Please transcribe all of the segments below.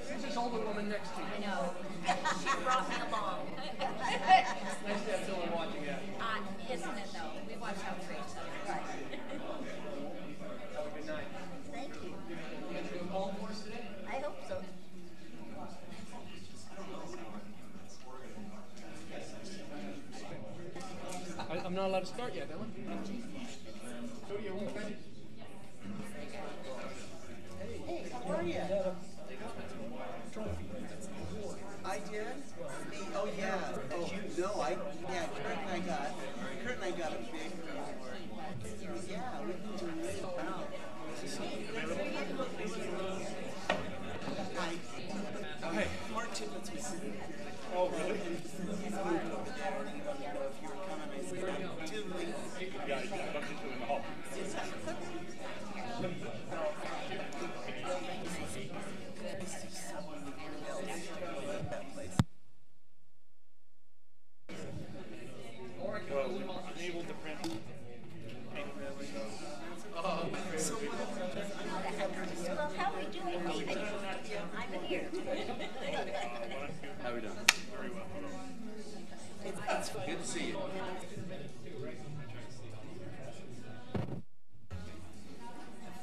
Who's this older woman next to you? I know. She brought me along. Nice to have someone watching that. Isn't it, though? We watch out for each other. Right. Have a good night. Thank you. You going to do a call for us today? I hope so. I'm not allowed to start yet, am I? Cody, you won't finish? Hey, how are you? I did? Oh, yeah. Oh, no, Kurt and I got a big reward. Yeah, we've been doing really well. Hi. Mark Tippett was sitting here. Oh, really? He's moved over there, and he wanted to know if you were coming. I said, I'm too late. Yeah, I bumped into him in the hall. Unable to print. Well, how are we doing, David? I'm here. How are we doing? Very well. It's Good to see you.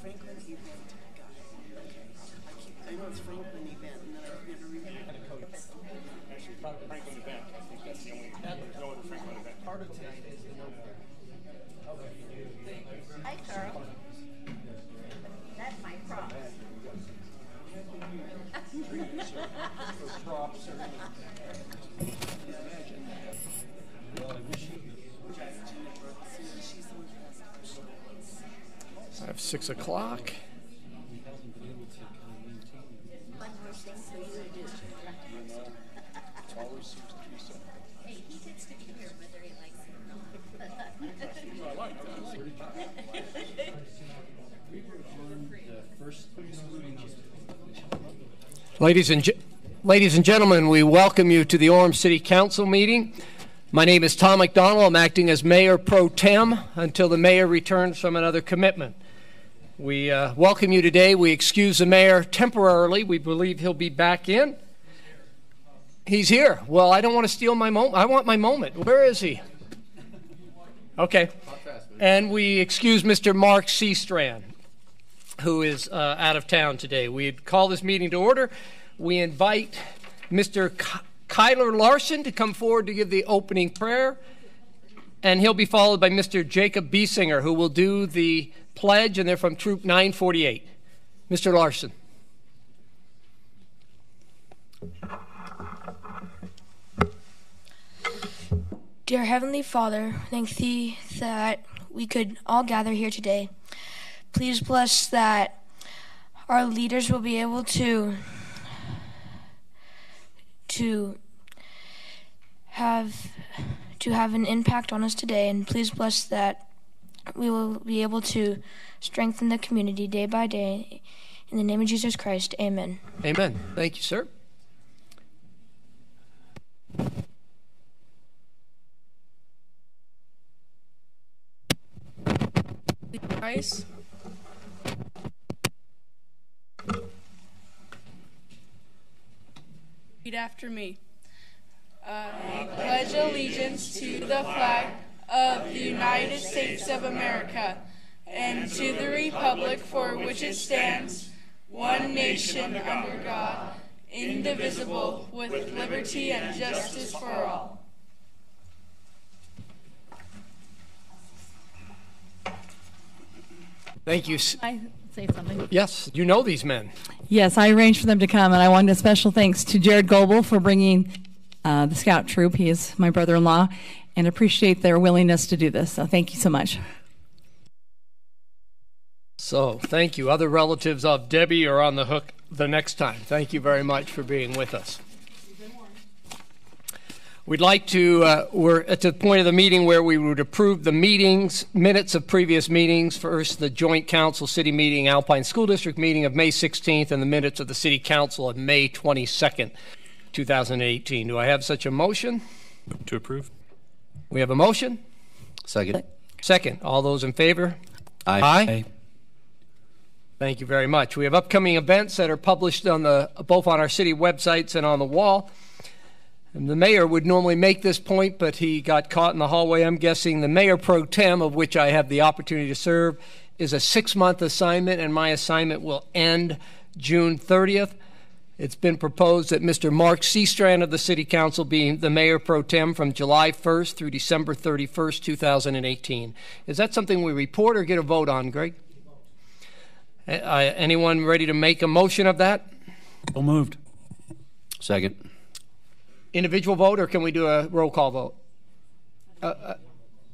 Franklin event guy. Okay. I know it's Franklin event, and then I never remember. Actually, part of the Franklin event. I think that's the only. There's no other Franklin event. Part of tonight is the no. Hi, Carl. That's my prop. I have 6 o'clock. One more thing for you to do. It always seems to be so. Hey, he gets to be here whether he likes it or not. I like that. Ladies and gentlemen, we welcome you to the Orem City Council meeting. My name is Tom McDonald. I'm acting as Mayor Pro Tem until the Mayor returns from another commitment. We welcome you today. We excuse the Mayor temporarily. We believe he'll be back in. He's here. Well, I don't want to steal my moment. I want my moment. Where is he? Okay. And we excuse Mr. Mark Seastrand, who is out of town today. We call this meeting to order. We invite Mr. Kyler Larson to come forward to give the opening prayer, and he'll be followed by Mr. Jacob Biesinger, who will do the pledge, and they're from Troop 948. Mr. Larson. Dear Heavenly Father, thank Thee that we could all gather here today. Please bless that our leaders will be able to have an impact on us today, and please bless that we will be able to strengthen the community day by day. In the name of Jesus Christ, amen. Amen. Thank you, sir. Christ. Read after me. I pledge allegiance to the flag of the United States of America and to the republic for which it stands, one nation under God, indivisible, with liberty and justice for all. Thank you. I say something? Yes, you know these men. Yes, I arranged for them to come, and I wanted a special thanks to Jared Goebel for bringing the Scout troop. He is my brother-in-law, and appreciate their willingness to do this. So thank you so much. So thank you. Other relatives of Debbie are on the hook the next time. Thank you very much for being with us. We'd like to, we're at the point of the meeting where we would approve the minutes of previous meetings. First, the Joint Council City Meeting, Alpine School District meeting of May 16th, and the minutes of the City Council of May 22nd, 2018. Do I have such a motion? To approve. We have a motion? Second. Second. All those in favor? Aye. Thank you very much. We have upcoming events that are published on both on our city websites and on the wall. And the mayor would normally make this point, but he got caught in the hallway. I'm guessing the mayor pro tem, of which I have the opportunity to serve, is a 6-month assignment, and my assignment will end June 30th. It's been proposed that Mr. Mark Seastrand of the City Council be the mayor pro tem from July 1st through December 31st, 2018. Is that something we report or get a vote on, Greg? Anyone ready to make a motion of that? So moved. Second. Individual vote, or can we do a roll call vote?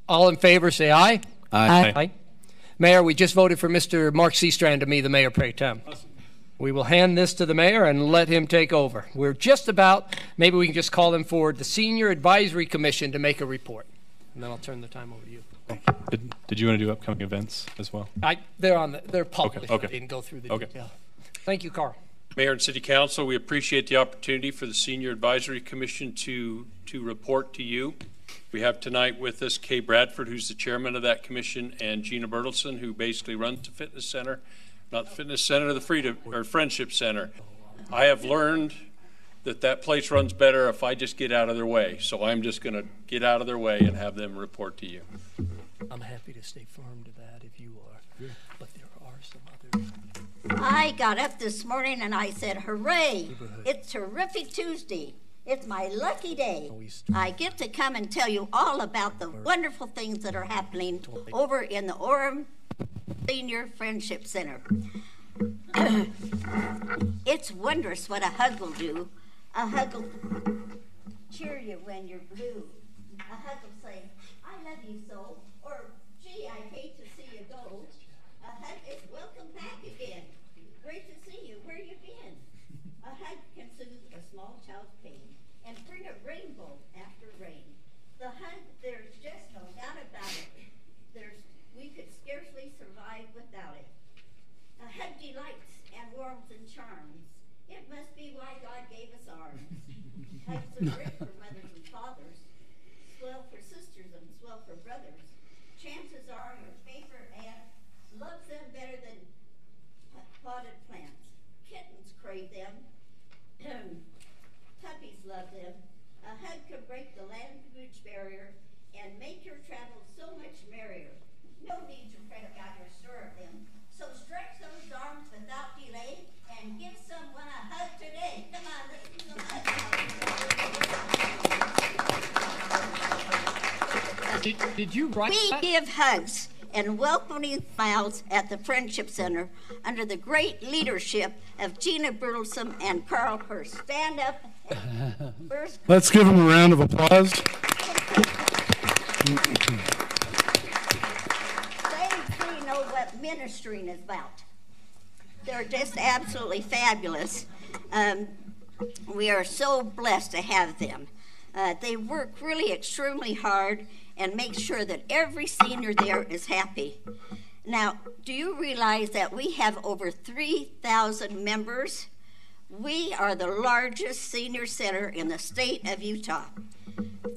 All in favor, say aye. Aye. Aye. Mayor, we just voted for Mr. Mark Seastrand to be the mayor pro tem. Awesome. We will hand this to the mayor and let him take over. We're just about, maybe we can just call him forward, the Senior Advisory Commission to make a report. And then I'll turn the time over to you. Did you want to do upcoming events as well? They're published. Okay. I didn't go through the detail. Thank you, Carl. Mayor and City Council, we appreciate the opportunity for the Senior Advisory Commission to report to you. We have tonight with us Kay Bradford, who's the chairman of that commission, and Gina Bertelson, who basically runs the fitness center. Not the fitness center, the Friendship Center. I have learned that place runs better if I just get out of their way. So I'm just going to get out of their way and have them report to you. I'm happy to stay firm to that if you are, but there are some others. I got up this morning and I said, hooray, it's Terrific Tuesday. It's my lucky day. I get to come and tell you all about the wonderful things that are happening over in the Orem Senior Friendship Center. It's wondrous what a hug will do. A hug will cheer you when you're blue. A hug will say, I love you so, or gee, I hate to see you go. A hug is welcome back again. Great to see you. Where you been? A hug can soothe a small child's pain and bring a rainbow after rain. The hug, there's just no doubt about it. We could scarcely survive without it. A hug delights and warmth and charms. It must be why God gave us arms. Hugs are great for mothers and fathers, swell for sisters and swell for brothers. Chances are your favorite aunt loves them better than potted plants. Kittens crave them. Puppies love them. A hug can break the language barrier and make your travels so much merrier. No need to fret about your store of them. So stretch those arms without delay and give someone a hug today. Come on, let's do some hugs. Did you write that? We give hugs and welcoming smiles at the Friendship Center under the great leadership of Gina Bertelson and Carl Hurst. Stand up. First. Let's give them a round of applause. They know what ministering is about. They're just absolutely fabulous. We are so blessed to have them. They work really extremely hard and make sure that every senior there is happy. Now, do you realize that we have over 3,000 members? We are the largest senior center in the state of Utah.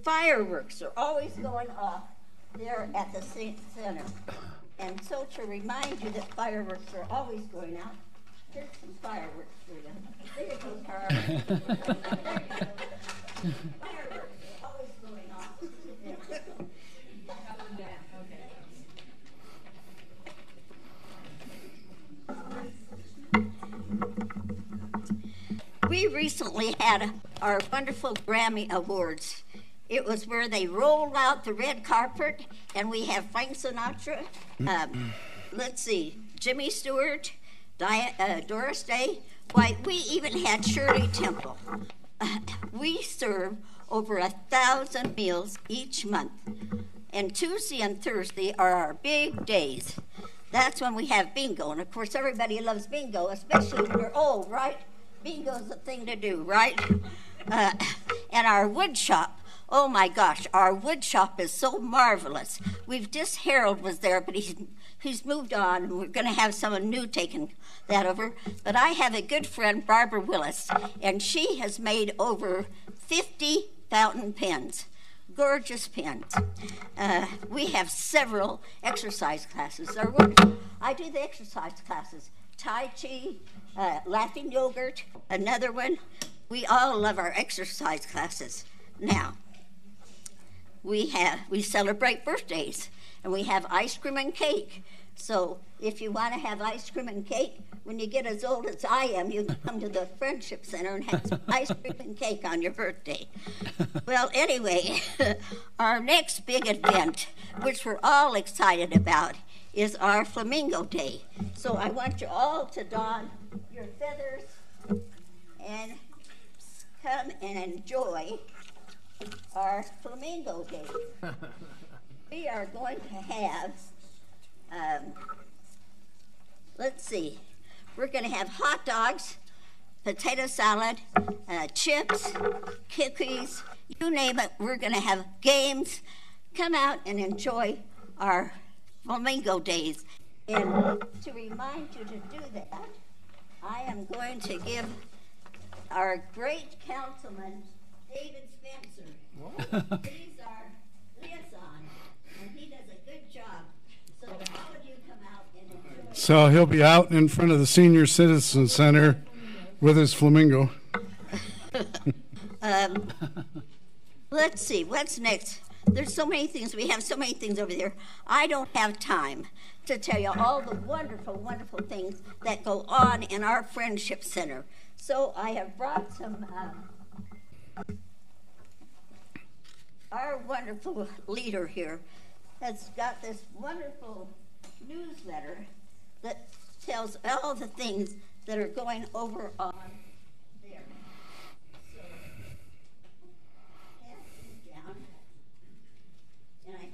Fireworks are always going off there at the center. And so to remind you that fireworks are always going out, here's some fireworks for you. There you go, Carl. Fireworks are always going off. We recently had our wonderful Grammy Awards. It was where they rolled out the red carpet, and we have Frank Sinatra, Jimmy Stewart, Doris Day. Why, we even had Shirley Temple. We serve over 1,000 meals each month, and Tuesday and Thursday are our big days. That's when we have bingo, and of course everybody loves bingo, especially when you're old, right? Bingo's the thing to do, right? And our wood shop, oh my gosh, our wood shop is so marvelous. Harold was there, but he's moved on, and we're going to have someone new taking that over. But I have a good friend, Barbara Willis, and she has made over 50 fountain pens, gorgeous pens. We have several exercise classes. I do the exercise classes. Tai Chi, Laughing Yogurt, another one. We all love our exercise classes. Now, we celebrate birthdays, and we have ice cream and cake. So if you want to have ice cream and cake, when you get as old as I am, you can come to the Friendship Center and have some ice cream and cake on your birthday. Well, anyway, our next big event, which we're all excited about, is our Flamingo Day. So I want you all to don your feathers and come and enjoy our Flamingo Day. We are going to have, let's see, we're going to have hot dogs, potato salad, chips, cookies, you name it. We're going to have games. Come out and enjoy our Flamingo Days. And to remind you to do that, I am going to give our great councilman, David Spencer. He's our liaison, and he does a good job. So all of you come out and enjoy. So he'll be out in front of the Senior Citizen Center with his flamingo. Let's see, what's next? There's so many things. We have so many things over there. I don't have time to tell you all the wonderful, wonderful things that go on in our Friendship Center. So I have brought some, our wonderful leader here has got this wonderful newsletter that tells all the things that are going over on there. So, pass these down. And I think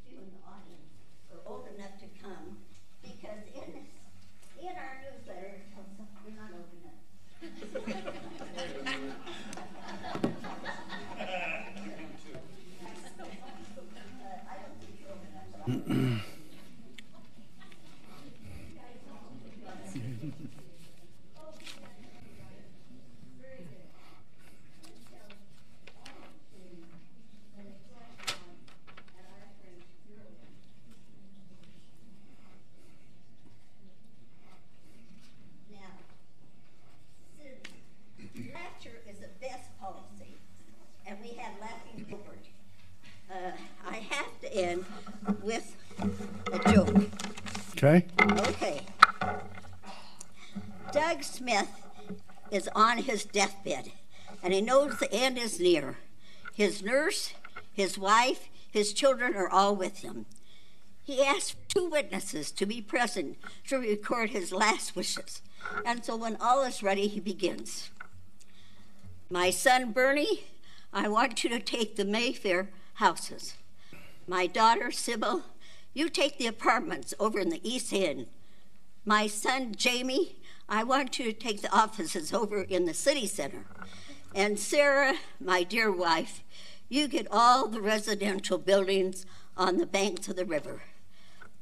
you in the audience are old enough to come, because in our newsletter it tells us we're not old enough. I don't think you're old enough. Laughter is the best policy, and we have laughing forward. I have to end with a joke. Okay. Okay. Doug Smith is on his deathbed, and he knows the end is near. His nurse, his wife, his children are all with him. He asked 2 witnesses to be present to record his last wishes. And so when all is ready, he begins. My son Bernie, I want you to take the Mayfair houses. My daughter Sybil, you take the apartments over in the East End. My son Jamie, I want you to take the offices over in the city center. And Sarah, my dear wife, you get all the residential buildings on the banks of the river.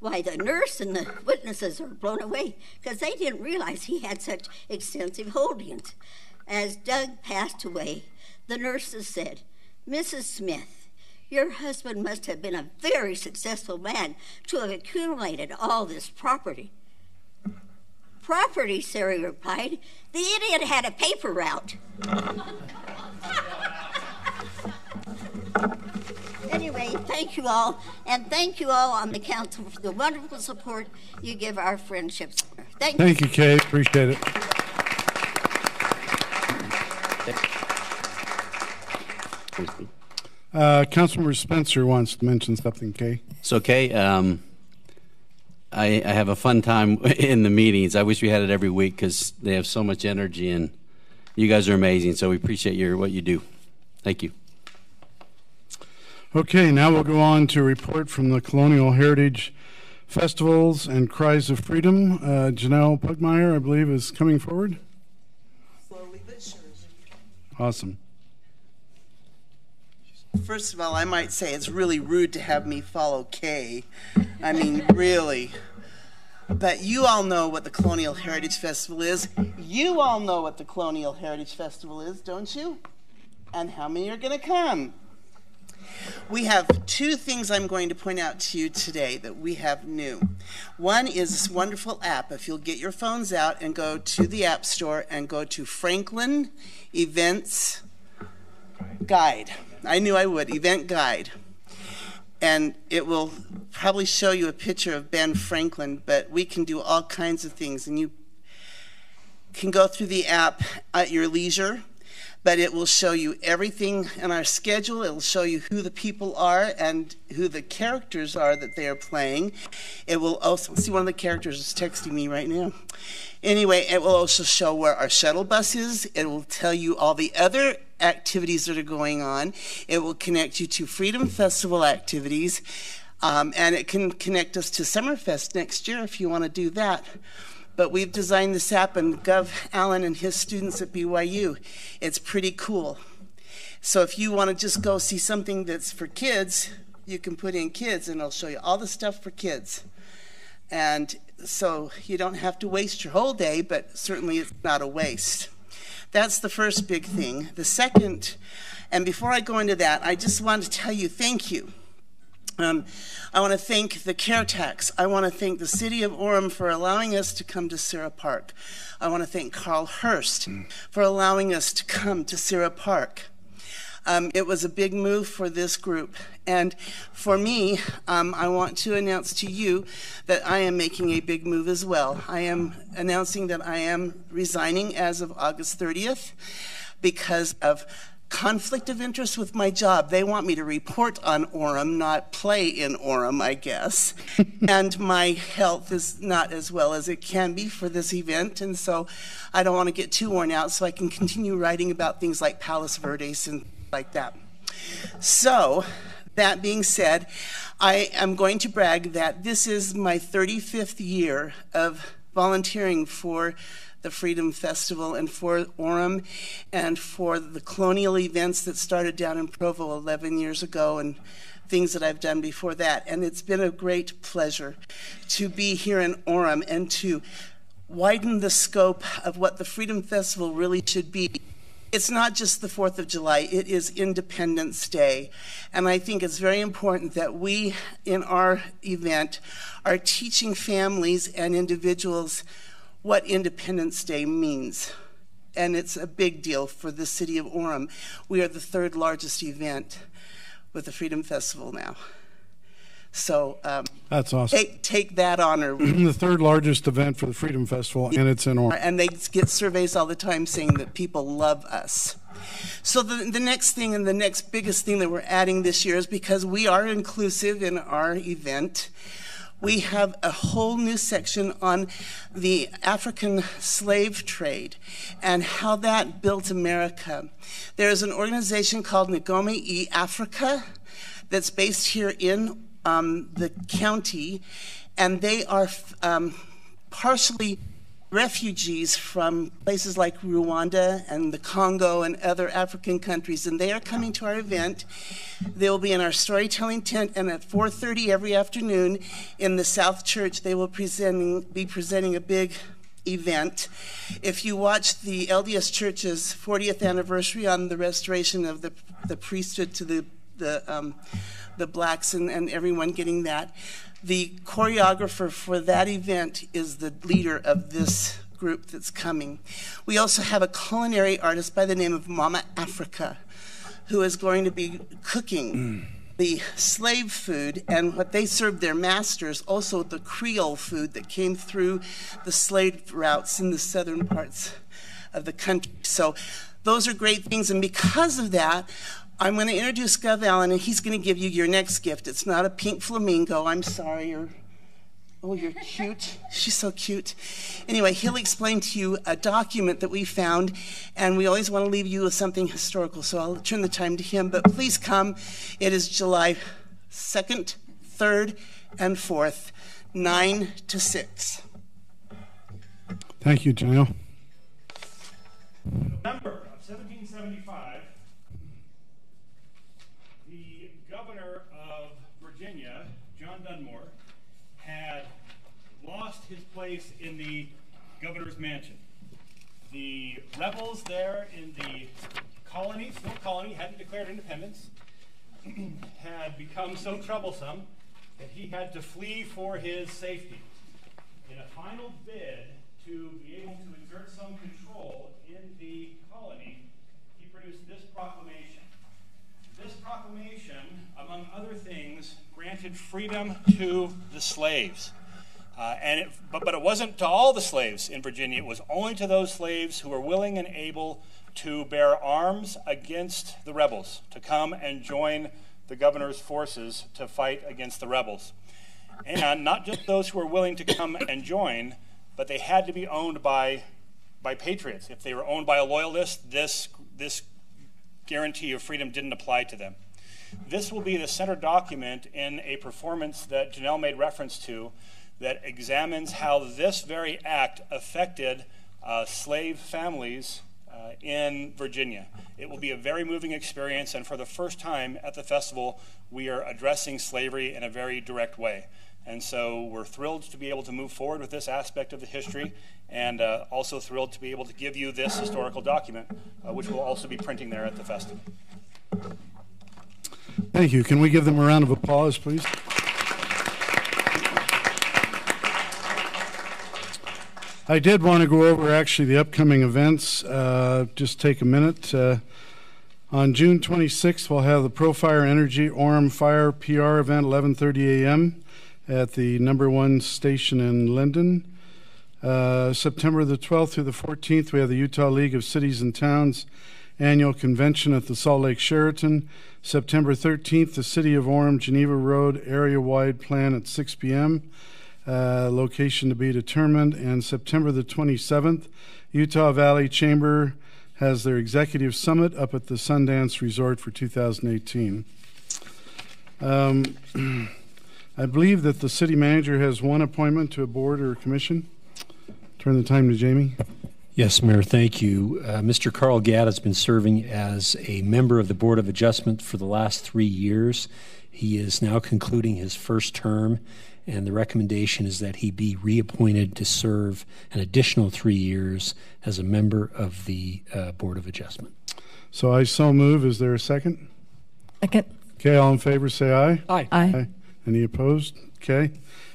Why, the nurse and the witnesses are blown away because they didn't realize he had such extensive holdings. As Doug passed away, the nurses said, Mrs. Smith, your husband must have been a very successful man to have accumulated all this property. Property, Sarah replied. The idiot had a paper route. Anyway, thank you all, and thank you all on the council for the wonderful support you give our Friendship Center. Thank you, Kay. Appreciate it. Councilmember Spencer wants to mention something, Kay. So, Kay, I have a fun time in the meetings. I wish we had it every week because they have so much energy, and you guys are amazing. So we appreciate what you do. Thank you. Okay, now we'll go on to a report from the Colonial Heritage Festivals and Cries of Freedom. Janelle Pugmire, I believe, is coming forward. Slowly but surely. Awesome. First of all, I might say it's really rude to have me follow Kay. I mean, really. But you all know what the Colonial Heritage Festival is. You all know what the Colonial Heritage Festival is, don't you? And how many are going to come? We have two things I'm going to point out to you today that we have new. One is this wonderful app. If you'll get your phones out and go to the App Store and go to Franklin Events Guide. I knew I would, Event Guide. And it will probably show you a picture of Ben Franklin, but we can do all kinds of things. And you can go through the app at your leisure, but it will show you everything in our schedule. It will show you who the people are and who the characters are that they are playing. It will also, see, one of the characters is texting me right now. Anyway, it will also show where our shuttle bus is. It will tell you all the other activities that are going on. It will connect you to Freedom Festival activities, and it can connect us to Summerfest next year if you want to do that. But we've designed this app, and Gov Allen and his students at BYU, it's pretty cool. So if you want to just go see something that's for kids, you can put in kids, and it'll show you all the stuff for kids. And so you don't have to waste your whole day, but certainly it's not a waste. That's the first big thing. The second, and before I go into that, I just want to tell you thank you. I want to thank the CARE tax. I want to thank the city of Orem for allowing us to come to Sarah Park. I want to thank Carl Hurst for allowing us to come to Sarah Park. It was a big move for this group. And for me, I want to announce to you that I am making a big move as well. I am announcing that I am resigning as of August 30th because of conflict of interest with my job. They want me to report on Orem, not play in Orem, I guess. And my health is not as well as it can be for this event, and so I don't want to get too worn out, so I can continue writing about things like Palos Verdes and like that. So, that being said, I am going to brag that this is my 35th year of volunteering for the Freedom Festival and for Orem and for the colonial events that started down in Provo 11 years ago and things that I've done before that. And it's been a great pleasure to be here in Orem and to widen the scope of what the Freedom Festival really should be. It's not just the 4th of July, it is Independence Day. And I think it's very important that we, in our event, are teaching families and individuals what Independence Day means. And it's a big deal for the city of Orem. We are the 3rd largest event with the Freedom Festival now. So that's awesome. Take that honor. The 3rd largest event for the Freedom Festival, and it's in Orem. And they get surveys all the time saying that people love us. So the next thing and the next biggest thing that we're adding this year is because we are inclusive in our event, we have a whole new section on the African slave trade and how that built America. There's an organization called Ngome E Africa that's based here in the county, and they are partially refugees from places like Rwanda and the Congo and other African countries, and they are coming to our event. They will be in our storytelling tent, and at 4:30 every afternoon in the South Church, they will be presenting a big event. If you watch the LDS Church's 40th anniversary on the restoration of the priesthood to the blacks and everyone getting that, the choreographer for that event is the leader of this group that's coming. We also have a culinary artist by the name of Mama Africa, who is going to be cooking the slave food and what they served their masters, also the Creole food that came through the slave routes in the southern parts of the country. So those are great things, and because of that, I'm going to introduce Gov Allen, and he's going to give you your next gift. It's not a pink flamingo. I'm sorry. Oh, you're cute. She's so cute. Anyway, he'll explain to you a document that we found, and we always want to leave you with something historical, so I'll turn the time to him. But please come. It is July 2nd, 3rd, and 4th, 9 to 6. Thank you, Janelle. November of 1775, the governor of Virginia, John Dunmore, had lost his place in the governor's mansion. The rebels there in the colony, still colony, hadn't declared independence. had become so troublesome that he had to flee for his safety. In a final bid to be able to exert some control in the colony, he produced this proclamation. This proclamation, among other things, granted freedom to the slaves. But it wasn't to all the slaves in Virginia. It was only to those slaves who were willing and able to bear arms against the rebels, to come and join the governor's forces to fight against the rebels. And not just those who were willing to come and join, but they had to be owned by patriots. If they were owned by a loyalist, this guarantee of freedom didn't apply to them. This will be the center document in a performance that Janelle made reference to that examines how this very act affected slave families in Virginia. It will be a very moving experience, and for the first time at the festival, we are addressing slavery in a very direct way. And so we're thrilled to be able to move forward with this aspect of the history, and also thrilled to be able to give you this historical document, which we'll also be printing there at the festival. Thank you. Can we give them a round of applause, please? I did want to go over actually the upcoming events. Just take a minute. On June 26th, we'll have the Profire Energy Orem Fire PR event, 11:30 a.m. at the #1 station in Linden. September the 12th through the 14th, we have the Utah League of Cities and Towns annual convention at the Salt Lake Sheraton. September 13th, the City of Orem, Geneva Road, area-wide plan at 6 p.m. Location to be determined. And September the 27th, Utah Valley Chamber has their executive summit up at the Sundance Resort for 2018. I believe that the city manager has one appointment to a board or a commission. Turn the time to Jamie. Yes, Mayor, thank you. Mr. Carl Gadd has been serving as a member of the Board of Adjustment for the last 3 years. He is now concluding his first term, and the recommendation is that he be reappointed to serve an additional 3 years as a member of the Board of Adjustment. So I so move. Is there a second? Second. Okay, all in favor say aye. Aye. Aye. Any opposed? Okay.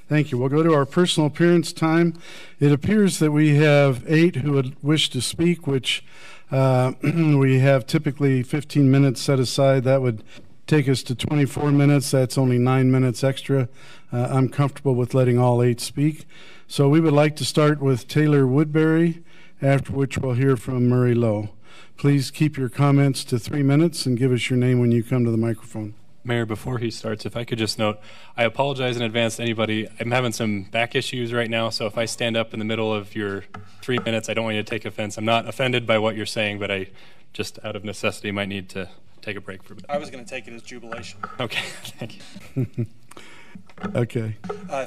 Thank you. We'll go to our personal appearance time. It appears that we have 8 who would wish to speak, which we have typically 15 minutes set aside. That would take us to 24 minutes. That's only 9 minutes extra. I'm comfortable with letting all 8 speak. So we would like to start with Taylor Woodbury, after which we'll hear from Murray Lowe. Please keep your comments to 3 minutes and give us your name when you come to the microphone. Mayor, before he starts, if I could just note, I apologize in advance to anybody. I'm having some back issues right now, so if I stand up in the middle of your 3 minutes, I don't want you to take offense. I'm not offended by what you're saying, but I just out of necessity might need to take a break for a bit. I was going to take it as jubilation. Okay, thank you. Okay.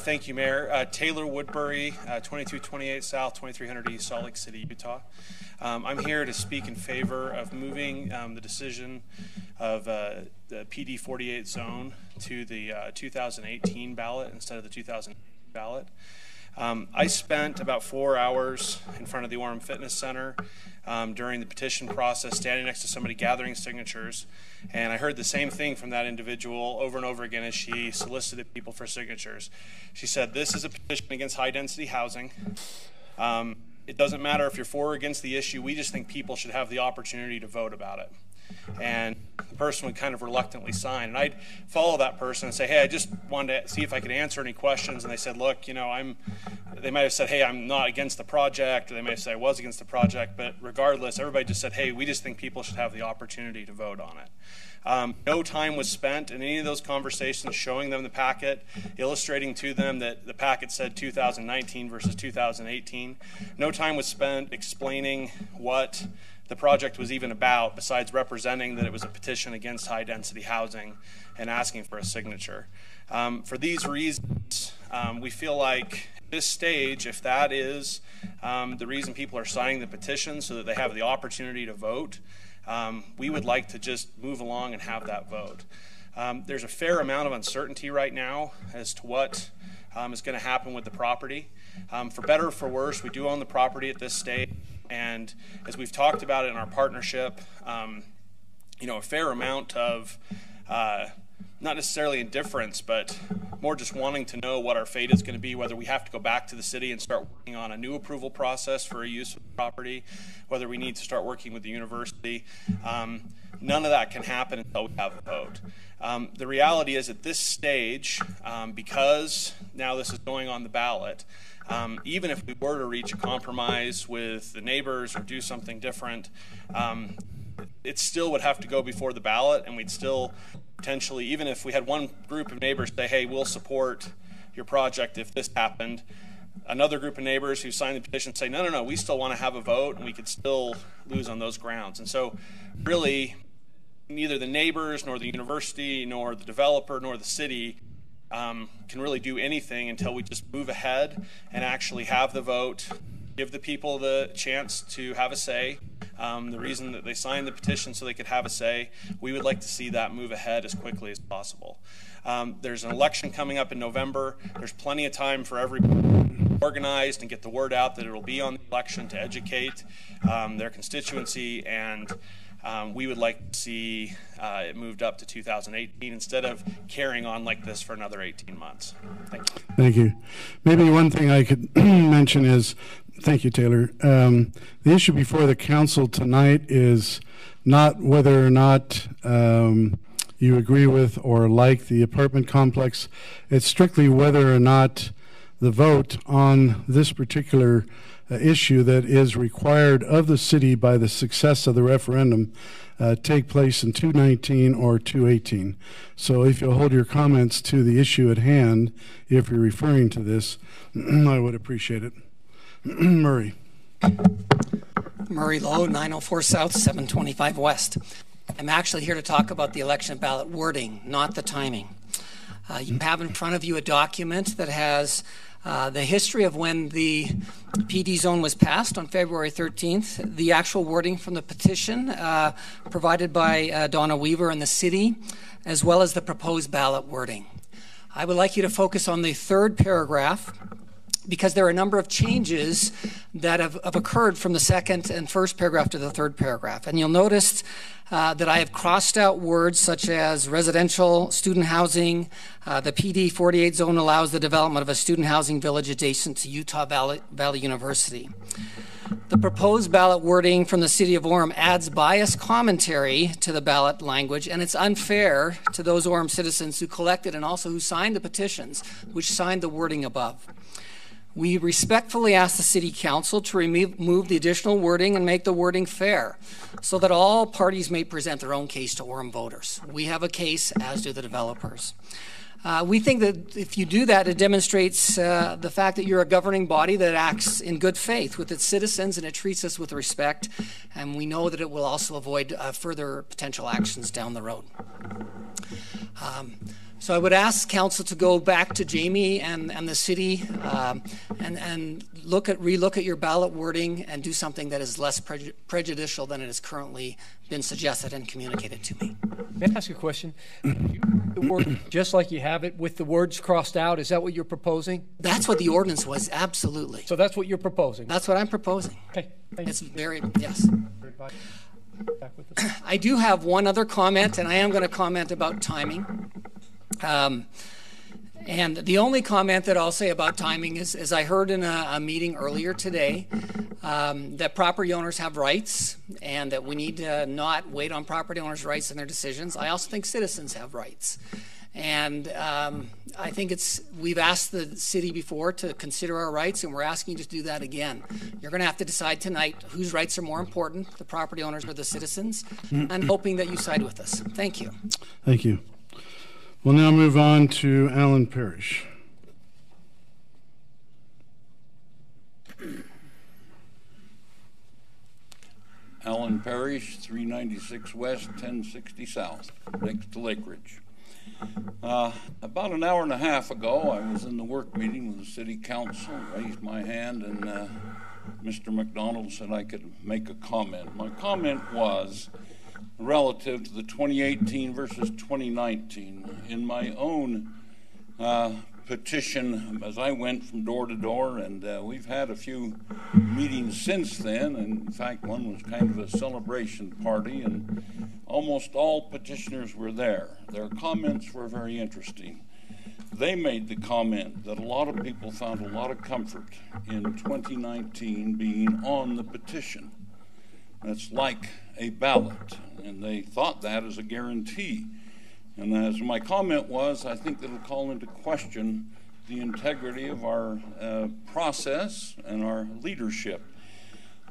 Thank you, Mayor. Taylor Woodbury, 2228 South, 2300 East, Salt Lake City, Utah. I'm here to speak in favor of moving the decision of the PD 48 zone to the 2018 ballot instead of the 2000 ballot. I spent about 4 hours in front of the Orem Fitness Center during the petition process, standing next to somebody gathering signatures, and I heard the same thing from that individual over and over again as she solicited people for signatures. She said, "This is a petition against high-density housing. It doesn't matter if you're for or against the issue. We just think people should have the opportunity to vote about it." And the person would kind of reluctantly sign. And I'd follow that person and say, "Hey, I just wanted to see if I could answer any questions." And they said, "Look, you know, they might have said, 'Hey, I'm not against the project,' or they may have said I was against the project, but regardless, everybody just said, 'Hey, we just think people should have the opportunity to vote on it.'" No time was spent in any of those conversations showing them the packet, illustrating to them that the packet said 2019 versus 2018. No time was spent explaining what the project was even about, besides representing that it was a petition against high-density housing and asking for a signature. For these reasons, we feel like at this stage, if that is the reason people are signing the petition so that they have the opportunity to vote, we would like to just move along and have that vote. There's a fair amount of uncertainty right now as to what is going to happen with the property. For better or for worse, we do own the property at this stage, and as we've talked about it in our partnership, you know, a fair amount of not necessarily indifference, but more just wanting to know what our fate is going to be, whether we have to go back to the city and start working on a new approval process for a use of the property, whether we need to start working with the university. None of that can happen until we have a vote. The reality is at this stage, because now this is going on the ballot, even if we were to reach a compromise with the neighbors or do something different, it still would have to go before the ballot, and we'd still potentially, even if we had one group of neighbors say, hey, we'll support your project if this happened, another group of neighbors who signed the petition say, no, we still want to have a vote, and we could still lose on those grounds. And so really, neither the neighbors nor the university nor the developer nor the city can really do anything until we just move ahead and actually have the vote, give the people the chance to have a say. The reason that they signed the petition so they could have a say, we would like to see that move ahead as quickly as possible. There's an election coming up in November. There's plenty of time for everyone to organize and get the word out that it will be on the election to educate their constituency, and we would like to see it moved up to 2018 instead of carrying on like this for another 18 months. Thank you. Thank you. Maybe one thing I could mention is, thank you, Taylor. The issue before the council tonight is not whether or not you agree with or like the apartment complex. It's strictly whether or not the vote on this particular issue that is required of the city by the success of the referendum take place in 2019 or 2018. So if you'll hold your comments to the issue at hand, if you're referring to this, I would appreciate it. Murray. Murray Lowe, 904 South, 725 West. I'm actually here to talk about the election ballot wording, not the timing. You have in front of you a document that has the history of when the PD zone was passed on February 13th, the actual wording from the petition provided by Donna Weaver and the city, as well as the proposed ballot wording. I would like you to focus on the third paragraph, because there are a number of changes that have occurred from the second and first paragraph to the third paragraph. And you'll notice that I have crossed out words such as residential, student housing. The PD 48 zone allows the development of a student housing village adjacent to Utah Valley University. The proposed ballot wording from the City of Orem adds biased commentary to the ballot language, and it's unfair to those Orem citizens who collected and also who signed the petitions, which signed the wording above. We respectfully ask the City Council to remove the additional wording and make the wording fair so that all parties may present their own case to Orem voters. We have a case, as do the developers. We think that if you do that, it demonstrates the fact that you're a governing body that acts in good faith with its citizens and it treats us with respect, and we know that it will also avoid further potential actions down the road. So I would ask council to go back to Jamie and the city and relook at your ballot wording and do something that is less prejudicial than it has currently been suggested and communicated to me. May I ask you a question? You the word just like you have it with the words crossed out, is that what you're proposing? That's what the ordinance was, absolutely. So that's what you're proposing? That's what I'm proposing. Okay. It's very, yes. I do have one other comment, and I am going to comment about timing. And the only comment that I'll say about timing is I heard in a meeting earlier today that property owners have rights and that we need to not wait on property owners' rights in their decisions. I also think citizens have rights. And I think we've asked the city before to consider our rights, and we're asking you to do that again. You're going to have to decide tonight whose rights are more important, the property owners or the citizens, and hoping that you side with us. Thank you. Thank you. We'll now move on to Alan Parrish. Alan Parrish, 396 West, 1060 South, next to Lake Ridge. About an hour and a half ago, I was in the work meeting with the City Council, raised my hand, and Mr. McDonald said I could make a comment. My comment was relative to the 2018 versus 2019. In my own petition as I went from door to door, and we've had a few meetings since then. And in fact, one was kind of a celebration party, and almost all petitioners were there. Their comments were very interesting. They made the comment that a lot of people found a lot of comfort in 2019 being on the petition. That's like a ballot, and they thought that as a guarantee. And as my comment was, I think that'll call into question the integrity of our process and our leadership.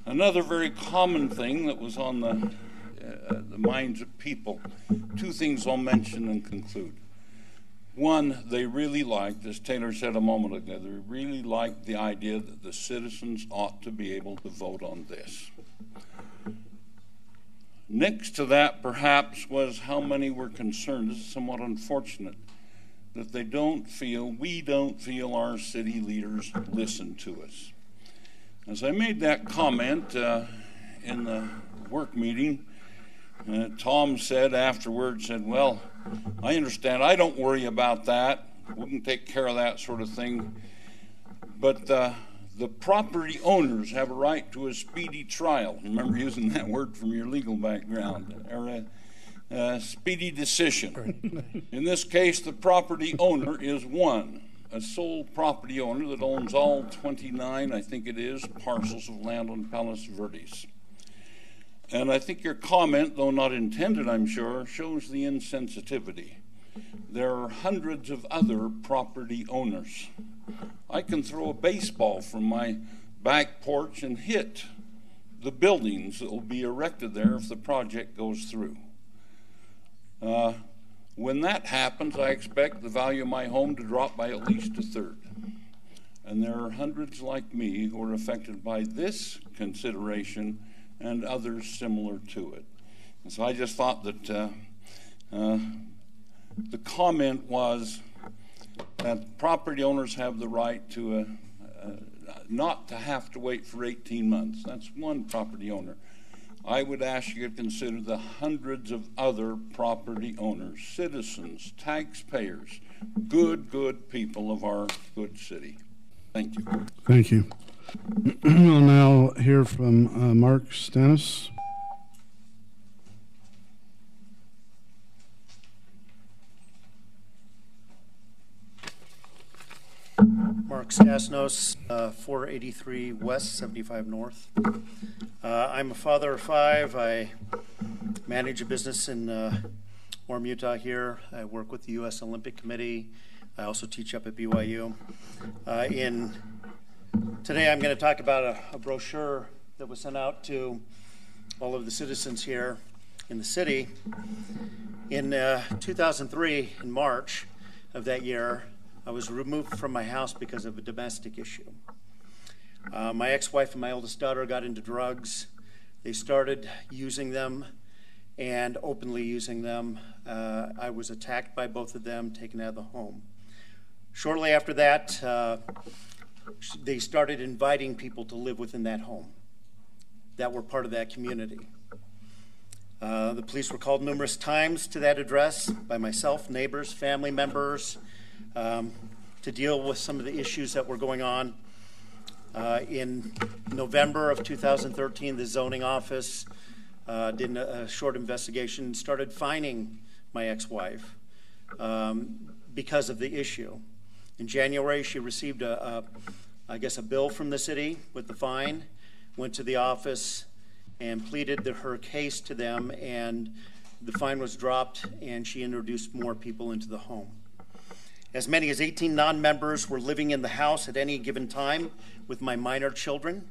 Another very common thing that was on the minds of people, two things I'll mention and conclude. One, they really liked, as Taylor said a moment ago, they really liked the idea that the citizens ought to be able to vote on this. Next to that, perhaps, was how many were concerned. This is somewhat unfortunate that we don't feel our city leaders listen to us. As I made that comment in the work meeting, Tom said afterwards, well, I understand, I don't worry about that. We can take care of that sort of thing. But the property owners have a right to a speedy trial. Remember using that word from your legal background, or a speedy decision. In this case, the property owner is one, a sole property owner that owns all 29, I think it is, parcels of land on Palos Verdes. And I think your comment, though not intended, I'm sure, shows the insensitivity. There are hundreds of other property owners. I can throw a baseball from my back porch and hit the buildings that will be erected there if the project goes through. When that happens, I expect the value of my home to drop by at least a third. And there are hundreds like me who are affected by this consideration and others similar to it. And so I just thought that the comment was that property owners have the right to not to have to wait for 18 months. That's one property owner. I would ask you to consider the hundreds of other property owners, citizens, taxpayers, good people of our good city. Thank you. Thank you. We'll now hear from Mark Stanis. Mark Stasnos, 483 West, 75 North. I'm a father of 5. I manage a business in Orem, Utah here. I work with the U.S. Olympic Committee. I also teach up at BYU. Today I'm going to talk about a brochure that was sent out to all of the citizens here in the city. In 2003, in March of that year, I was removed from my house because of a domestic issue. My ex-wife and my oldest daughter got into drugs. They started using them and openly using them. I was attacked by both of them, taken out of the home. Shortly after that, they started inviting people to live within that home that were part of that community. The police were called numerous times to that address by myself, neighbors, family members, to deal with some of the issues that were going on. In November of 2013, the zoning office did a short investigation and started fining my ex-wife because of the issue. In January, she received I guess a bill from the city with the fine, went to the office and pleaded her case to them, and the fine was dropped, and she introduced more people into the home. As many as 18 non-members were living in the house at any given time with my minor children.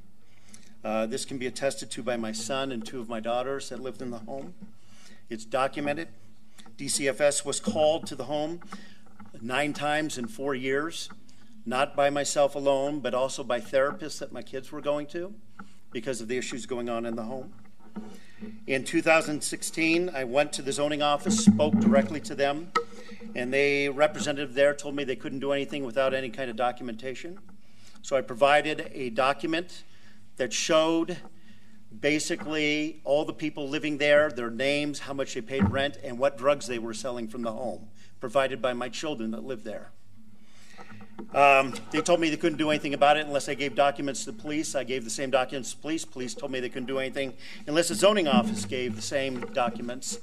This can be attested to by my son and 2 of my daughters that lived in the home. It's documented. DCFS was called to the home 9 times in 4 years, not by myself alone, but also by therapists that my kids were going to because of the issues going on in the home. In 2016, I went to the zoning office, spoke directly to them, and the representative there told me they couldn't do anything without any kind of documentation. So I provided a document that showed basically all the people living there, their names, how much they paid rent, and what drugs they were selling from the home, provided by my children that lived there. They told me they couldn't do anything about it unless I gave documents to the police. I gave the same documents to the police. Police told me they couldn't do anything unless the zoning office gave the same documents.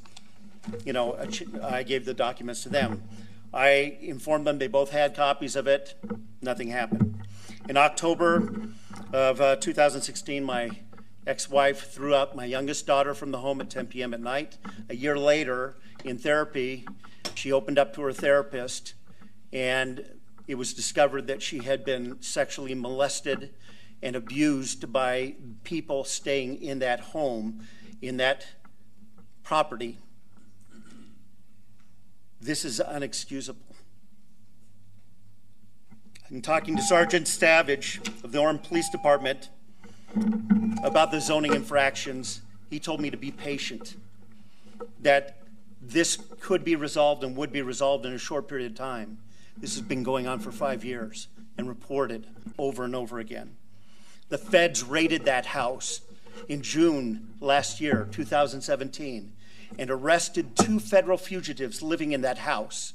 You know, I gave the documents to them. I informed them they both had copies of it. Nothing happened. In October of 2016, my ex-wife threw out my youngest daughter from the home at 10 p.m. at night. A year later, in therapy, she opened up to her therapist, and it was discovered that she had been sexually molested and abused by people staying in that home, in that property. This is unexcusable. I'm talking to Sergeant Stavage of the Orem Police Department about the zoning infractions. He told me to be patient, that this could be resolved and would be resolved in a short period of time. This has been going on for 5 years and reported over and over again. The feds raided that house in June last year, 2017, and arrested 2 federal fugitives living in that house.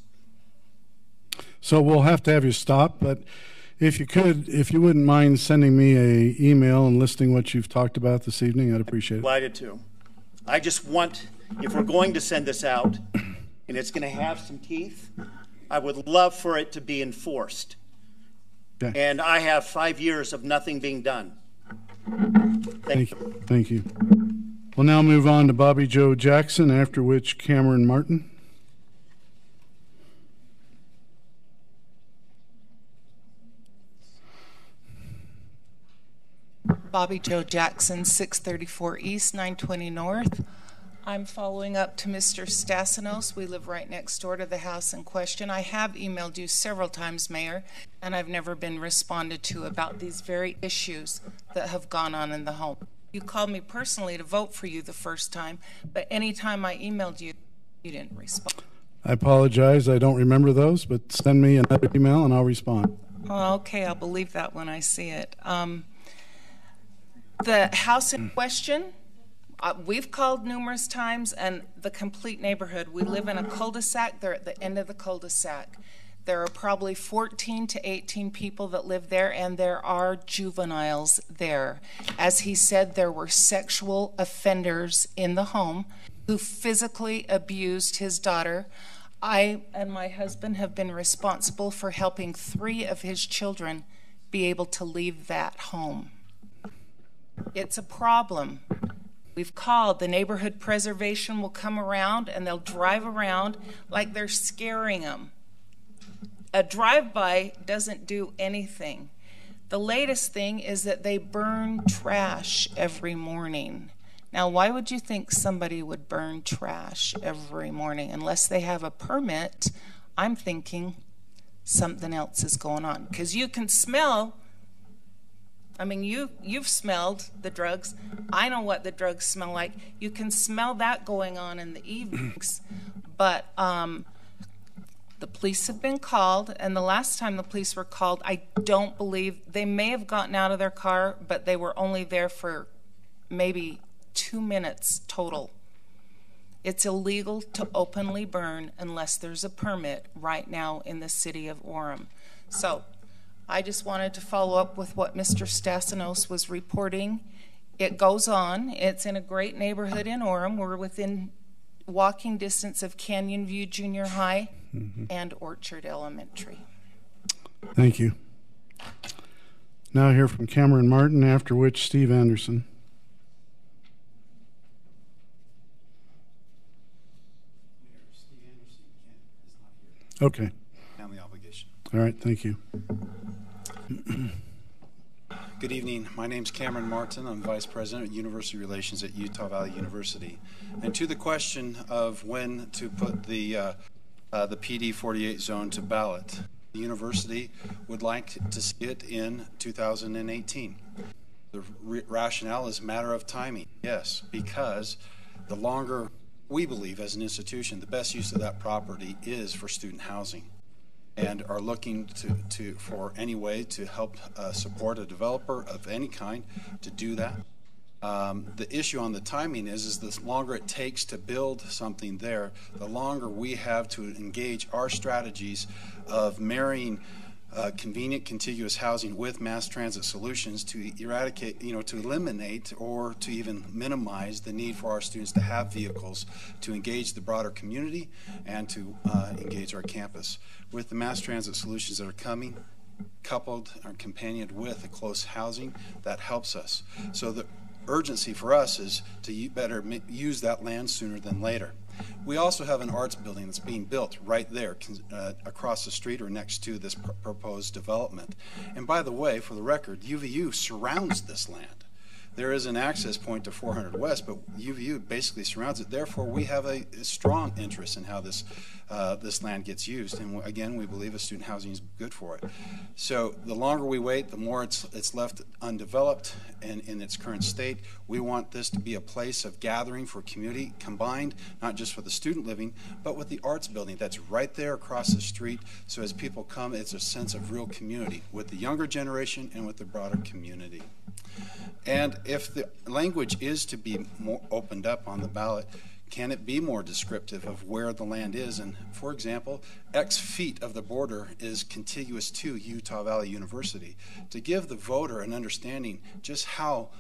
So we'll have to have you stop, but if you wouldn't mind sending me an email and listing what you've talked about this evening, I'd appreciate it. Delighted to. I just want, if we're going to send this out, and it's going to have some teeth, I would love for it to be enforced. Okay. And I have 5 years of nothing being done. Thank you. Thank you. We'll now move on to Bobby Joe Jackson, after which Cameron Martin. Bobby Joe Jackson, 634 East, 920 North. I'm following up to Mr. Stassinos. We live right next door to the house in question. I have emailed you several times, Mayor, and I've never been responded to about these very issues that have gone on in the home. You called me personally to vote for you the first time, but any time I emailed you, you didn't respond. I apologize. I don't remember those, but send me another email and I'll respond. Oh, okay, I'll believe that when I see it. The house in question, we've called numerous times, and the complete neighborhood. We live in a cul-de-sac. They're at the end of the cul-de-sac. There are probably 14 to 18 people that live there, and there are juveniles there. As he said, there were sexual offenders in the home who physically abused his daughter. I and my husband have been responsible for helping 3 of his children be able to leave that home. It's a problem. We've called. The neighborhood preservation will come around, and they'll drive around like they're scaring them. A drive-by doesn't do anything. The latest thing is that they burn trash every morning. Now, why would you think somebody would burn trash every morning? Unless they have a permit, I'm thinking something else is going on. Because you can smell, I mean, you've smelled the drugs. I know what the drugs smell like. You can smell that going on in the evenings. But the police have been called, and the last time the police were called, I don't believe, they may have gotten out of their car, but they were only there for maybe 2 minutes total. It's illegal to openly burn unless there's a permit right now in the city of Orem. So I just wanted to follow up with what Mr. Stassinos was reporting. It goes on. It's in a great neighborhood in Orem. We're within walking distance of Canyon View Junior High and Orchard Elementary. Thank you. Now hear from Cameron Martin, after which Steve Anderson. Okay. Family obligation. All right, thank you. Good evening. My name's Cameron Martin. I'm Vice President of University Relations at Utah Valley University. And to the question of when to put the PD 48 zone to ballot, the university would like to see it in 2018. The rationale is a matter of timing, yes, because the longer we believe as an institution, the best use of that property is for student housing, and are looking for any way to help support a developer of any kind to do that. The issue on the timing is the longer it takes to build something there, the longer we have to engage our strategies of marrying convenient, contiguous housing with mass transit solutions to eradicate, to eliminate or to even minimize the need for our students to have vehicles to engage the broader community and to engage our campus. With the mass transit solutions that are coming, coupled or companioned with a close housing, that helps us. So the urgency for us is to better use that land sooner than later. We also have an arts building that's being built right there across the street or next to this proposed development. And by the way, for the record, UVU surrounds this land. There is an access point to 400 West, but UVU basically surrounds it. Therefore, we have a strong interest in how this land gets used. And again, we believe student housing is good for it. So the longer we wait, the more it's left undeveloped and in its current state. We want this to be a place of gathering for community, combined not just with the student living, but with the arts building that's right there across the street. So as people come, it's a sense of real community with the younger generation and with the broader community. And if the language is to be more opened up on the ballot, can it be more descriptive of where the land is? And for example, X feet of the border is contiguous to Utah Valley University. To give the voter an understanding just how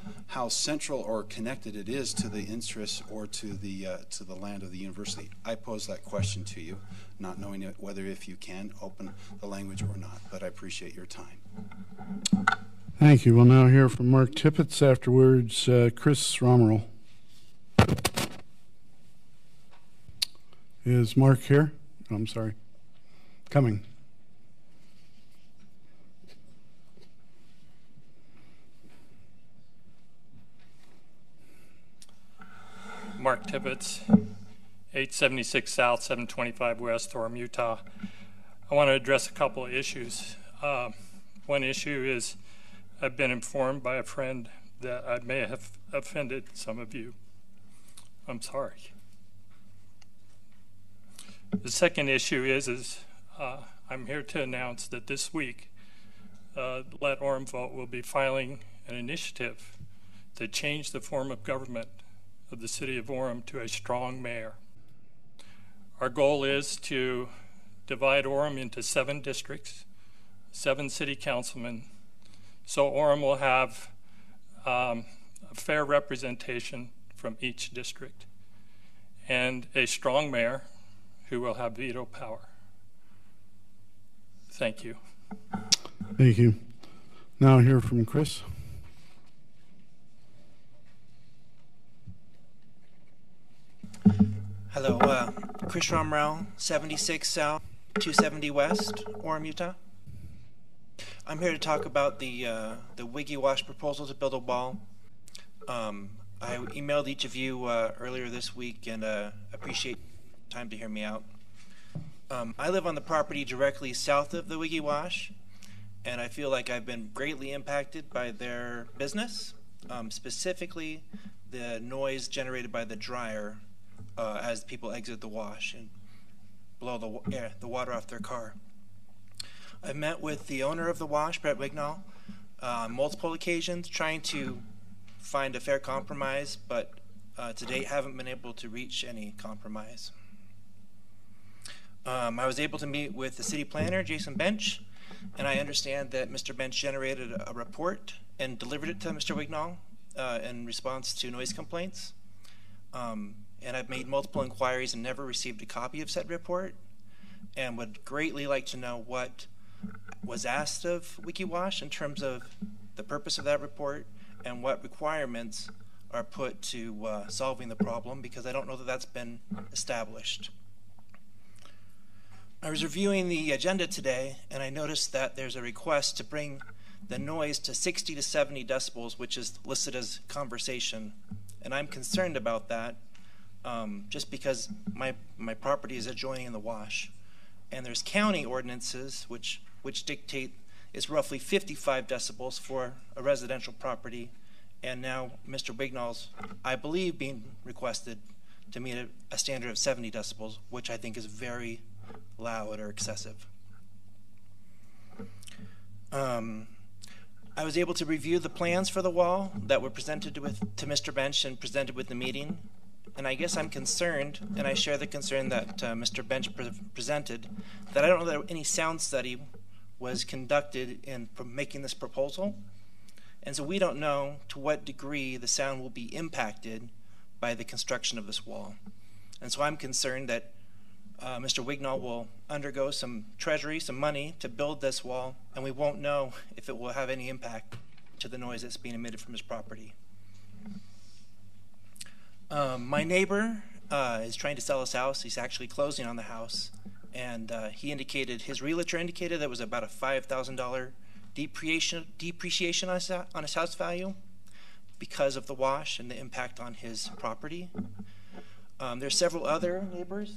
central or connected it is to the interests or to the land of the university. I pose that question to you, not knowing whether if you can open the language or not, but I appreciate your time. Thank you. We'll now hear from Mark Tippett. Afterwards, Chris Romerl. Is Mark here? Oh, I'm sorry. Coming. Mark Tippett, 876 South, 725 West, Orem, Utah. I want to address a couple of issues. One issue is I've been informed by a friend that I may have offended some of you. I'm sorry. The second issue is I'm here to announce that this week, Let Orem Vote will be filing an initiative to change the form of government of the city of Orem to a strong mayor. Our goal is to divide Orem into 7 districts, 7 city councilmen, so Orem will have a fair representation from each district and a strong mayor who will have veto power. Thank you. Thank you. Now hear from Chris. Hello, Chris Romerl, 76 South, 270 West, Orem, Utah. I'm here to talk about the Wiggy Wash proposal to build a wall. I emailed each of you earlier this week and appreciate time to hear me out. I live on the property directly south of the Wiggy Wash, and I feel like I've been greatly impacted by their business, specifically the noise generated by the dryer as people exit the wash and blow the water off their car. I've met with the owner of the wash, Brett Wignall, on multiple occasions trying to find a fair compromise, but to date haven't been able to reach any compromise. I was able to meet with the city planner, Jason Bench, and I understand that Mr. Bench generated a report and delivered it to Mr. Wignall in response to noise complaints. And I've made multiple inquiries and never received a copy of said report, and would greatly like to know what was asked of WikiWash in terms of the purpose of that report and what requirements are put to solving the problem, because I don't know that that's been established. I was reviewing the agenda today, and I noticed that there's a request to bring the noise to 60 to 70 decibels, which is listed as conversation. And I'm concerned about that just because my property is adjoining the wash. And there's county ordinances which dictate it's roughly 55 decibels for a residential property. And now Mr. Wignall's, I believe, being requested to meet a standard of 70 decibels, which I think is very loud or excessive. I was able to review the plans for the wall that were presented to Mr. Bench and presented with the meeting. And I guess I'm concerned, and I share the concern that Mr. Bench presented, that I don't know that any sound study was conducted in making this proposal. And so we don't know to what degree the sound will be impacted by the construction of this wall. And so I'm concerned that Mr. Wignall will undergo some treasury, some money to build this wall, and we won't know if it will have any impact to the noise that's being emitted from his property. My neighbor is trying to sell his house. He's actually closing on the house, and his realtor indicated that was about a $5,000 depreciation on his house value because of the wash and the impact on his property. There's several other neighbors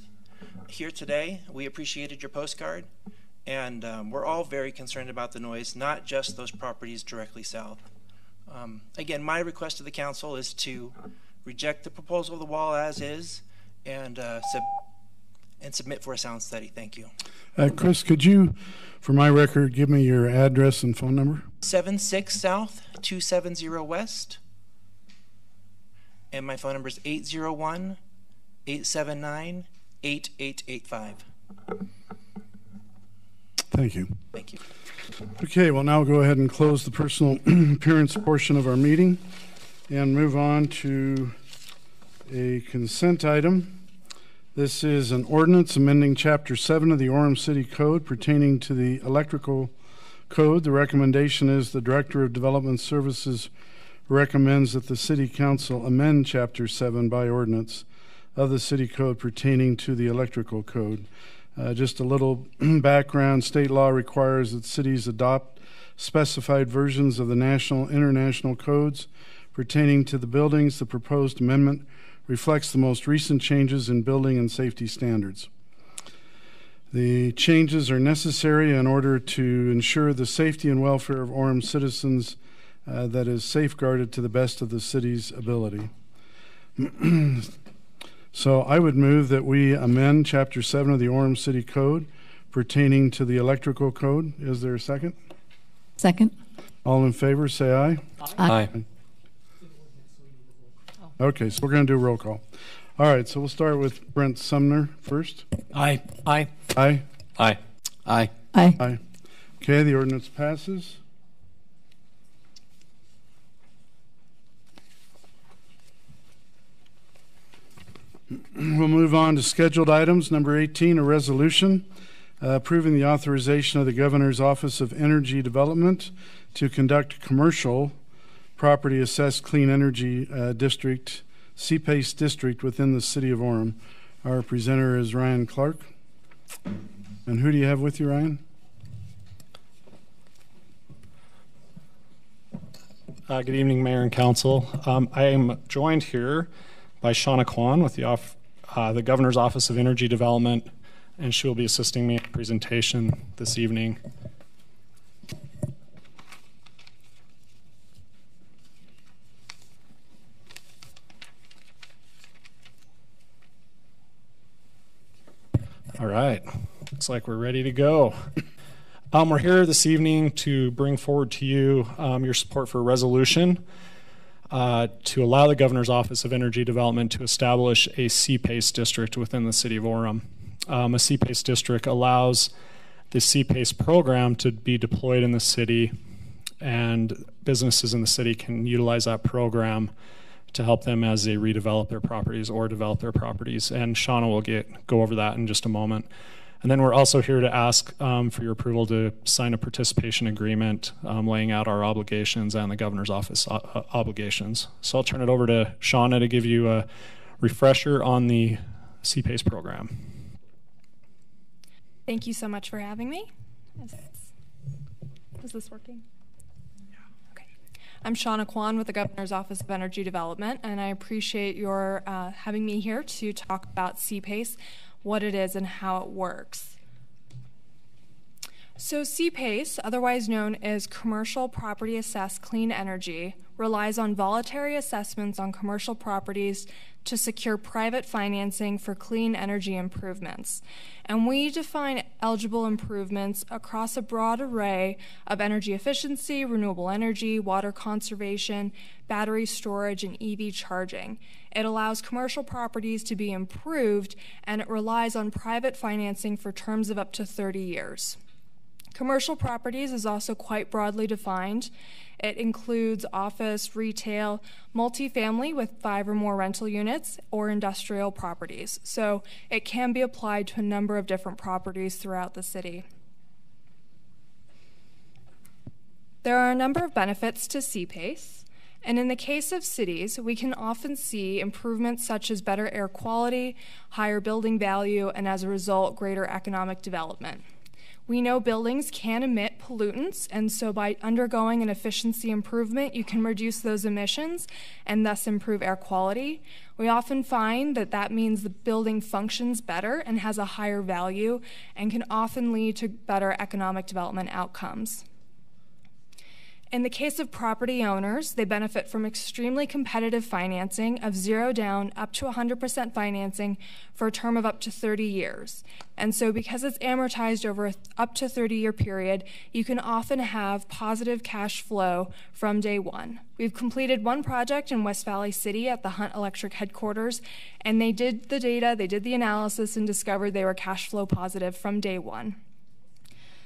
here today. We appreciated your postcard, and we're all very concerned about the noise, not just those properties directly south. Again, my request to the council is to reject the proposal of the wall as is and submit for a sound study. Thank you. Chris, could you, for my record, give me your address and phone number? 76 South, 270 West. And my phone number is 801-879-8885. Thank you. Thank you. Okay, we'll now go ahead and close the personal appearance portion of our meeting and move on to a consent item. This is an ordinance amending Chapter 7 of the Orem City Code pertaining to the electrical code. The recommendation is the Director of Development Services recommends that the City Council amend Chapter 7 by ordinance of the City Code pertaining to the electrical code. Just a little background. State law requires that cities adopt specified versions of the national and international codes pertaining to the buildings. The proposed amendment reflects the most recent changes in building and safety standards. The changes are necessary in order to ensure the safety and welfare of Orem citizens that is safeguarded to the best of the city's ability. So I would move that we amend Chapter 7 of the Orem City Code pertaining to the electrical code. Is there a second? Second. All in favor, say aye. Aye. Okay, so we're going to do a roll call. All right, so we'll start with Brent Sumner first. Aye. Aye. Aye. Aye. Aye. Aye. Aye. Okay, the ordinance passes. We'll move on to scheduled items. Number 18, a resolution approving the authorization of the Governor's Office of Energy Development to conduct commercial property assessed clean energy district, CPACE district within the city of Orem. Our presenter is Ryan Clark. And who do you have with you, Ryan? Good evening, Mayor and Council. I am joined here by Shauna Kwan with the Governor's Office of Energy Development, and she will be assisting me in the presentation this evening. All right, looks like we're ready to go. We're here this evening to bring forward to you your support for a resolution to allow the Governor's Office of Energy Development to establish a CPACE district within the city of Orem. A CPACE district allows the CPACE program to be deployed in the city, and businesses in the city can utilize that program to help them as they redevelop their properties or develop their properties. And Shauna will go over that in just a moment. And then we're also here to ask for your approval to sign a participation agreement laying out our obligations and the Governor's Office obligations. So I'll turn it over to Shauna to give you a refresher on the CPACE program. Thank you so much for having me. Is this working? I'm Shauna Kwan with the Governor's Office of Energy Development, and I appreciate your having me here to talk about CPACE, what it is and how it works. So CPACE, otherwise known as Commercial Property Assessed Clean Energy, relies on voluntary assessments on commercial properties to secure private financing for clean energy improvements. And we define eligible improvements across a broad array of energy efficiency, renewable energy, water conservation, battery storage, and EV charging. It allows commercial properties to be improved, and it relies on private financing for terms of up to 30 years. Commercial properties is also quite broadly defined. It includes office, retail, multifamily with 5 or more rental units, or industrial properties. So it can be applied to a number of different properties throughout the city. There are a number of benefits to CPACE, and in the case of cities, we can often see improvements such as better air quality, higher building value, and as a result, greater economic development. We know buildings can emit pollutants, and so by undergoing an efficiency improvement, you can reduce those emissions and thus improve air quality. We often find that that means the building functions better and has a higher value and can often lead to better economic development outcomes. In the case of property owners, they benefit from extremely competitive financing of 0 down up to 100% financing for a term of up to 30 years. And so because it's amortized over up to 30-year period, you can often have positive cash flow from day one. We've completed one project in West Valley City at the Hunt Electric headquarters, and they did the data, they did the analysis, and discovered they were cash flow positive from day one.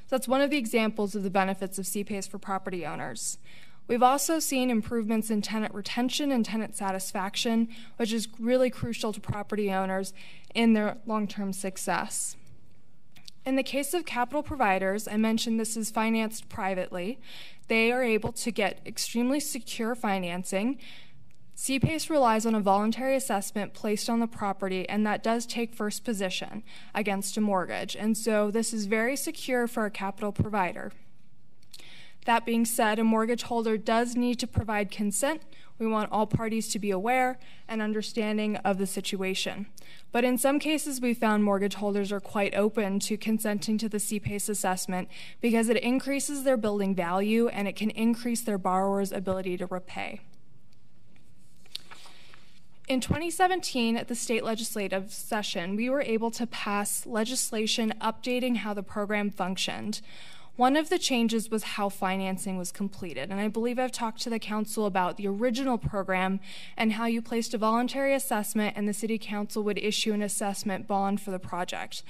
So that's one of the examples of the benefits of CPACE for property owners. We've also seen improvements in tenant retention and tenant satisfaction, which is really crucial to property owners in their long-term success. In the case of capital providers, I mentioned this is financed privately. They are able to get extremely secure financing. CPACE relies on a voluntary assessment placed on the property, and that does take first position against a mortgage. And so this is very secure for a capital provider. That being said, a mortgage holder does need to provide consent. We want all parties to be aware and understanding of the situation. But in some cases, we found mortgage holders are quite open to consenting to the CPACE assessment because it increases their building value and it can increase their borrower's ability to repay. In 2017, at the state legislative session, we were able to pass legislation updating how the program functioned. One of the changes was how financing was completed, and I believe I've talked to the council about the original program and how you placed a voluntary assessment and the city council would issue an assessment bond for the project.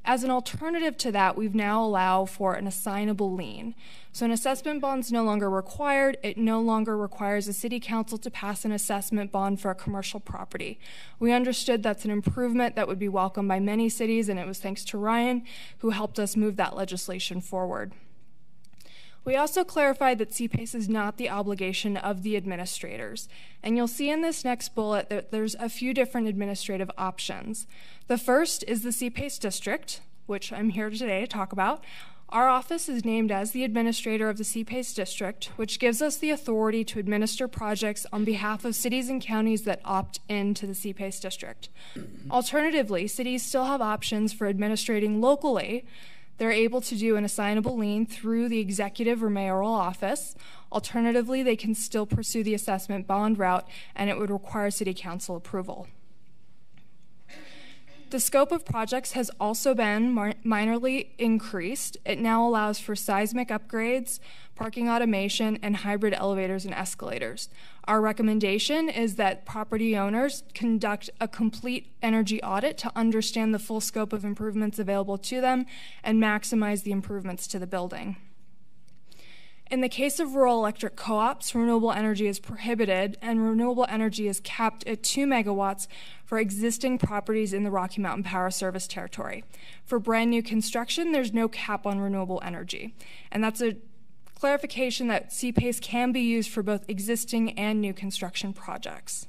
As an alternative to that, we've now allowed for an assignable lien. So an assessment bond is no longer required. It no longer requires a city council to pass an assessment bond for a commercial property. We understood that's an improvement that would be welcomed by many cities, and it was thanks to Ryan who helped us move that legislation forward. We also clarified that CPACE is not the obligation of the administrators. And you'll see in this next bullet that there's a few different administrative options. The first is the CPACE district, which I'm here today to talk about. Our office is named as the administrator of the CPACE district, which gives us the authority to administer projects on behalf of cities and counties that opt into the CPACE district. Alternatively, cities still have options for administrating locally. They're able to do an assignable lien through the executive or mayoral office. Alternatively, they can still pursue the assessment bond route, and it would require city council approval. The scope of projects has also been minorly increased. It now allows for seismic upgrades, parking automation, and hybrid elevators and escalators. Our recommendation is that property owners conduct a complete energy audit to understand the full scope of improvements available to them and maximize the improvements to the building. In the case of rural electric co-ops, renewable energy is prohibited, and renewable energy is capped at 2 megawatts for existing properties in the Rocky Mountain Power Service territory. For brand new construction, there's no cap on renewable energy. And that's a clarification that CPACE can be used for both existing and new construction projects.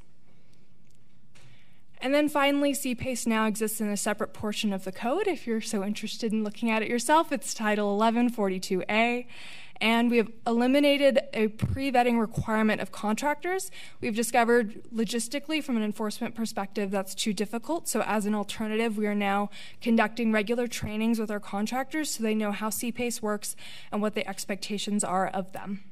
And then finally, CPACE now exists in a separate portion of the code. If you're so interested in looking at it yourself, it's Title 1142A. And we have eliminated a pre-vetting requirement of contractors. We've discovered logistically from an enforcement perspective that's too difficult. So as an alternative, we are now conducting regular trainings with our contractors so they know how CPACE works and what the expectations are of them.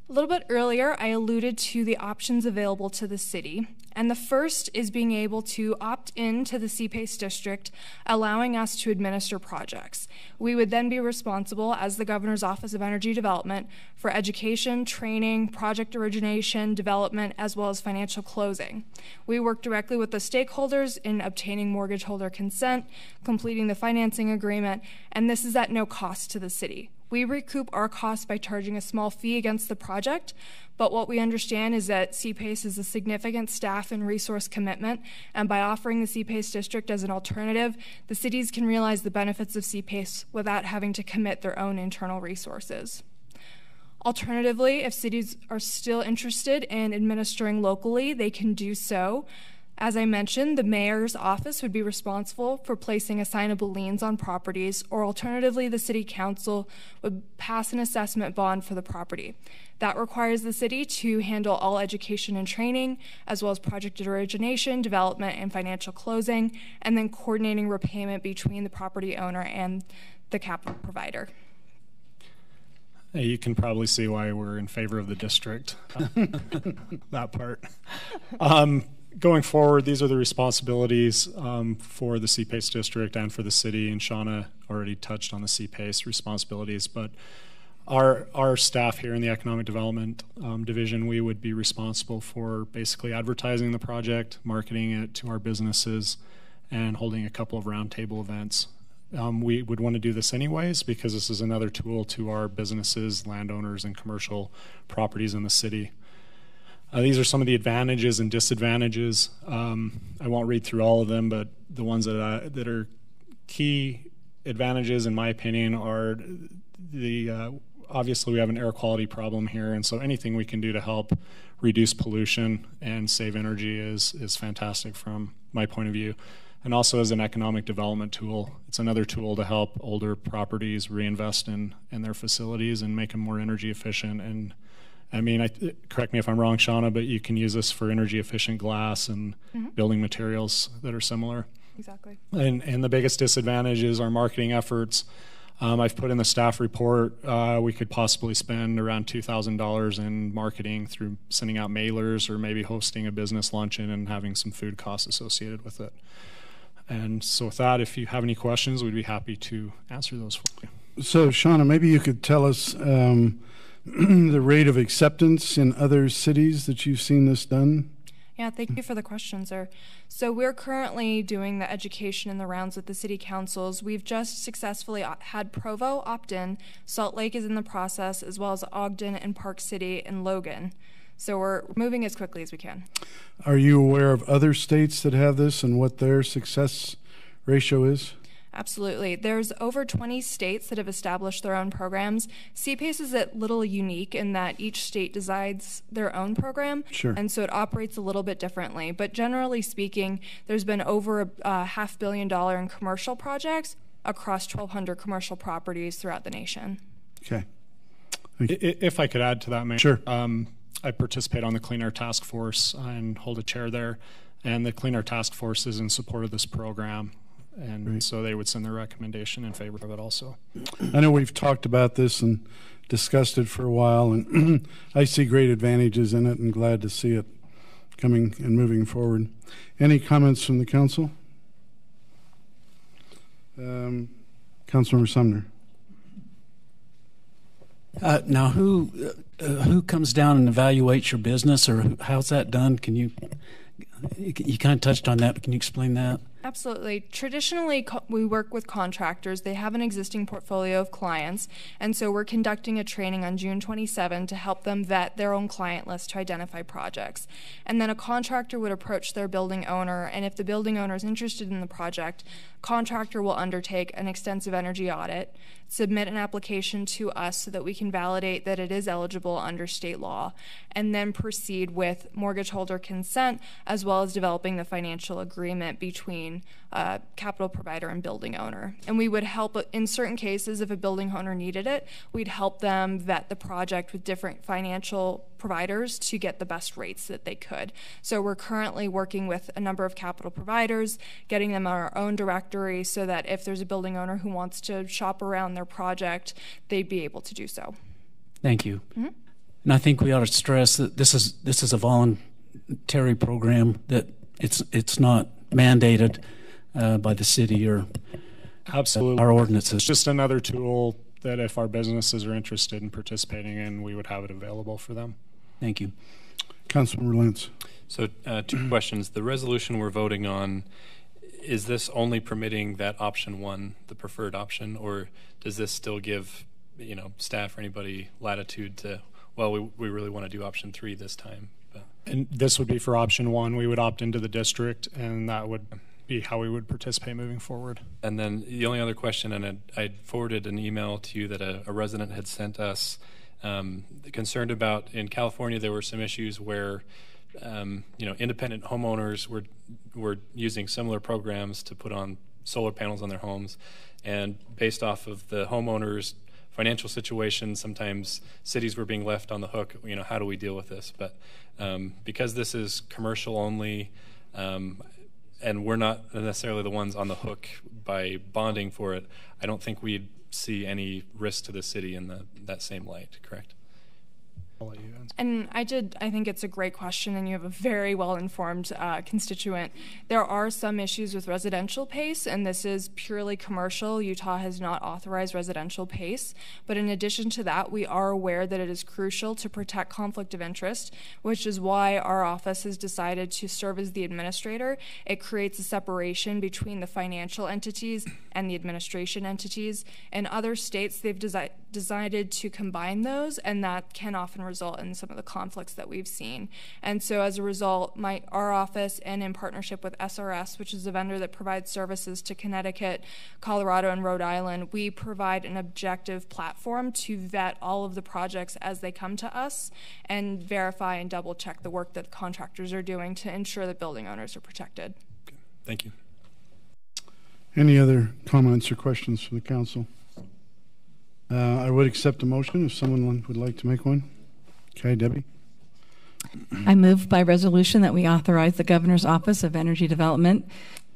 A little bit earlier, I alluded to the options available to the city, and the first is being able to opt into the CPACE district, allowing us to administer projects. We would then be responsible, as the Governor's Office of Energy Development, for education, training, project origination, development, as well as financial closing. We work directly with the stakeholders in obtaining mortgage holder consent, completing the financing agreement, and this is at no cost to the city. We recoup our costs by charging a small fee against the project, but what we understand is that CPACE is a significant staff and resource commitment, and by offering the CPACE district as an alternative, the cities can realize the benefits of CPACE without having to commit their own internal resources. Alternatively, if cities are still interested in administering locally, they can do so. As I mentioned, the mayor's office would be responsible for placing assignable liens on properties, or alternatively, the city council would pass an assessment bond for the property. That requires the city to handle all education and training, as well as project origination, development, and financial closing, and then coordinating repayment between the property owner and the capital provider. You can probably see why we're in favor of the district, that part. Going forward, these are the responsibilities for the CPACE district and for the city, and Shauna already touched on the CPACE responsibilities, but our staff here in the Economic Development Division, we would be responsible for basically advertising the project, marketing it to our businesses, and holding a couple of roundtable events. We would want to do this anyways because this is another tool to our businesses, landowners, and commercial properties in the city. These are some of the advantages and disadvantages. I won't read through all of them, but the ones that are key advantages, in my opinion, are obviously we have an air quality problem here, and so anything we can do to help reduce pollution and save energy is fantastic from my point of view. And also as an economic development tool, it's another tool to help older properties reinvest in their facilities and make them more energy efficient. And I mean, correct me if I'm wrong, Shauna, but you can use this for energy efficient glass and building materials that are similar. Exactly. And the biggest disadvantage is our marketing efforts. I've put in the staff report, we could possibly spend around $2,000 in marketing through sending out mailers or maybe hosting a business luncheon and having some food costs associated with it. And so with that, if you have any questions, we'd be happy to answer those for you. So, Shauna, maybe you could tell us the rate of acceptance in other cities that you've seen this done? Yeah, thank you for the question, sir. So we're currently doing the education in the rounds with the city councils. We've just successfully had Provo opt-in. Salt Lake is in the process, as well as Ogden and Park City and Logan. So we're moving as quickly as we can. Are you aware of other states that have this and what their success ratio is? Absolutely. There's over 20 states that have established their own programs. CPACE is a little unique in that each state decides their own program, Sure. And so it operates a little bit differently. But generally speaking, there's been over $500 million in commercial projects across 1,200 commercial properties throughout the nation. Okay. If I could add to that, Mayor. Sure. I participate on the Clean Air Task Force and hold a chair there, and the Clean Air Task Force is in support of this program. And so they would send their recommendation in favor of it also. I know we've talked about this and discussed it for a while, and I see great advantages in it and glad to see it coming and moving forward. Any comments from the council? Councilmember Sumner. Now, who comes down and evaluates your business, or how's that done? Can you kind of touched on that, but can you explain that? Absolutely. Traditionally, we work with contractors. They have an existing portfolio of clients, and so we're conducting a training on June 27 to help them vet their own client list to identify projects. And then a contractor would approach their building owner, and if the building owner is interested in the project, contractor will undertake an extensive energy audit, submit an application to us so that we can validate that it is eligible under state law, and then proceed with mortgage holder consent as well as developing the financial agreement between capital provider and building owner. And we would help, in certain cases, if a building owner needed it, we'd help them vet the project with different financial providers to get the best rates that they could. So we're currently working with a number of capital providers, getting them on our own directory so that if there's a building owner who wants to shop around their project, they'd be able to do so. Thank you. Mm-hmm. And I think we ought to stress that this is a voluntary program, that it's not mandated by the city or absolutely our ordinances. It's just another tool that if our businesses are interested in participating in, we would have it available for them. Thank you. Councilmember Lentz. So 2 questions. The resolution we're voting on, is this only permitting that option 1, the preferred option, or does this still give staff or anybody latitude to, well, we really want to do option 3 this time? And this would be for option 1. We would opt into the district, and that would be how we would participate moving forward. And then the only other question, and I forwarded an email to you that a resident had sent us, concerned about, in California there were some issues where independent homeowners were using similar programs to put on solar panels on their homes, and based off of the homeowners' financial situation, sometimes cities were being left on the hook. How do we deal with this? But because this is commercial only, and we're not necessarily the ones on the hook by bonding for it, I don't think we'd see any risk to the city in that same light, correct? And I think it's a great question, and you have a very well-informed constituent. There are some issues with residential PACE, and this is purely commercial. Utah has not authorized residential PACE. But in addition to that, we are aware that it is crucial to protect conflict of interest, which is why our office has decided to serve as the administrator. It creates a separation between the financial entities and the administration entities. In other states, they've decided to combine those, and that can often result in some of the conflicts that we've seen. And so as a result, our office, and in partnership with SRS, which is a vendor that provides services to Connecticut, Colorado, and Rhode Island, we provide an objective platform to vet all of the projects as they come to us and verify and double check the work that contractors are doing to ensure that building owners are protected. Okay. Thank you. Any other comments or questions from the council? I would accept a motion if someone would like to make one. Okay, Debbie. I move by resolution that we authorize the Governor's Office of Energy Development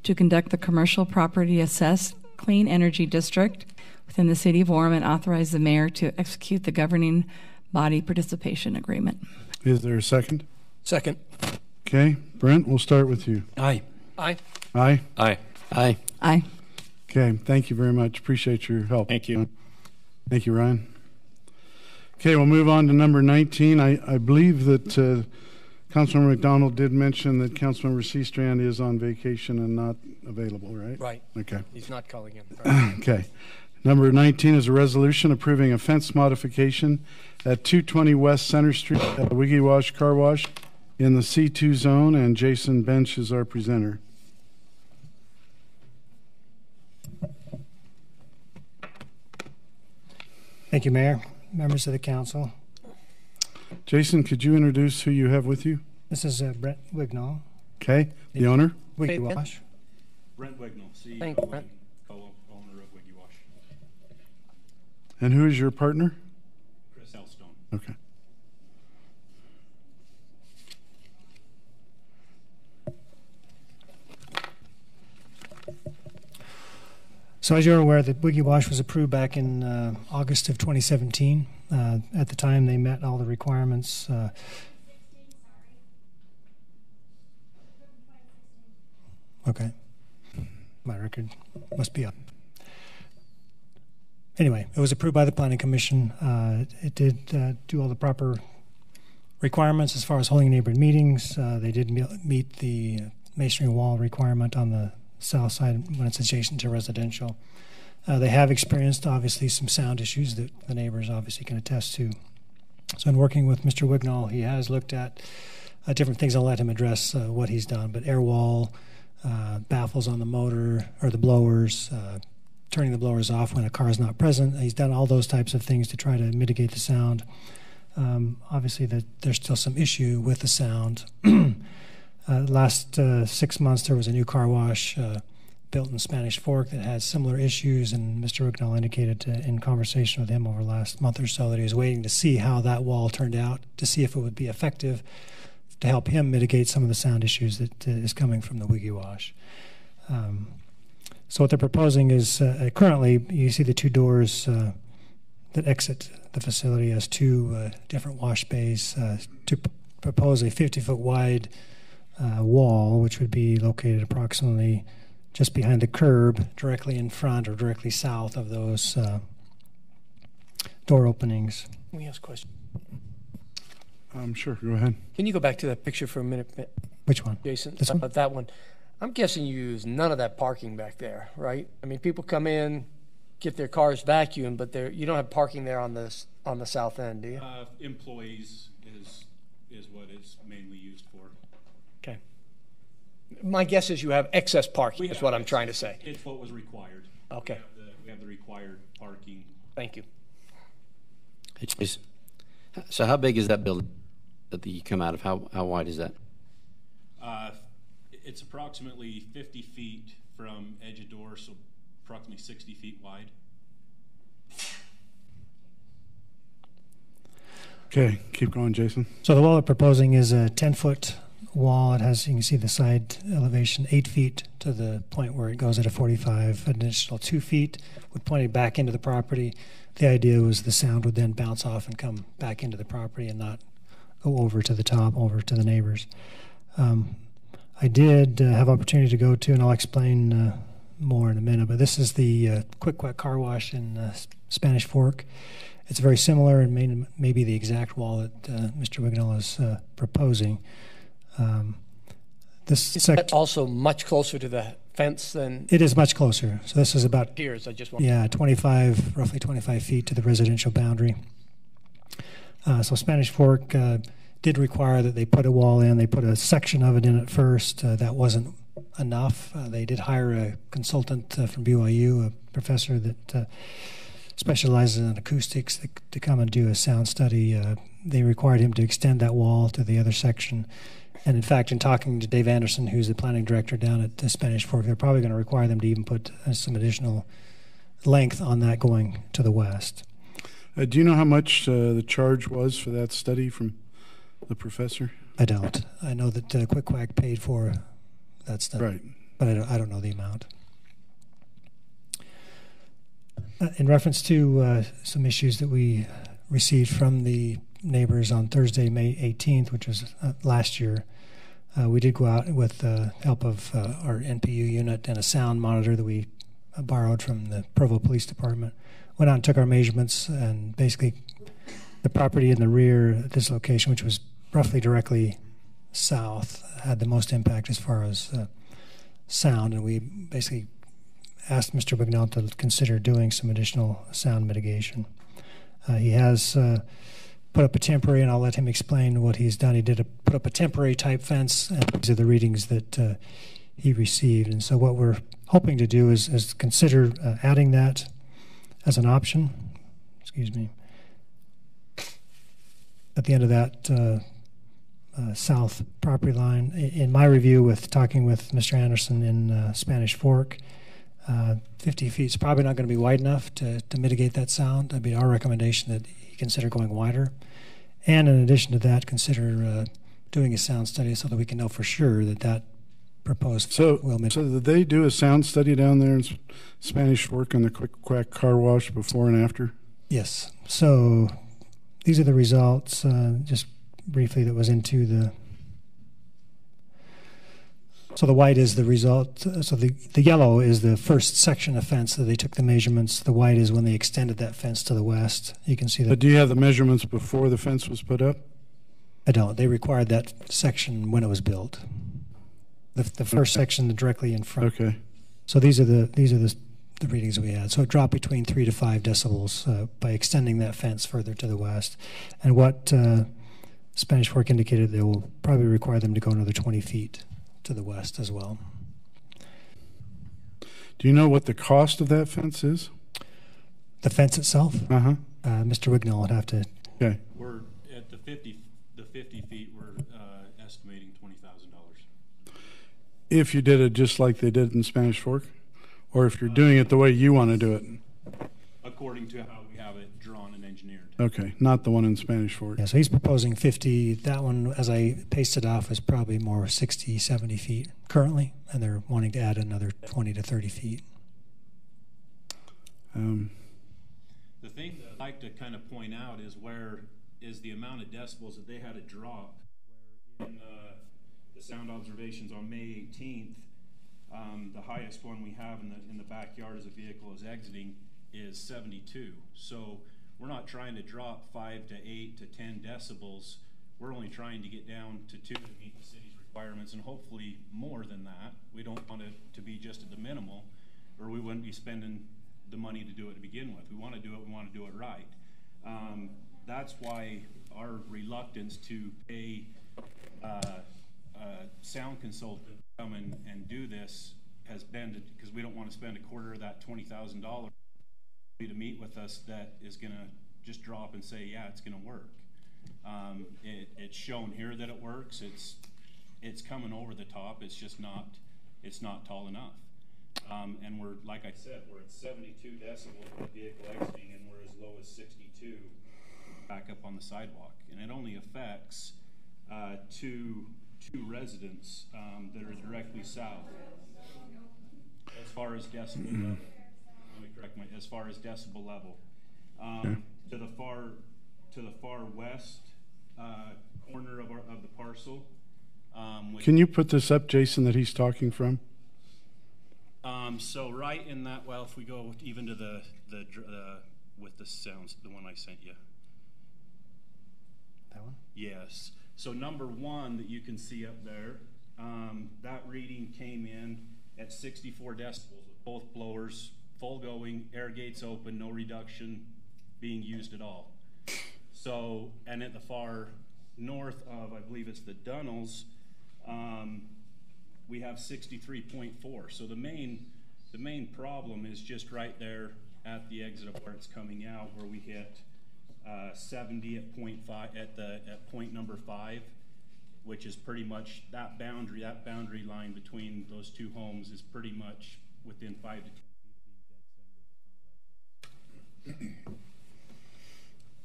to conduct the Commercial Property Assessed Clean Energy District within the City of Orem, and authorize the mayor to execute the governing body participation agreement. Is there a second? Second. Okay, Brent, we'll start with you. Aye. Aye. Aye? Aye. Aye. Aye. Okay, thank you very much. Appreciate your help. Thank you. Thank you, Ryan. Okay, we'll move on to number 19. I believe that Councilmember McDonald did mention that Councilmember Seastrand is on vacation and not available, right? Right. Okay. He's not calling in. Right. Okay. Number 19 is a resolution approving a fence modification at 220 West Center Street at the Wiggy Wash Car Wash in the C2 zone, and Jason Bench is our presenter. Thank you, Mayor, members of the council. Jason, could you introduce who you have with you? This is Brent Wignall. Okay, the owner? Wiggy Wash. Brent Wignall, CEO Thank you, Brent. Co-owner of Wiggy Wash. And who is your partner? Chris Elstone. Okay. So as you're aware, the Wiggy Wash was approved back in August of 2017. At the time, they met all the requirements. Okay. My record must be up. Anyway, it was approved by the Planning Commission. It did do all the proper requirements as far as holding neighborhood meetings. They did meet the masonry wall requirement on the south side when it's adjacent to residential. They have experienced, obviously, some sound issues that the neighbors obviously can attest to. So in working with Mr. Wignall, he has looked at different things. I'll let him address what he's done, but air wall, baffles on the motor or the blowers, turning the blowers off when a car is not present. He's done all those types of things to try to mitigate the sound. Obviously, there's still some issue with the sound. Last 6 months, there was a new car wash built in Spanish Fork that had similar issues, and Mr. Wignall indicated in conversation with him over the last month or so that he was waiting to see how that wall turned out, to see if it would be effective to help him mitigate some of the sound issues that is coming from the Wiggy Wash. So what they're proposing is, currently, you see the two doors that exit the facility as two different wash bays to propose a 50-foot wide wall, which would be located approximately just behind the curb, directly in front or directly south of those door openings. Let me ask a question. Sure, go ahead. Can you go back to that picture for a minute, Which one? Jason? This one? That one. I'm guessing you use none of that parking back there, right? I mean, people come in, get their cars vacuumed, but you don't have parking there on the south end, do you? Employees is what it's mainly used for. Okay. My guess is you have excess parking, is what I'm trying to say. It's what was required. Okay. We have the required parking. Thank you. So how big is that building that you come out of? How wide is that? It's approximately 50 feet from edge of door, so approximately 60 feet wide. Okay, keep going, Jason. So the wall we're proposing is a 10-foot wall. It has, you can see the side elevation, 8 feet to the point where it goes at a 45. An additional 2 feet would point it back into the property. The idea was the sound would then bounce off and come back into the property and not go over to the top, over to the neighbors. I did have opportunity to go to, and I'll explain more in a minute, but this is the Quick Quack Car Wash in Spanish Fork. It's very similar and maybe the exact wall that Mr. Wignall is proposing. Is that also much closer to the fence than? It is much closer. So this is about Here's, I just want roughly 25 feet to the residential boundary. So Spanish Fork did require that they put a wall in. They put a section of it in at first. That wasn't enough. They did hire a consultant from BYU, a professor that specializes in acoustics, to come and do a sound study. They required him to extend that wall to the other section. And in fact, in talking to Dave Anderson, who's the planning director down at the Spanish Fork, they're probably going to require them to even put some additional length on that going to the west. Do you know how much the charge was for that study from the professor? I don't. I know that Quick Quack paid for that study, right? But I don't know the amount. In reference to some issues that we received from the neighbors on Thursday, May 18th, which was last year, we did go out with the help of our NPU unit and a sound monitor that we borrowed from the Provo Police Department. Went out and took our measurements, and basically the property in the rear at this location, which was roughly directly south, had the most impact as far as sound, and we basically asked Mr. Wignall to consider doing some additional sound mitigation. He has put up a temporary, and I'll let him explain what he's done. He did put up a temporary type fence, and these are the readings that he received. And so what we're hoping to do is consider adding that as an option. Excuse me. At the end of that south property line. In my review, with talking with Mr. Anderson in Spanish Fork, 50 feet is probably not going to be wide enough to mitigate that sound. It'd be our recommendation that he consider going wider. And in addition to that, consider doing a sound study so that we can know for sure that proposed will mitigate. So did they do a sound study down there in Spanish Fork on the Quick Quack Car Wash before and after? Yes. So these are the results, just briefly, that was into the... So the white is the result. So the yellow is the first section of fence that they took the measurements. The white is when they extended that fence to the west. You can see that. But do you have the measurements before the fence was put up? I don't. They required that section when it was built. The first section directly in front. Okay. So these are the readings that we had. So it dropped between 3 to 5 decibels by extending that fence further to the west. And what Spanish Fork indicated, they will probably require them to go another 20 feet to the west as well. Do you know what the cost of that fence is? The fence itself? Uh-huh. Mr. Wignall would have to... Okay. We're at the 50 feet, we're estimating $20,000. If you did it just like they did in Spanish Fork? Or if you're doing it the way you want to do it? According to how we have it drawn and engineered. Okay, not the one in Spanish Fork. Yeah, so he's proposing 50. That one, as I pasted off, is probably more 60, 70 feet currently, and they're wanting to add another 20 to 30 feet. The thing that I'd like to kind of point out is where is the amount of decibels that they had to drop. Where in the sound observations on May 18th, the highest one we have in the backyard as a vehicle is exiting is 72. So we're not trying to drop 5 to 8 to 10 decibels. We're only trying to get down to 2 to meet the city's requirements, and hopefully more than that. We don't want it to be just at the minimal, or we wouldn't be spending the money to do it to begin with. We want to do it, we want to do it right. That's why our reluctance to pay a sound consultant to come and do this has been because we don't want to spend a quarter of that $20,000 to meet with us that is going to just drop and say, yeah, it's going to work. It's shown here that it works. It's coming over the top. It's just not tall enough. And we're, like I said, we're at 72 decibels with the vehicle exiting, and we're as low as 62 back up on the sidewalk. And it only affects two residents that are directly south. As far as decibel level, let me correct as far as decibel level, to the far west corner of the parcel. Can you put this up, Jason, that he's talking from? So right in that, well, if we go even to the with the sounds, the one I sent you. That one? Yes. So number 1 that you can see up there, that reading came in at 64 decibels with both blowers full going, air gates open, no reduction being used at all. So, and at the far north of, I believe it's the Dunnels, we have 63.4. So the main problem is just right there at the exit of where it's coming out, where we hit 70 at point number 5, which is pretty much that boundary line between those two homes is pretty much within 5 to 10 feet of being dead center of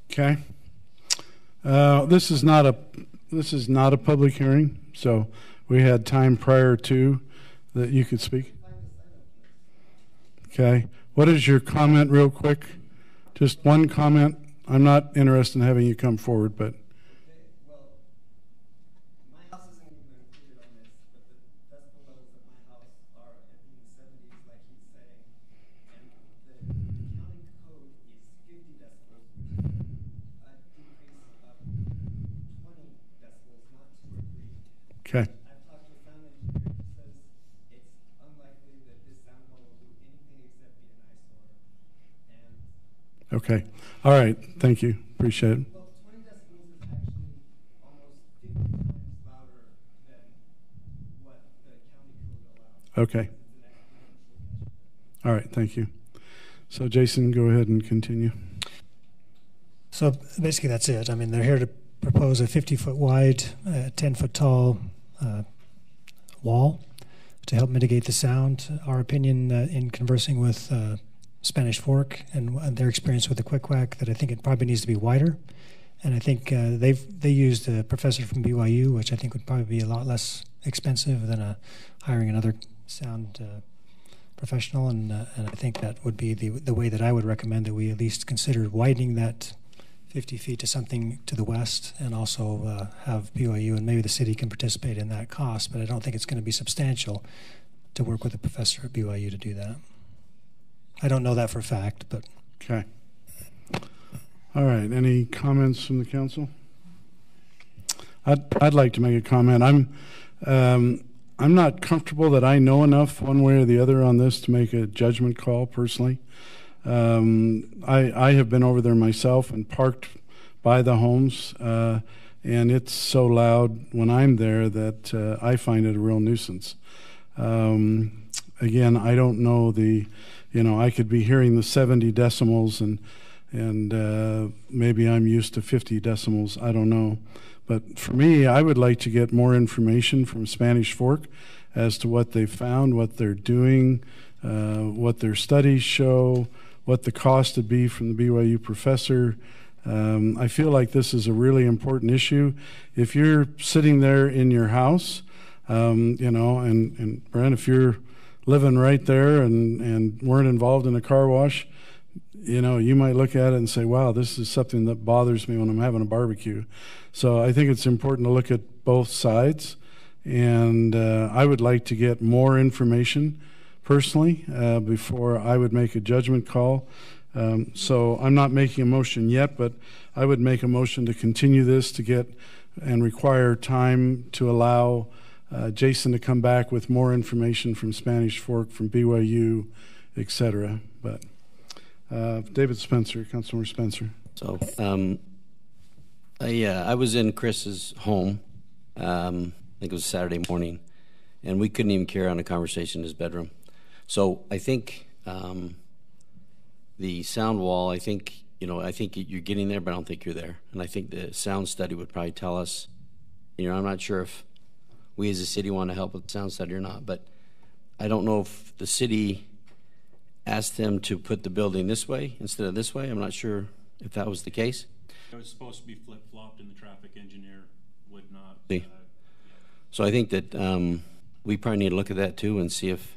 the tunnel exit. Okay. This is not a public hearing, so we had time prior to that you could speak. Okay. What is your comment, real quick? Just one comment. I'm not interested in having you come forward, but. Okay. I've talked to a sound engineer who says it's unlikely that this sound wall will do anything except be an eyesore. Okay. All right. Thank you. Appreciate it. Well, 20 decibels is actually almost 50 times louder than what the county code allows. Okay. All right. Thank you. So, Jason, go ahead and continue. So basically that's it. I mean, they're here to propose a 50-foot wide, 10-foot tall wall to help mitigate the sound. Our opinion in conversing with Spanish Fork and their experience with the Quick Quack, that I think it probably needs to be wider. And I think they used a professor from BYU, which I think would probably be a lot less expensive than hiring another sound professional. And I think that would be the way that I would recommend that we at least consider widening that 50 feet to something to the west, and also have BYU, and maybe the city can participate in that cost, but I don't think it's going to be substantial to work with a professor at BYU to do that. I don't know that for a fact, but. Okay. All right. Any comments from the council? I'd like to make a comment. I'm not comfortable that I know enough one way or the other on this to make a judgment call personally. I have been over there myself and parked by the homes, and it's so loud when I'm there that I find it a real nuisance. Again, I don't know I could be hearing the 70 decimals and maybe I'm used to 50 decimals. I don't know. But for me, I would like to get more information from Spanish Fork as to what they've found, what they're doing, what their studies show, what the cost would be from the BYU professor. I feel like this is a really important issue. If you're sitting there in your house, and Brent, if you're living right there and weren't involved in a car wash, you might look at it and say, wow, this is something that bothers me when I'm having a barbecue. So I think it's important to look at both sides, and I would like to get more information personally before I would make a judgment call. So I'm not making a motion yet, but I would make a motion to continue this to get and require time to allow Jason to come back with more information from Spanish Fork, from BYU, etc. But David Spencer, Councilmember Spencer. So I was in Chris's home, I think it was Saturday morning, and we couldn't even carry on a conversation in his bedroom. So I think the sound wall, I think you're getting there, but I don't think you're there. And I think the sound study would probably tell us, I'm not sure if we as a city want to help with the sound study or not, but I don't know if the city asked them to put the building this way instead of this way. I'm not sure if that was the case. It was supposed to be flip-flopped, and the traffic engineer would not. So I think that we probably need to look at that too and see if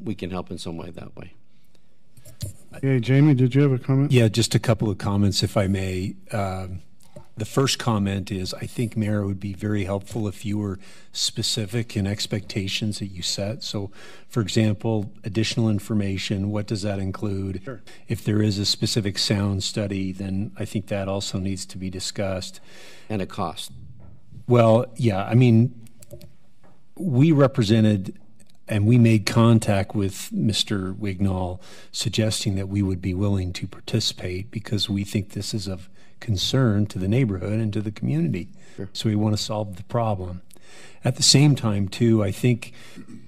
we can help in some way that way. Okay, Jamie, did you have a comment? Yeah, just a couple of comments, if I may. The first comment is, I think, Mayor, it would be very helpful if you were specific in expectations that you set. So, for example, additional information, what does that include? Sure. If there is a specific sound study, then I think that also needs to be discussed. And a cost. Well, yeah, I mean, we represented and we made contact with Mr. Wignall suggesting that we would be willing to participate because we think this is of concern to the neighborhood and to the community. Sure. So we want to solve the problem. At the same time, too, I think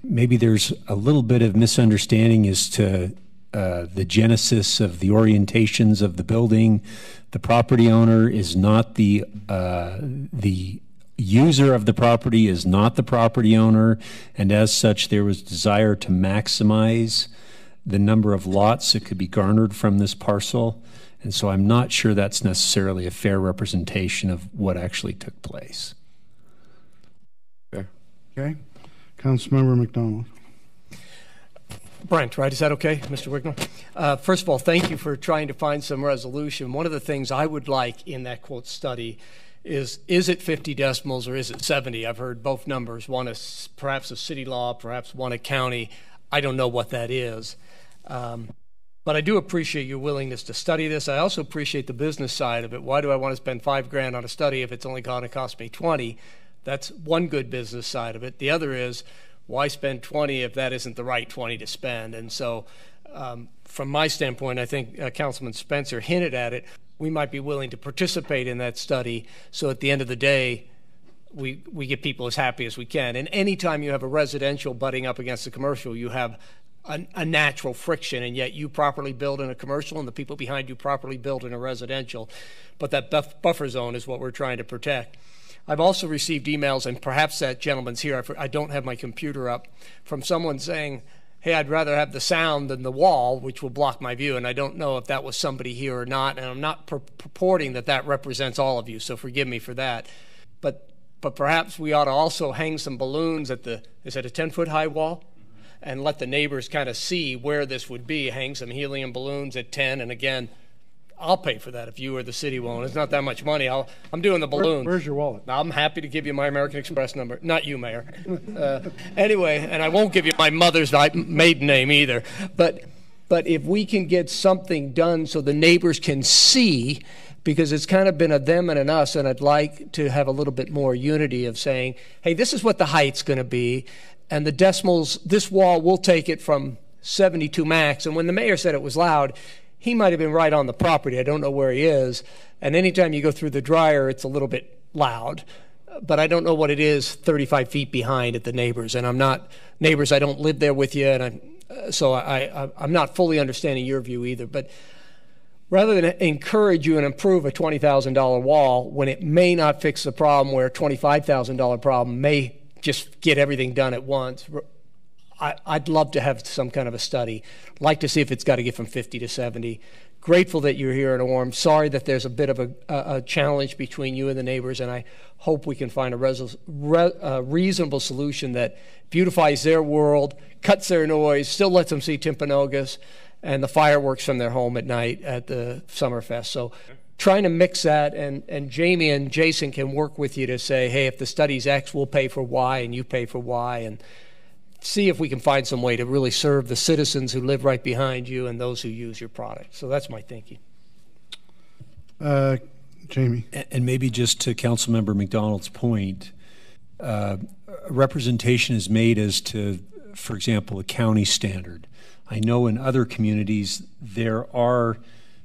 maybe there's a little bit of misunderstanding as to the genesis of the orientations of the building. The property owner is not the user of the property is not the property owner, and as such there was desire to maximize the number of lots that could be garnered from this parcel. And so I'm not sure that's necessarily a fair representation of what actually took place. Fair. Okay. Councilmember McDonald. Brent, right? Is that okay, Mr. Wignall? First of all, thank you for trying to find some resolution. One of the things I would like in that quote study is it 50 decibels or is it 70? I've heard both numbers. One is perhaps a city law, perhaps one a county. I don't know what that is. But I do appreciate your willingness to study this. I also appreciate the business side of it. Why do I want to spend $5,000 on a study if it's only going to cost me 20? That's one good business side of it. The other is, why spend 20 if that isn't the right 20 to spend? And so from my standpoint, I think Councilman Spencer hinted at it. We might be willing to participate in that study. So at the end of the day, we get people as happy as we can. And anytime you have a residential butting up against a commercial, you have a natural friction, and yet you properly build in a commercial and the people behind you properly build in a residential. But that buffer zone is what we're trying to protect. I've also received emails, and perhaps that gentleman's here, I don't have my computer up, from someone saying, hey, I'd rather have the sound than the wall, which will block my view. And I don't know if that was somebody here or not, and I'm not purporting that that represents all of you, so forgive me for that. But perhaps we ought to also hang some balloons at is it a 10-foot high wall? And let the neighbors kind of see where this would be. Hang some helium balloons at 10, and again, I'll pay for that if you or the city won't. It's not that much money. I'm doing the balloons. Where's your wallet? I'm happy to give you my American Express number. Not you, Mayor. Anyway, and I won't give you my mother's maiden name either. But if we can get something done so the neighbors can see, because it's kind of been a them and an us, and I'd like to have a little bit more unity of saying, hey, this is what the height's going to be. And the decimals, this wall, we'll take it from 72 max. And when the mayor said it was loud, he might have been right on the property. I don't know where he is. And anytime you go through the dryer, it's a little bit loud. But I don't know what it is 35 feet behind at the neighbors. And I'm not, neighbors, I don't live there with you. And I'm not fully understanding your view either. But rather than encourage you and improve a $20,000 wall when it may not fix the problem, where a $25,000 problem may just get everything done at once, I'd love to have some kind of a study. Like to see if it's got to get from 50 to 70. Grateful that you're here in Orem. Sorry that there's a bit of a challenge between you and the neighbors, and I hope we can find a reasonable solution that beautifies their world, cuts their noise, still lets them see Timpanogos, and the fireworks from their home at night at the Summerfest. So trying to mix that, and Jamie and Jason can work with you to say, hey, if the study's X, we'll pay for Y, and you pay for Y, and see if we can find some way to really serve the citizens who live right behind you and those who use your product. So that's my thinking. Jamie. And maybe just to Councilmember McDonald's point, a representation is made as to, for example, a county standard. I know in other communities there are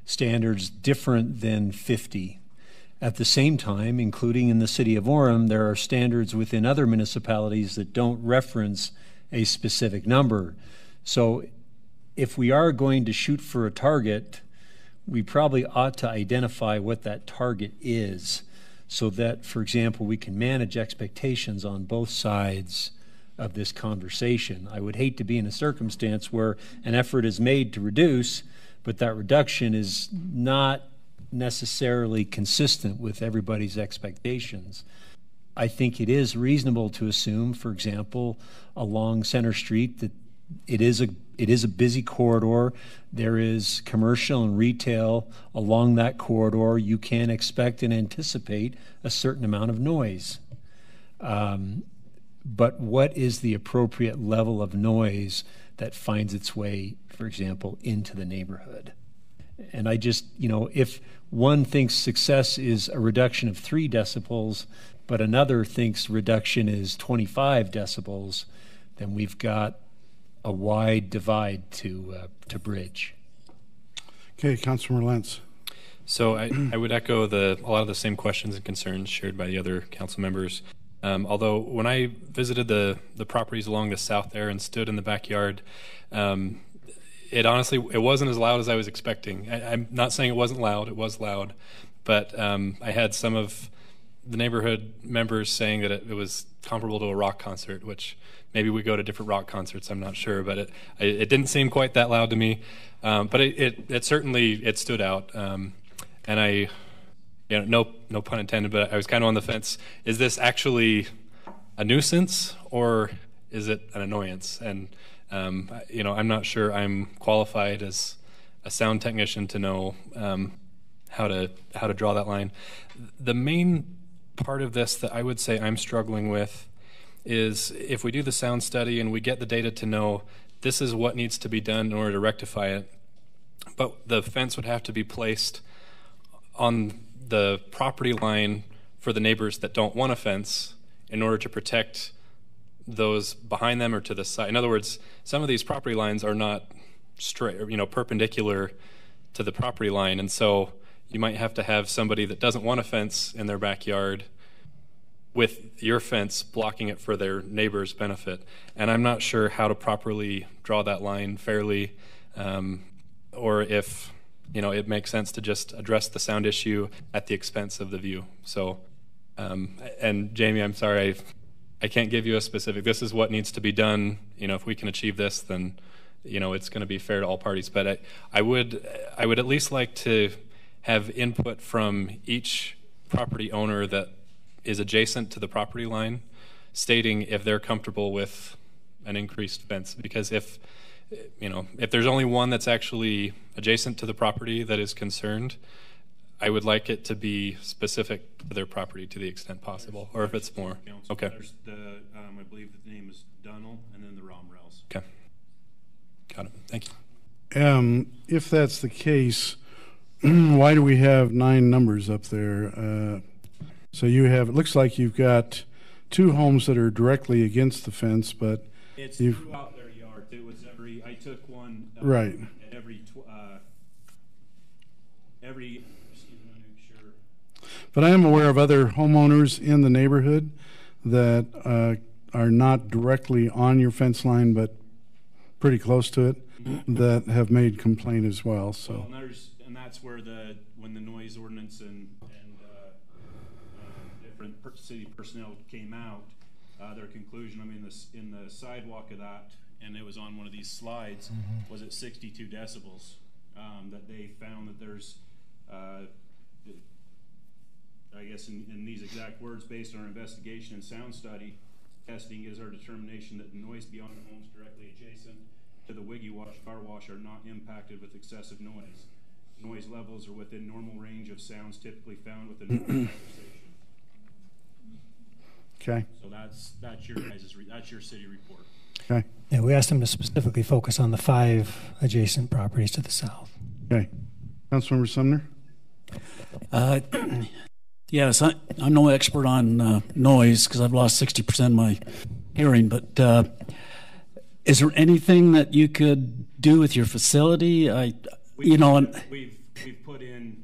standards different than 50. At the same time, including in the city of Orem, there are standards within other municipalities that don't reference a specific number. So if we are going to shoot for a target, we probably ought to identify what that target is so that, for example, we can manage expectations on both sides of this conversation. I would hate to be in a circumstance where an effort is made to reduce, but that reduction is not necessarily consistent with everybody's expectations. I think it is reasonable to assume, for example, along Center Street that it is a busy corridor. There is commercial and retail along that corridor. You can expect and anticipate a certain amount of noise. But what is the appropriate level of noise that finds its way, for example, into the neighborhood? And I just, if one thinks success is a reduction of 3 decibels, but another thinks reduction is 25 decibels, then we've got a wide divide to bridge. Okay, Councilor Lentz. So I would echo a lot of the same questions and concerns shared by the other council members. Although when I visited the properties along the south there and stood in the backyard, it wasn't as loud as I was expecting. I'm not saying it wasn't loud; it was loud, but I had some of the neighborhood members saying that it was comparable to a rock concert, which maybe we go to different rock concerts. I'm not sure, but it didn't seem quite that loud to me. But it certainly stood out, and I. No pun intended, but I was kind of on the fence. Is this actually a nuisance or is it an annoyance? And I'm not sure I'm qualified as a sound technician to know how to draw that line. The main part of this that I would say I'm struggling with is if we do the sound study and we get the data to know this is what needs to be done in order to rectify it, but the fence would have to be placed on the property line for the neighbors that don't want a fence in order to protect those behind them or to the side. In other words, some of these property lines are not straight, perpendicular to the property line, and so you might have to have somebody that doesn't want a fence in their backyard with your fence blocking it for their neighbor's benefit. And I'm not sure how to properly draw that line fairly, or if it makes sense to just address the sound issue at the expense of the view. So, and Jamie, I'm sorry, I can't give you a specific, this is what needs to be done. If we can achieve this, then, it's going to be fair to all parties. But I would at least like to have input from each property owner that is adjacent to the property line, stating if they're comfortable with an increased fence. Because if there's only one that's actually adjacent to the property that is concerned, I would like it to be specific to their property to the extent possible, or if it's more. Okay. There's I believe the name is Dunnell, and then the Romrels. Okay. Got it. Thank you. If that's the case, why do we have 9 numbers up there? So it looks like you've got 2 homes that are directly against the fence, but it's throughout their yard. It was I took one right at every excuse me, make sure. But I am aware of other homeowners in the neighborhood that are not directly on your fence line, but pretty close to it, that have made complaint as well. So, and that's where when the noise ordinance and different city personnel came out, their conclusion. In the sidewalk of that, and it was on one of these slides, was at 62 decibels. That they found that there's, I guess in these exact words, based on our investigation and sound study testing, is our determination that the noise beyond the homes directly adjacent the Wiggy Wash car wash are not impacted with excessive noise. Noise levels are within normal range of sounds typically found within normal conversation. Okay. So that's your city report. Okay. Yeah, we asked them to specifically focus on the 5 adjacent properties to the south. Okay. Councilmember Sumner? Yes, I'm no expert on noise because I've lost 60% of my hearing, but is there anything that you could do with your facility? We've put in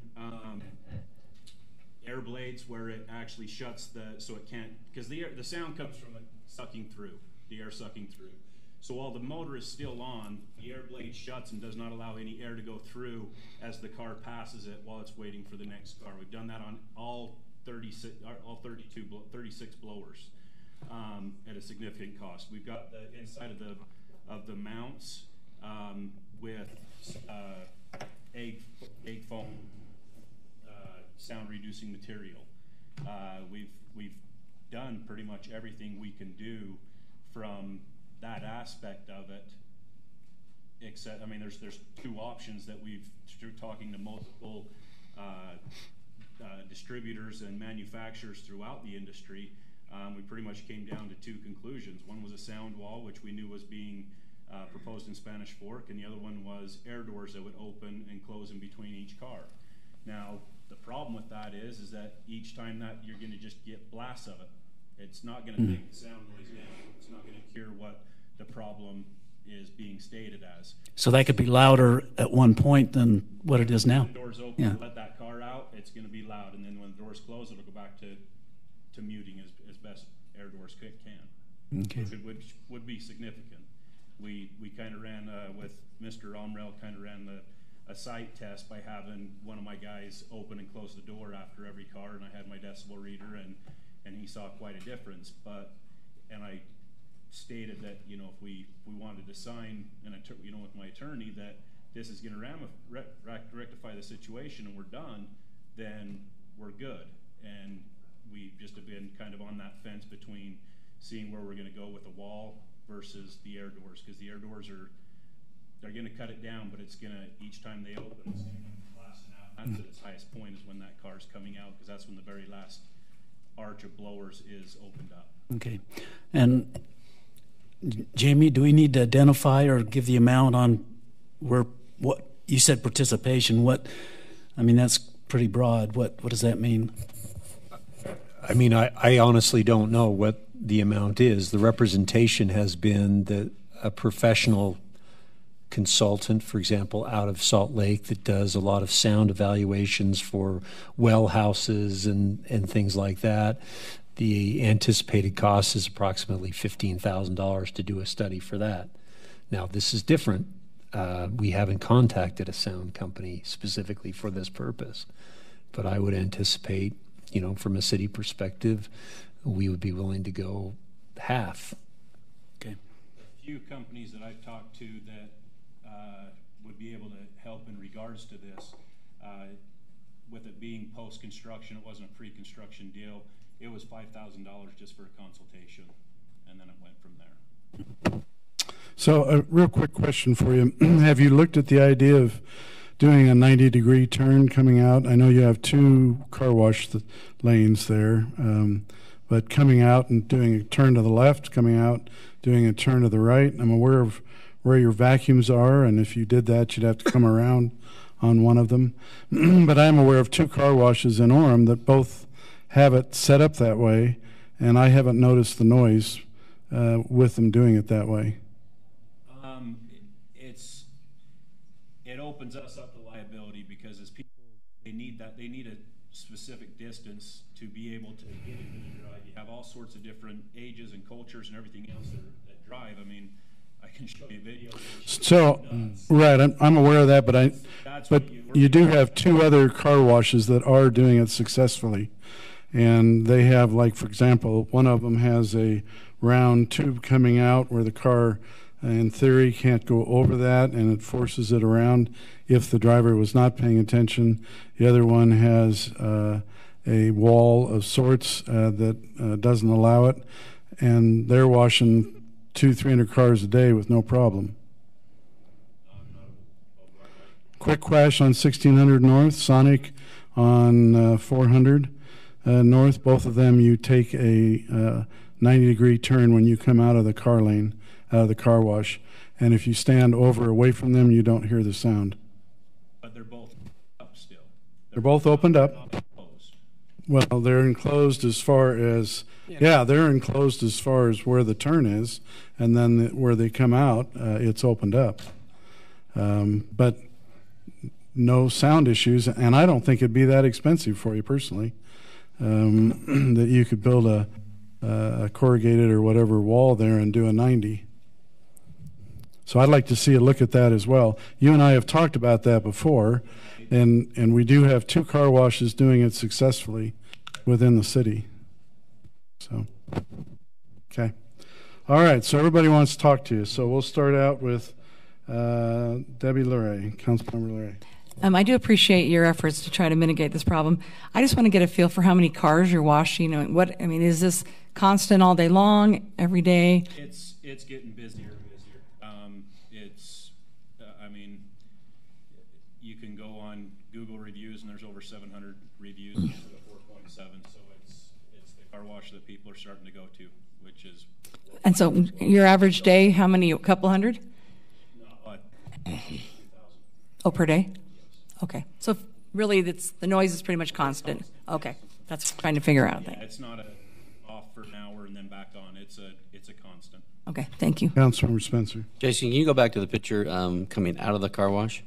air blades where it actually shuts so it can't, because the sound comes from the air sucking through. So while the motor is still on, the air blade shuts and does not allow any air to go through as the car passes it while it's waiting for the next car. We've done that on all 36 blowers at a significant cost. We've got the inside of the mounts with egg foam sound reducing material. We've done pretty much everything we can do from that aspect of it, except, I mean, there's 2 options that through talking to multiple distributors and manufacturers throughout the industry, we pretty much came down to 2 conclusions. One was a sound wall, which we knew was being proposed in Spanish Fork, and the other one was air doors that would open and close in between each car. Now, the problem with that is that each time that you're going to just get blasts of it. It's not going to take the sound noise down. It's not going to cure what the problem is being stated as. So that could be louder at one point than what it is now. When the doors open, let that car out, it's going to be loud. And then when the doors close, it'll go back to muting as best air doors can. Okay. Which would be significant. We kind of ran, with Mr. Omrell, kind of ran a site test by having one of my guys open and close the door after every car, and I had my decibel reader, and he saw quite a difference. And I stated that, if we wanted to sign with my attorney that this is going to rectify the situation and we're done, then we're good. And we just have been kind of on that fence between seeing where we're going to go with the wall versus the air doors, because the air doors they're going to cut it down, but it's going to, each time they open, it's going to be blasting out. That's at its highest point is when that car's coming out, because that's when the very last arch of blowers is opened up. Okay. And Jamie, do we need to identify or give the amount on what you said participation? That's pretty broad. What does that mean? I mean, I honestly don't know what the amount is. The representation has been that a professional consultant, for example, out of Salt Lake that does a lot of sound evaluations for well houses and things like that. The anticipated cost is approximately $15,000 to do a study for that. Now, this is different. We haven't contacted a sound company specifically for this purpose, but I would anticipate, from a city perspective, we would be willing to go half. Okay. A few companies that I've talked to that would be able to help in regards to this, with it being post-construction, it wasn't a pre-construction deal. It was $5,000 just for a consultation, and then it went from there. So a real quick question for you. Have you looked at the idea of doing a 90-degree turn coming out? I know you have 2 car wash lanes there, but coming out and doing a turn to the left, coming out, doing a turn to the right. I'm aware of where your vacuums are, and if you did that, you'd have to come around on one of them. But I'm aware of 2 car washes in Orem that both have it set up that way, and I haven't noticed the noise with them doing it that way. It opens us up to liability, because as people, they need a specific distance to be able to get into the drive. You have all sorts of different ages and cultures and everything else that drive. I mean, I can show you videos. So, right, I'm aware of that, but you do have 2 other car washes that are doing it successfully. And they have, like, for example, one of them has a round tube coming out where the car, in theory, can't go over that, and it forces it around if the driver was not paying attention. The other one has a wall of sorts that doesn't allow it, and they're washing 200-300 cars a day with no problem. Quick Quash on 1600 North, Sonic on 400 North. Both of them, you take a 90-degree turn when you come out of the car lane, out of the car wash. And if you stand away from them, you don't hear the sound. But they're both up still. They're both opened up. Well, they're enclosed as far as, they're enclosed as far as where the turn is, and then where they come out, it's opened up. But no sound issues, and I don't think it'd be that expensive for you personally, that you could build a corrugated or whatever wall there and do a 90. So I'd like to see a look at that as well. You and I have talked about that before, and we do have 2 car washes doing it successfully within the city. So, okay. All right, so everybody wants to talk to you. So we'll start out with Debbie Luray, Councilmember Luray. I do appreciate your efforts to try to mitigate this problem. I just want to get a feel for how many cars you're washing. Is this constant all day long, every day? It's getting busier and busier. You can go on Google reviews and there's over 700 reviews to the 4.7. So it's the car wash that people are starting to go to, which is. And so your average day, how many? A couple hundred? No, 2,000. Oh, per day? Okay. So really, the noise is pretty much constant. Okay. That's trying to figure out. Yeah, it's not off for an hour and then back on. It's a constant. Okay. Thank you. Councilmember Spencer. Jason, can you go back to the picture coming out of the car wash?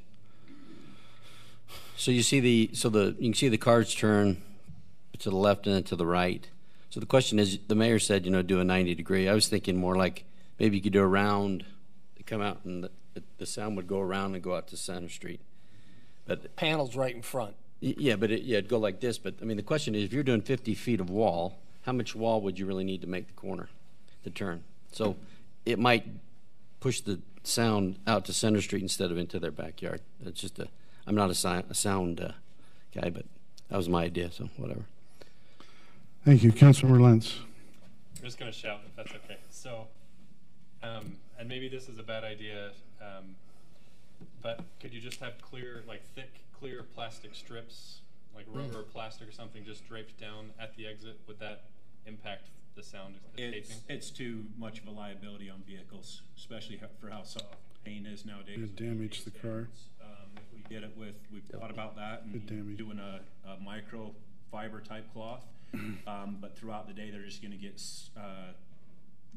So you see you can see the cars turn to the left and then to the right. So the question is, the mayor said, do a 90-degree. I was thinking more like maybe you could do a round, come out, and the sound would go around and go out to Center Street. But the panel's right in front. Yeah, but it'd go like this. But the question is, if you're doing 50 feet of wall, how much wall would you really need to make the corner, the turn? So it might push the sound out to Center Street instead of into their backyard. That's just I'm not a sound guy, but that was my idea. So whatever. Thank you, Councilmember Lentz. I'm just going to shout if that's okay. So, and maybe this is a bad idea, but could you just have thick, clear plastic strips, like rubber or plastic or something, just draped down at the exit? Would that impact the sound escaping? It's too much of a liability on vehicles, especially for how soft paint is nowadays. It would damage the car. If we did it we've thought about that and doing a microfiber type cloth, but throughout the day they're just going to get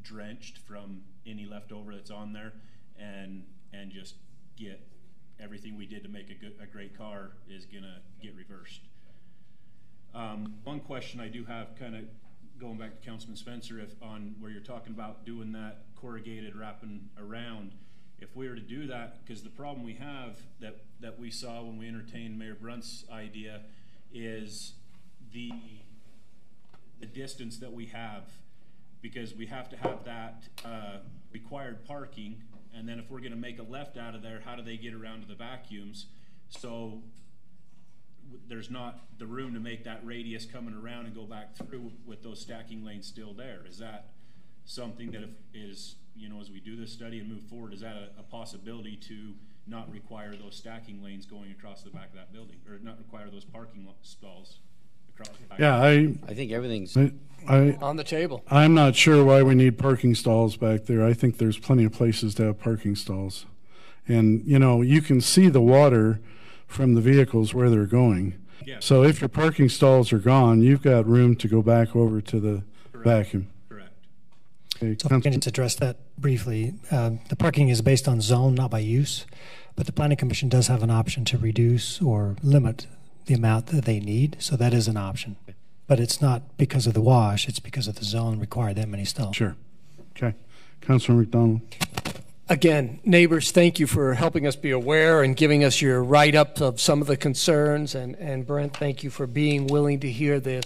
drenched from any leftover that's on there, and just get everything we did to make a great car is going to get reversed. One question I do have, kind of going back to Councilman Spencer, on where you're talking about doing that corrugated wrapping around, if we were to do that, because the problem we have that we saw when we entertained Mayor Brunt's idea is the distance that we have, because we have to have that required parking, and then if we're going to make a left out of there, how do they get around to the vacuums? So there's not the room to make that radius coming around and go back through with those stacking lanes still there. Is that something that as we do this study and move forward, is that a possibility to not require those stacking lanes going across the back of that building, or not require those parking stalls across the back? Yeah, I think everything's on the table. I'm not sure why we need parking stalls back there. I think there's plenty of places to have parking stalls. And, you can see the water from the vehicles where they're going. Yeah. So if your parking stalls are gone, you've got room to go back over to the vacuum. Correct. Okay, So if I can just address that briefly. The parking is based on zone, not by use, but the Planning Commission does have an option to reduce or limit the amount that they need, so that is an option. But it's not because of the wash, it's because of the zone required that many stalls. Sure. Okay. Councilor McDonald. Again, neighbors, thank you for helping us be aware and giving us your write-up of some of the concerns. And Brent, thank you for being willing to hear this.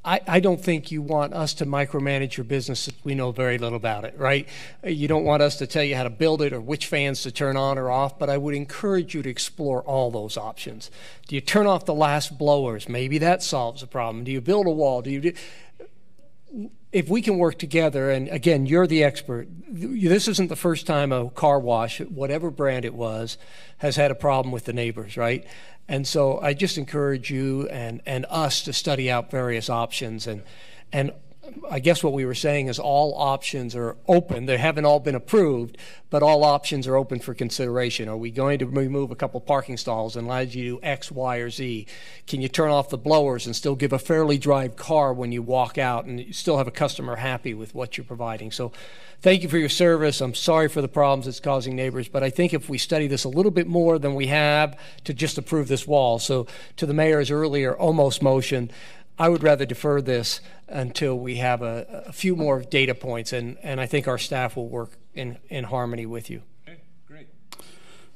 I don't think you want us to micromanage your business if we know very little about it, right? You don't want us to tell you how to build it or which fans to turn on or off, but I would encourage you to explore all those options. Do you turn off the last blowers? Maybe that solves the problem. Do you build a wall? if we can work together, and again, you're the expert. This isn't the first time a car wash, whatever brand it was, has had a problem with the neighbors, right? And so I just encourage you and us to study out various options. And I guess what we were saying is all options are open. They haven't all been approved, but all options are open for consideration. Are we going to remove a couple parking stalls and allow you to do X, Y, or Z? Can you turn off the blowers and still give a fairly dry car when you walk out and you still have a customer happy with what you're providing? So thank you for your service. I'm sorry for the problems it's causing neighbors, but I think if we study this a little bit more than we have to just approve this wall. So to the mayor's earlier almost motion, I would rather defer this until we have a few more data points, and I think our staff will work in harmony with you. Okay, great.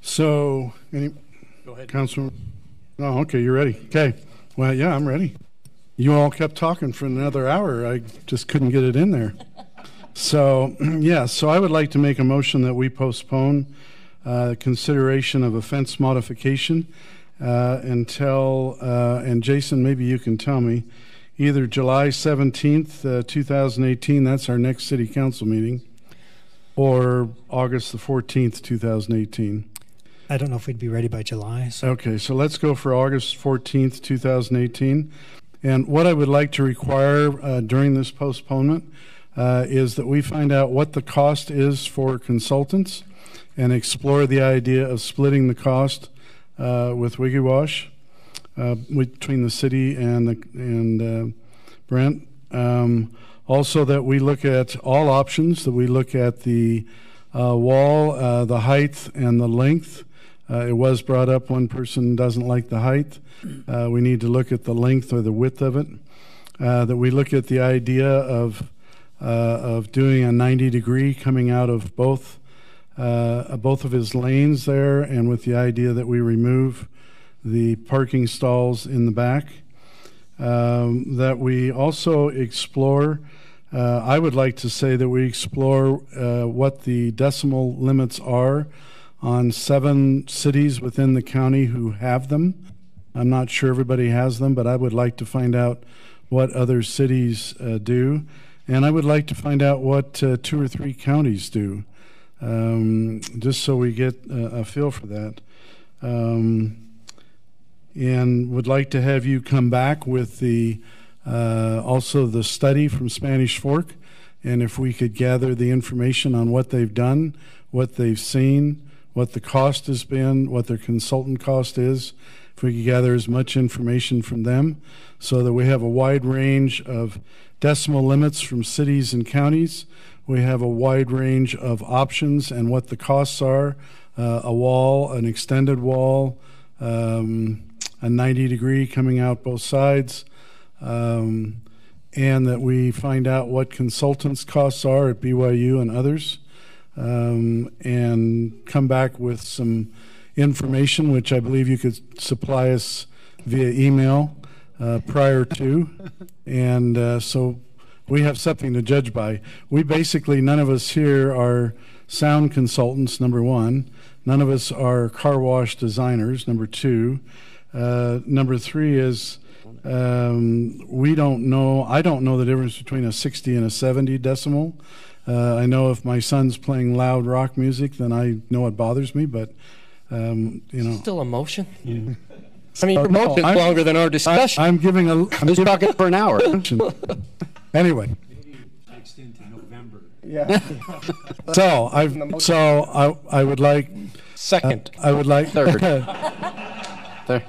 So, Go ahead. Councilman? Oh, okay, you're ready. Okay. Well, yeah, I'm ready. You all kept talking for another hour. I just couldn't get it in there. So, yeah, so I would like to make a motion that we postpone consideration of a fence modification until, and Jason, maybe you can tell me, either July 17th, 2018, that's our next city council meeting, or August the 14th, 2018. I don't know if we'd be ready by July. So. Okay, so let's go for August 14th, 2018. And what I would like to require during this postponement is that we find out what the cost is for consultants and explore the idea of splitting the cost with Wiggy Wash between the city and Brent. Also that we look at all options, that we look at the wall, the height, and the length. It was brought up one person doesn't like the height. We need to look at the length or the width of it. That we look at the idea of doing a 90-degree coming out of both of his lanes there, and with the idea that we remove the parking stalls in the back. That we also explore, I would like to say that we explore what the decimal limits are on 7 cities within the county who have them. I'm not sure everybody has them, but I would like to find out what other cities do. And I would like to find out what 2 or 3 counties do. Just so we get a feel for that. And would like to have you come back with the also the study from Spanish Fork, and if we could gather the information on what they've done, what they've seen, what the cost has been, what their consultant cost is, if we could gather as much information from them so that we have a wide range of decimal limits from cities and counties. We have a wide range of options and what the costs are, a wall, an extended wall, a 90-degree coming out both sides, and that we find out what consultants' costs are at BYU and others, and come back with some information, which I believe you could supply us via email prior to, and so we have something to judge by. We basically, none of us here are sound consultants, number one. None of us are car wash designers, number 2. Number 3 is we don't know, I don't know the difference between a 60 and a 70 decimal. I know if my son's playing loud rock music, then I know it bothers me, but, you know. Still a motion? Yeah. I mean, your motion's longer than our discussion. I'm giving a... I'm just talking for an hour. Anyway. Maybe extend to November. Yeah. I would like... Second. I would like... Third. Third.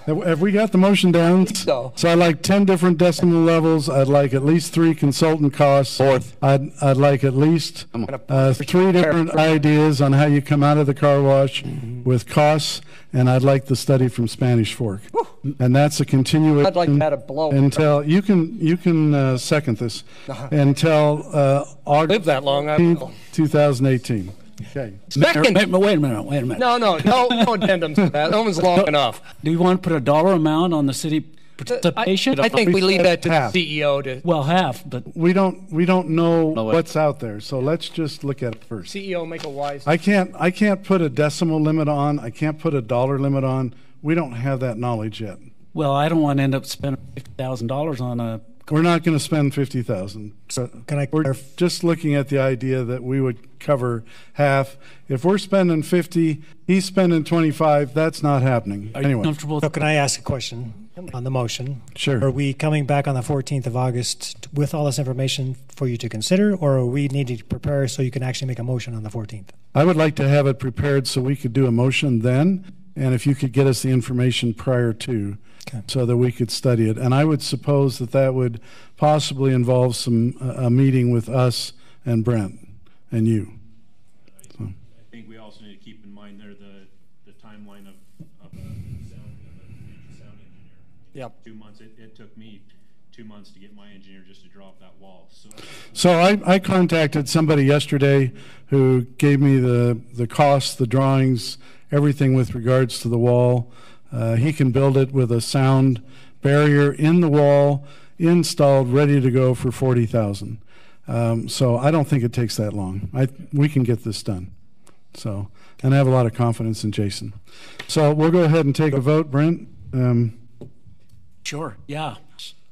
Have we got the motion down? So I'd like 10 different decimal levels. I'd like at least 3 consultant costs. Fourth. I'd like at least 3 different ideas on how you come out of the car wash with costs, and I'd like the study from Spanish Fork. And that's a continuation. I'd like that a blow. Until you can second this until August that long, I will. 2018. Okay. Second. Wait a minute. No addendums to that. That one's long enough. Do you want to put a dollar amount on the city participation? I think we leave that to the CEO to. Well, half, but we don't know what's out there. So let's just look at it first. CEO, make a wise. I can't put a decimal limit on. I can't put a dollar limit on. We don't have that knowledge yet. Well, I don't want to end up spending $50,000 on a we're not going to spend 50,000. So we're just looking at the idea that we would cover half. If we're spending 50, he's spending 25. That's not happening. Anyway. So can I ask a question on the motion? Sure. Are we coming back on the 14th of August with all this information for you to consider, or are we needing to prepare so you can actually make a motion on the 14th? I would like to have it prepared so we could do a motion then, and if you could get us the information prior to, so that we could study it. And I would suppose that that would possibly involve a meeting with us and Brent and you. So. I think we also need to keep in mind there the timeline of a sound engineer. Yep. 2 months. It took me 2 months to get my engineer just to draw up that wall. So I contacted somebody yesterday who gave me the costs, the drawings, everything with regards to the wall. He can build it with a sound barrier in the wall, installed, ready to go for $40,000. So I don't think it takes that long. We can get this done. So, and I have a lot of confidence in Jason. So we'll go ahead and take a vote, Brent. Sure. Yeah.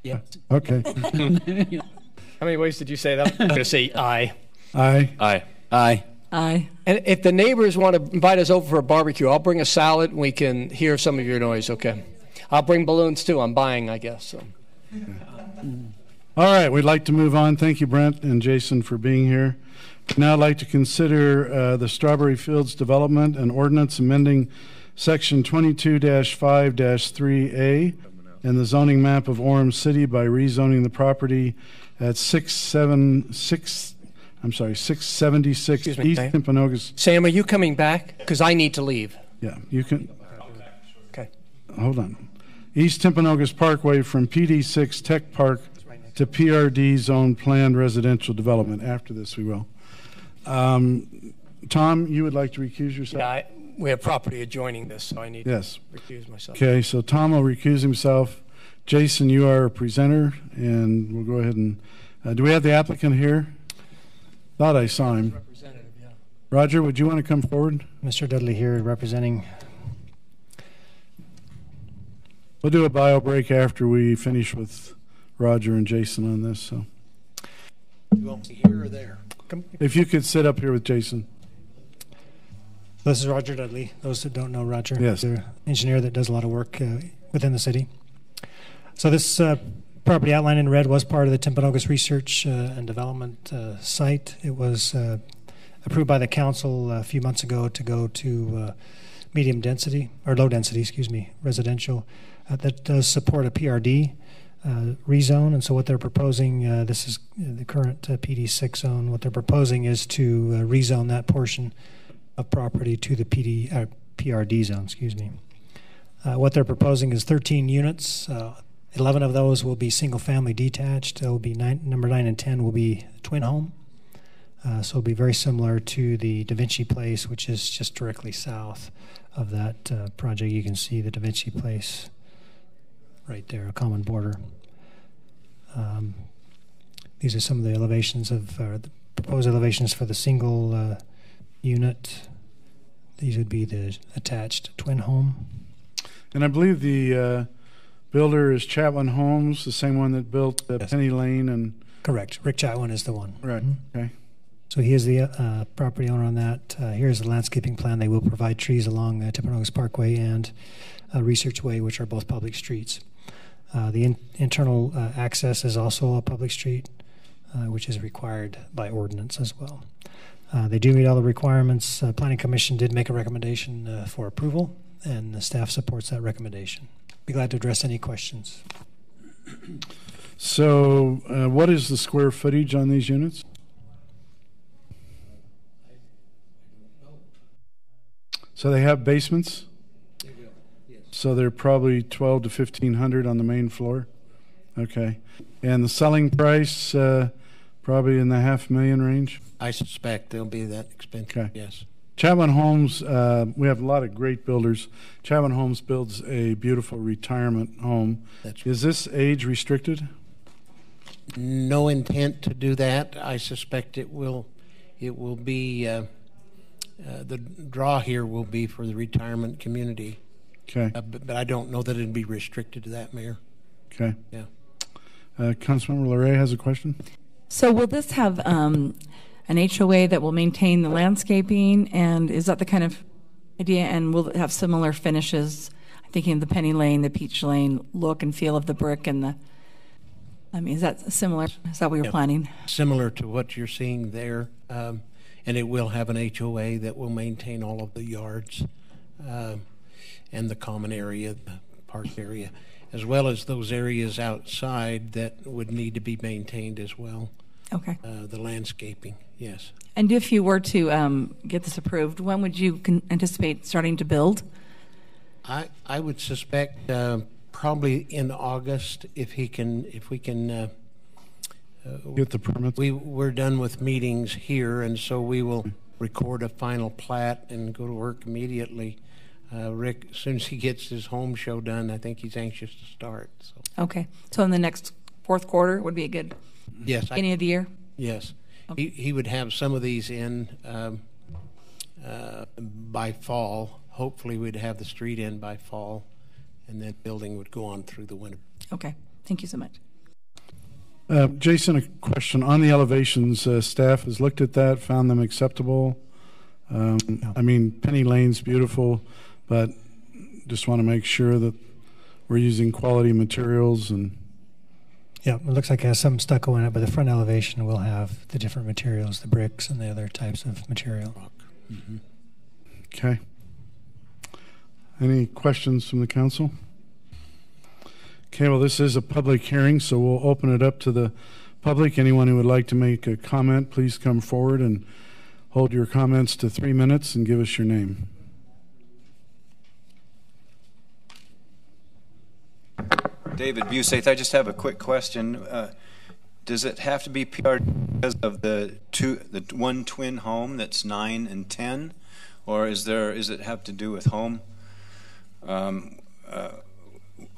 Yeah. Okay. How many ways did you say that? I'm going to say aye. Aye. Aye. Aye. Aye. And if the neighbors want to invite us over for a barbecue, I'll bring a salad and we can hear some of your noise, okay? I'll bring balloons too. I'm buying, I guess. So. All right, we'd like to move on. Thank you, Brent and Jason, for being here. Now I'd like to consider the Strawberry Fields development and ordinance amending Section 22-5-3A and the zoning map of Orem City by rezoning the property at 676 East Timpanogos. Sam, are you coming back? Because I need to leave. Yeah, you can. Okay. Hold on. East Timpanogos Parkway from PD6 Tech Park to PRD zone planned residential development. After this, we will. Tom, you would like to recuse yourself? Yeah, we have property adjoining this, so I need to recuse myself. Okay, so Tom will recuse himself. Jason, you are a presenter, and we'll go ahead and... do we have the applicant here? Thought I saw him. Roger, would you want to come forward? Mr. Dudley here representing. We'll do a bio break after we finish with Roger and Jason on this. So, you want me here or there? If you could sit up here with Jason. This is Roger Dudley. Those that don't know Roger, yes, they're an engineer that does a lot of work within the city. So this property outlined in red was part of the Timpanogos Research and Development site. It was approved by the council a few months ago to go to medium density, or low density, excuse me, residential. That does support a PRD rezone, and so what they're proposing, this is the current PD6 zone, what they're proposing is to rezone that portion of property to the PRD zone, excuse me. What they're proposing is 13 units. 11 of those will be single-family detached. There will be number 9 and 10 will be twin home. So it'll be very similar to the Da Vinci Place, which is just directly south of that project. You can see the Da Vinci Place right there, a common border. These are some of the elevations of the proposed elevations for the single unit. These would be the attached twin home. And I believe the builder is Chatwin Homes, the same one that built Penny Lane and... Correct. Rick Chatwin is the one. Right. Okay. So he is the property owner on that. Here's the landscaping plan. They will provide trees along Timpanogos Parkway and Research Way, which are both public streets. The internal access is also a public street, which is required by ordinance as well. They do meet all the requirements. Planning Commission did make a recommendation for approval, and the staff supports that recommendation. Be glad to address any questions. So what is the square footage on these units? So they have basements? They will, yes. So they're probably 12 to 1,500 on the main floor? Okay. And the selling price, probably in the $500,000 range? I suspect they'll be that expensive, okay. Yes. Chatwin Homes, we have a lot of great builders. Chatwin Homes builds a beautiful retirement home. Is this age restricted? No intent to do that. I suspect it will be, the draw here will be for the retirement community. Okay. But I don't know that it'd be restricted to that, Mayor. Okay. Yeah. Councilmember LeRae has a question. So will this have an HOA that will maintain the landscaping, and is that the kind of idea? And will it have similar finishes? I'm thinking of the Penny Lane, the Peach Lane look and feel of the brick and the. I mean, is that similar? Is that what you're planning? Similar to what you're seeing there, and it will have an HOA that will maintain all of the yards and the common area, the park area, as well as those areas outside that would need to be maintained as well. Okay. The landscaping, yes. And if you were to get this approved, when would you anticipate starting to build? I would suspect probably in August if we can get the permits. We're done with meetings here, and so we will record a final plat and go to work immediately. Rick, as soon as he gets his home show done, I think he's anxious to start. So. Okay, so in the next fourth quarter would be a good beginning of the year? Yes. Okay. He would have some of these in by fall. Hopefully we'd have the street in by fall, and that building would go on through the winter. Okay, thank you so much. Jason, a question on the elevations. Staff has looked at that, found them acceptable. I mean, Penny Lane's beautiful, but just want to make sure that we're using quality materials. And yeah, it looks like it has some stucco in it, but the front elevation will have the different materials, the bricks and the other types of material. Mm-hmm. Okay. Any questions from the council? Okay, well, this is a public hearing, so we'll open it up to the public. Anyone who would like to make a comment, please come forward and hold your comments to 3 minutes and give us your name. David Busaith, I just have a quick question. Does it have to be PR because of the one twin home that's 9 and 10, or is it have to do with home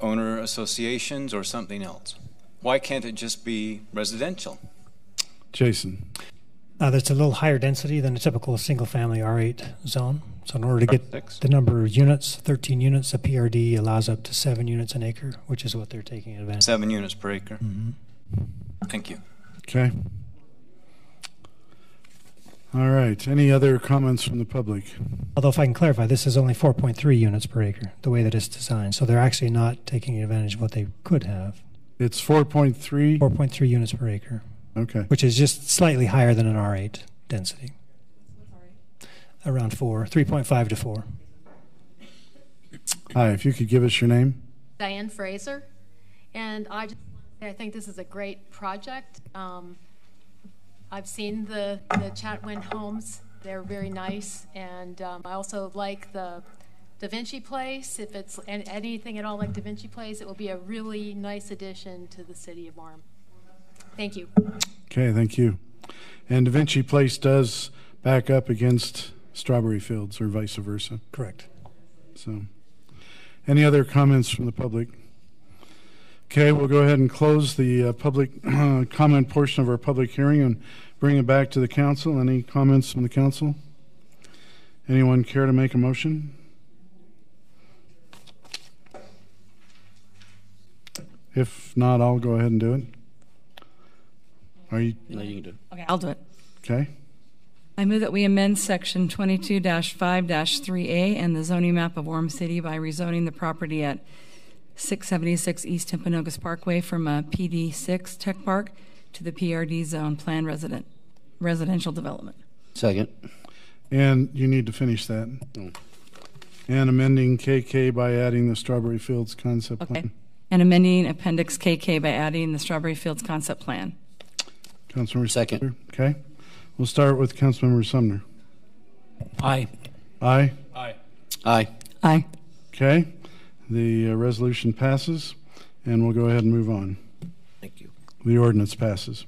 owner associations or something else? Why can't it just be residential? Jason. That's a little higher density than a typical single-family R8 zone. So in order to get the number of units, 13 units, a PRD allows up to 7 units an acre, which is what they're taking advantage of. 7 units per acre. Mm-hmm. Thank you. Okay. All right. Any other comments from the public? Although if I can clarify, this is only 4.3 units per acre, the way that it's designed. So they're actually not taking advantage of what they could have. It's 4.3? 4.3 units per acre. Okay. Which is just slightly higher than an R8 density. Around 4, 3.5 to 4. Hi, if you could give us your name. Diane Fraser. And I think this is a great project. I've seen the Chatwin homes. They're very nice. And I also like the Da Vinci Place. If it's anything at all like Da Vinci Place, it will be a really nice addition to the city of Orem. Thank you. Okay, thank you. And Da Vinci Place does back up against Strawberry Fields or vice versa. Correct. So, any other comments from the public? Okay, we'll go ahead and close the public comment portion of our public hearing and bring it back to the council. Any comments from the council? Anyone care to make a motion? If not, I'll go ahead and do it. Are you? No, you can do it. Okay, I'll do it. Okay. I move that we amend Section 22-5-3A and the zoning map of Orem City by rezoning the property at 676 East Timpanogos Parkway from a PD6 Tech Park to the PRD zone planned residential development. Second. And you need to finish that. And amending KK by adding the Strawberry Fields concept plan. And amending Appendix KK by adding the Strawberry Fields concept plan. Councilmember Second. Sumner. Okay. We'll start with Councilmember Sumner. Aye. Aye. Aye. Aye. Aye. Okay. The resolution passes, and we'll go ahead and move on. Thank you. The ordinance passes.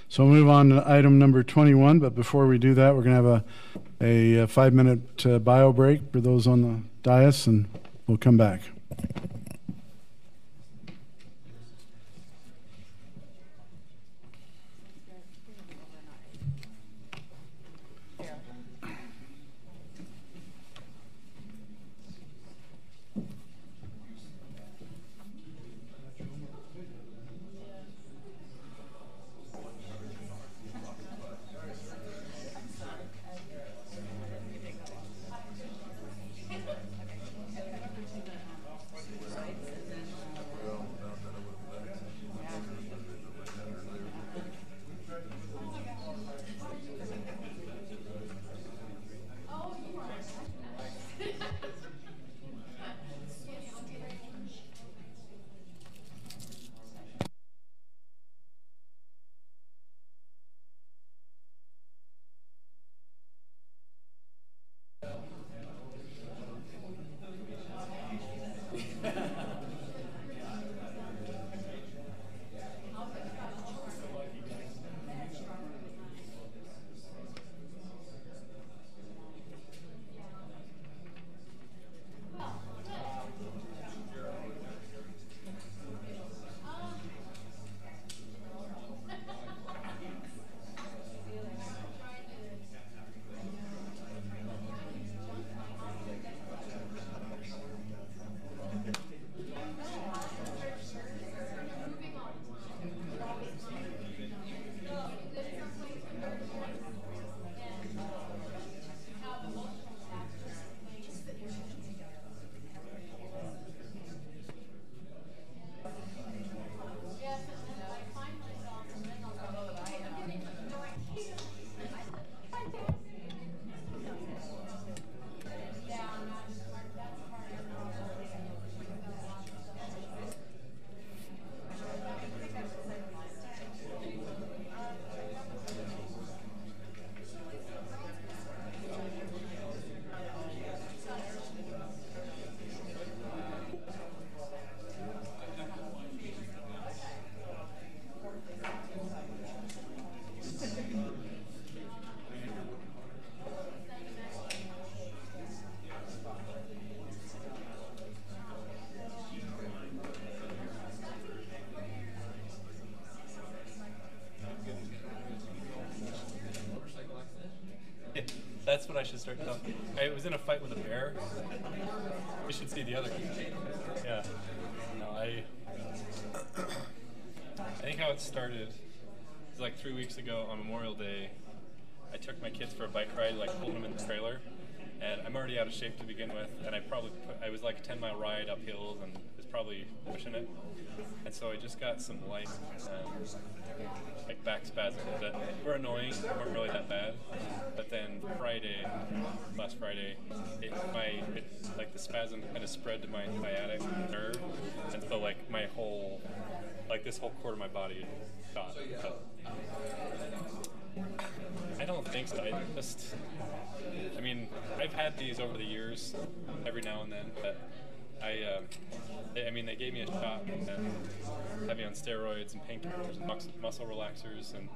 So we'll move on to item number 21, but before we do that, we're going to have a 5-minute bio break for those on the dais, and we'll come back. That's what I should start talking. I was in a fight with a bear. You should see the other. Yeah. No, I think how it started is like 3 weeks ago on Memorial Day. I took my kids for a bike ride, like pulled them in the trailer, and I'm already out of shape to begin with. And I was like a 10-mile ride up hills and was probably pushing it. And so I just got some light, like back spasms that were annoying, weren't really that bad. But then last Friday, like the spasm kind of spread to my sciatic nerve, and so like this whole core of my body shot. I don't think so. I mean, I've had these over the years, every now and then, but they gave me a shot and had me on steroids and painkillers and muscle relaxers and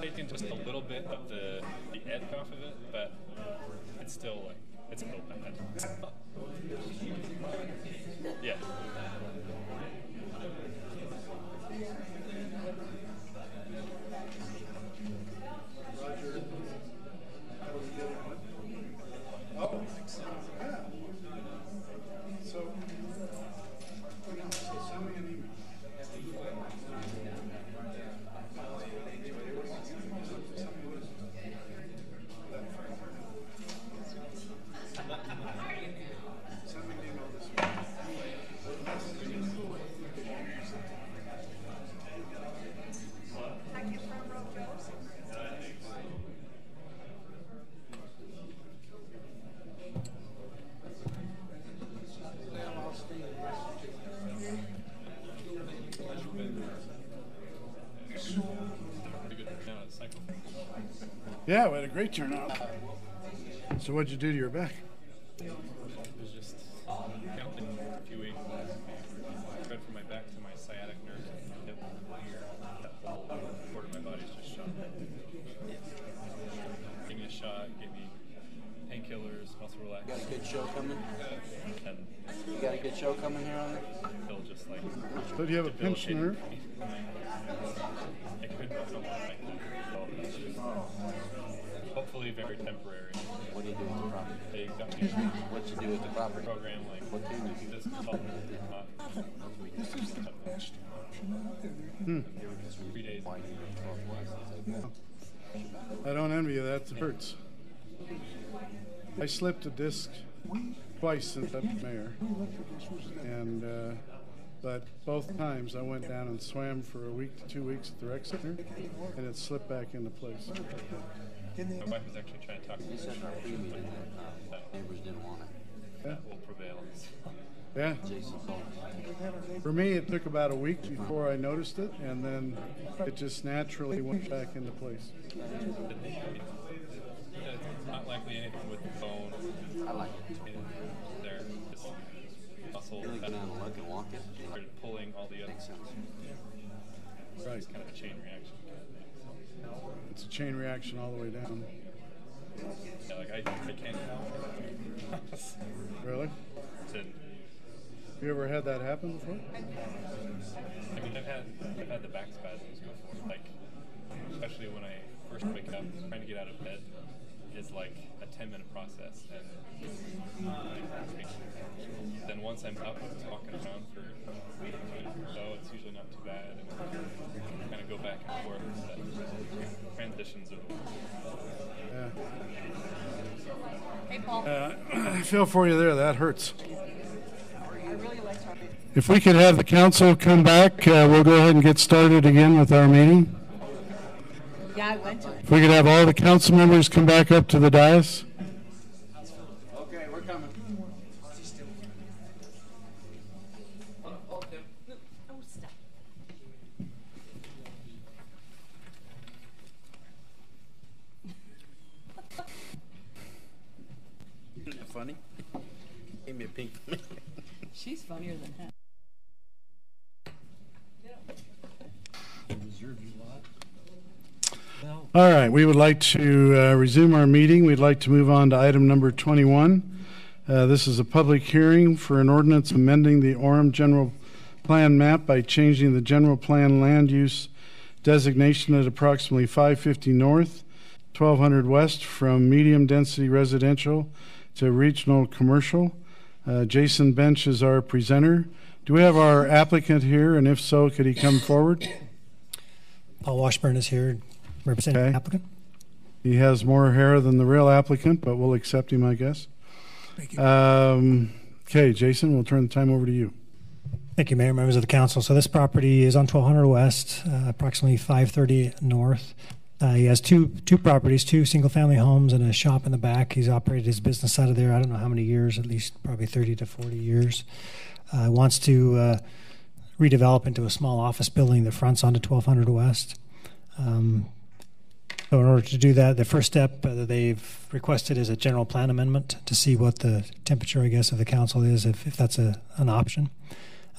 taking just a little bit of the edge off of it, but it's still bad. Yeah. Oh, yeah. So send me an email. Yeah, we had a great turnout. So what'd you do to your back? It was just counting a few weeks. Spread from my back to my sciatic nerve. That whole part of my body's just shot. Gave me a shot, gave me painkillers, muscle relaxers. You got a good show coming? You got a good show coming here on it? Feel just like. So do you have a pinched nerve? I could go something like that. Hopefully very temporary. What do you do with the property? They got me what you do with the property? Program like what can you do? This is all 3 days. I don't envy you. That hurts. I slipped a disc twice since I've been mayor, and but both times I went down and swam for a week to 2 weeks at the rec center, and it slipped back into place. My wife was actually trying to talk to me. Neighbors didn't want it. That will prevail. Yeah. For me, it took about a week before I noticed it, and then it just naturally went back into place. It's not likely anything with the bone. I like it. There, just muscle. Really go down and look and walk it. Started pulling all the other. Makes sense. Right. It's kind of a chain reaction. It's a chain reaction all the way down. Yeah, like I can't. Really? You ever had that happen before? I mean, I've had the back spasms before. Like, especially when I first wake up, trying to get out of bed is like a 10-minute process, and then once I'm up and walking around for a week or so, it's usually not too bad, and kind of go back and forth. But transitions are. Yeah. Hey, Paul. I feel for you there. That hurts. If we could have the council come back, we'll go ahead and get started again with our meeting. Yeah, I went to it. If we could have all the council members come back up to the dais. Okay, we're coming. Oh, stop. Isn't that funny? Gave me a pink. She's funnier than him. All right, we would like to resume our meeting. We'd like to move on to item number 21. This is a public hearing for an ordinance amending the Orem general plan map by changing the general plan land use designation at approximately 550 North, 1200 West from medium density residential to regional commercial. Jason Bench is our presenter. Do we have our applicant here? And if so, could he come forward? Paul Washburn is here representing the applicant. He has more hair than the real applicant, but we'll accept him, I guess. Thank you. Okay, Jason, we'll turn the time over to you. Thank you, Mayor, members of the council. So this property is on 1200 West, approximately 530 North. He has two properties, two single-family homes and a shop in the back. He's operated his business out of there, I don't know how many years, at least probably 30 to 40 years. Wants to redevelop into a small office building that fronts onto 1200 West. So in order to do that, the first step that they've requested is a general plan amendment to see what the temperature, I guess, of the council is, if that's an option.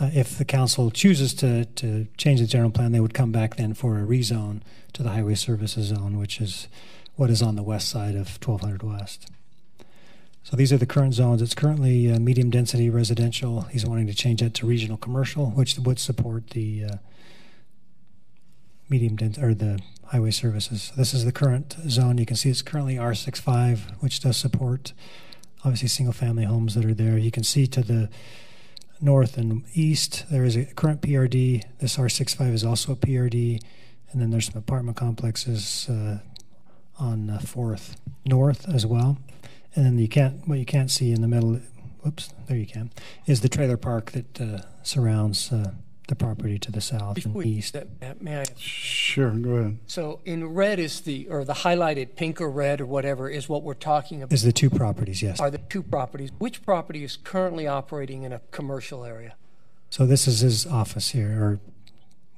If the council chooses to change the general plan, they would come back then for a rezone to the highway services zone, which is what is on the west side of 1200 West. So these are the current zones. It's currently medium density residential. He's wanting to change that to regional commercial, which would support the the highway services. This is the current zone. You can see it's currently R65, which does support obviously single family homes that are there. You can see to the north and east there is a current PRD. This R65 is also a PRD, and then there's some apartment complexes on 4th North as well. And then what you can't see in the middle, whoops, there you can, is the trailer park that surrounds the property to the south and east. May I? Sure, go ahead. So in red is the highlighted pink or red or whatever is what we're talking about. Is the two properties, yes. Are the two properties. Which property is currently operating in a commercial area? So this is his office here,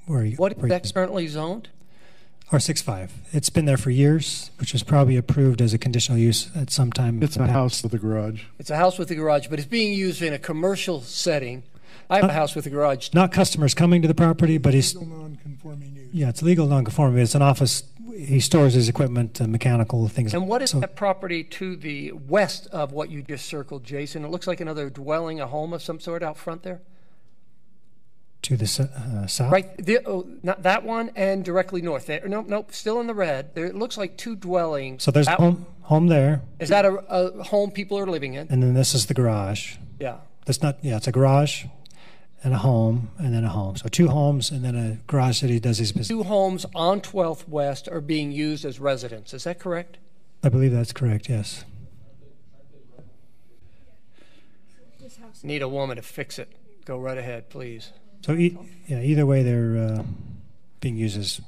or what is that currently zoned? R65. It's been there for years, which was probably approved as a conditional use at some time. It's a house with a garage. It's a house with a garage, but it's being used in a commercial setting. I have a house with a garage. Not customers coming to the property, but he's legal non-conforming use. Yeah, it's legal non-conforming. It's an office. He stores his equipment, mechanical things. And what is that property to the west of what you just circled, Jason? It looks like another dwelling, a home of some sort out front there. To the south? Right, not that one, and directly north. There, nope, still in the red. There, it looks like two dwellings. So there's a home there. Is that a home people are living in? And then this is the garage. Yeah. That's not. Yeah, it's a garage, and a home, and then a home. So two homes, and then a garage that he does his business. Two homes on 12th West are being used as residence. Is that correct? I believe that's correct. Yes. Need a woman to fix it. Go right ahead, please. So either way, they're being used as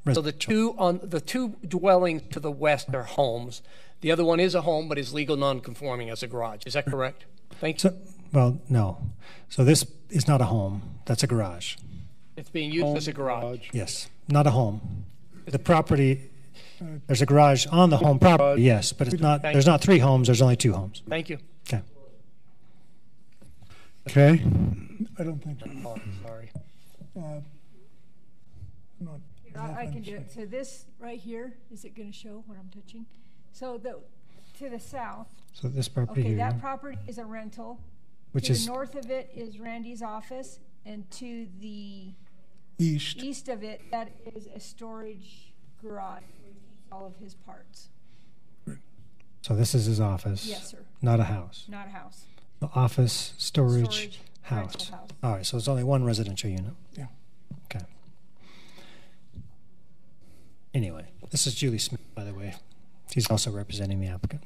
residential. So the two dwellings to the west are homes. The other one is a home, but is legal non-conforming as a garage. Is that correct? Thank you. Well, no. So this is not a home. That's a garage. It's being used as a garage. Yes, not a home. The property, there's a garage on the home property, yes, but it's not. There's not three homes. There's only two homes. Thank you. Okay. Okay. I don't think so. Oh, sorry. I can do it. So this right here, is it going to show what I'm touching? So to the south. So this property okay, here. that property is a rental. Which to is the north of it is Randy's office, and to the east of it, that is a storage garage where he keeps all of his parts. So this is his office. Yes, sir. Not a house. Not a house. The office, storage house. House. All right, so it's only one residential unit. Yeah. Okay. Anyway, this is Julie Smith, by the way. She's also representing the applicant.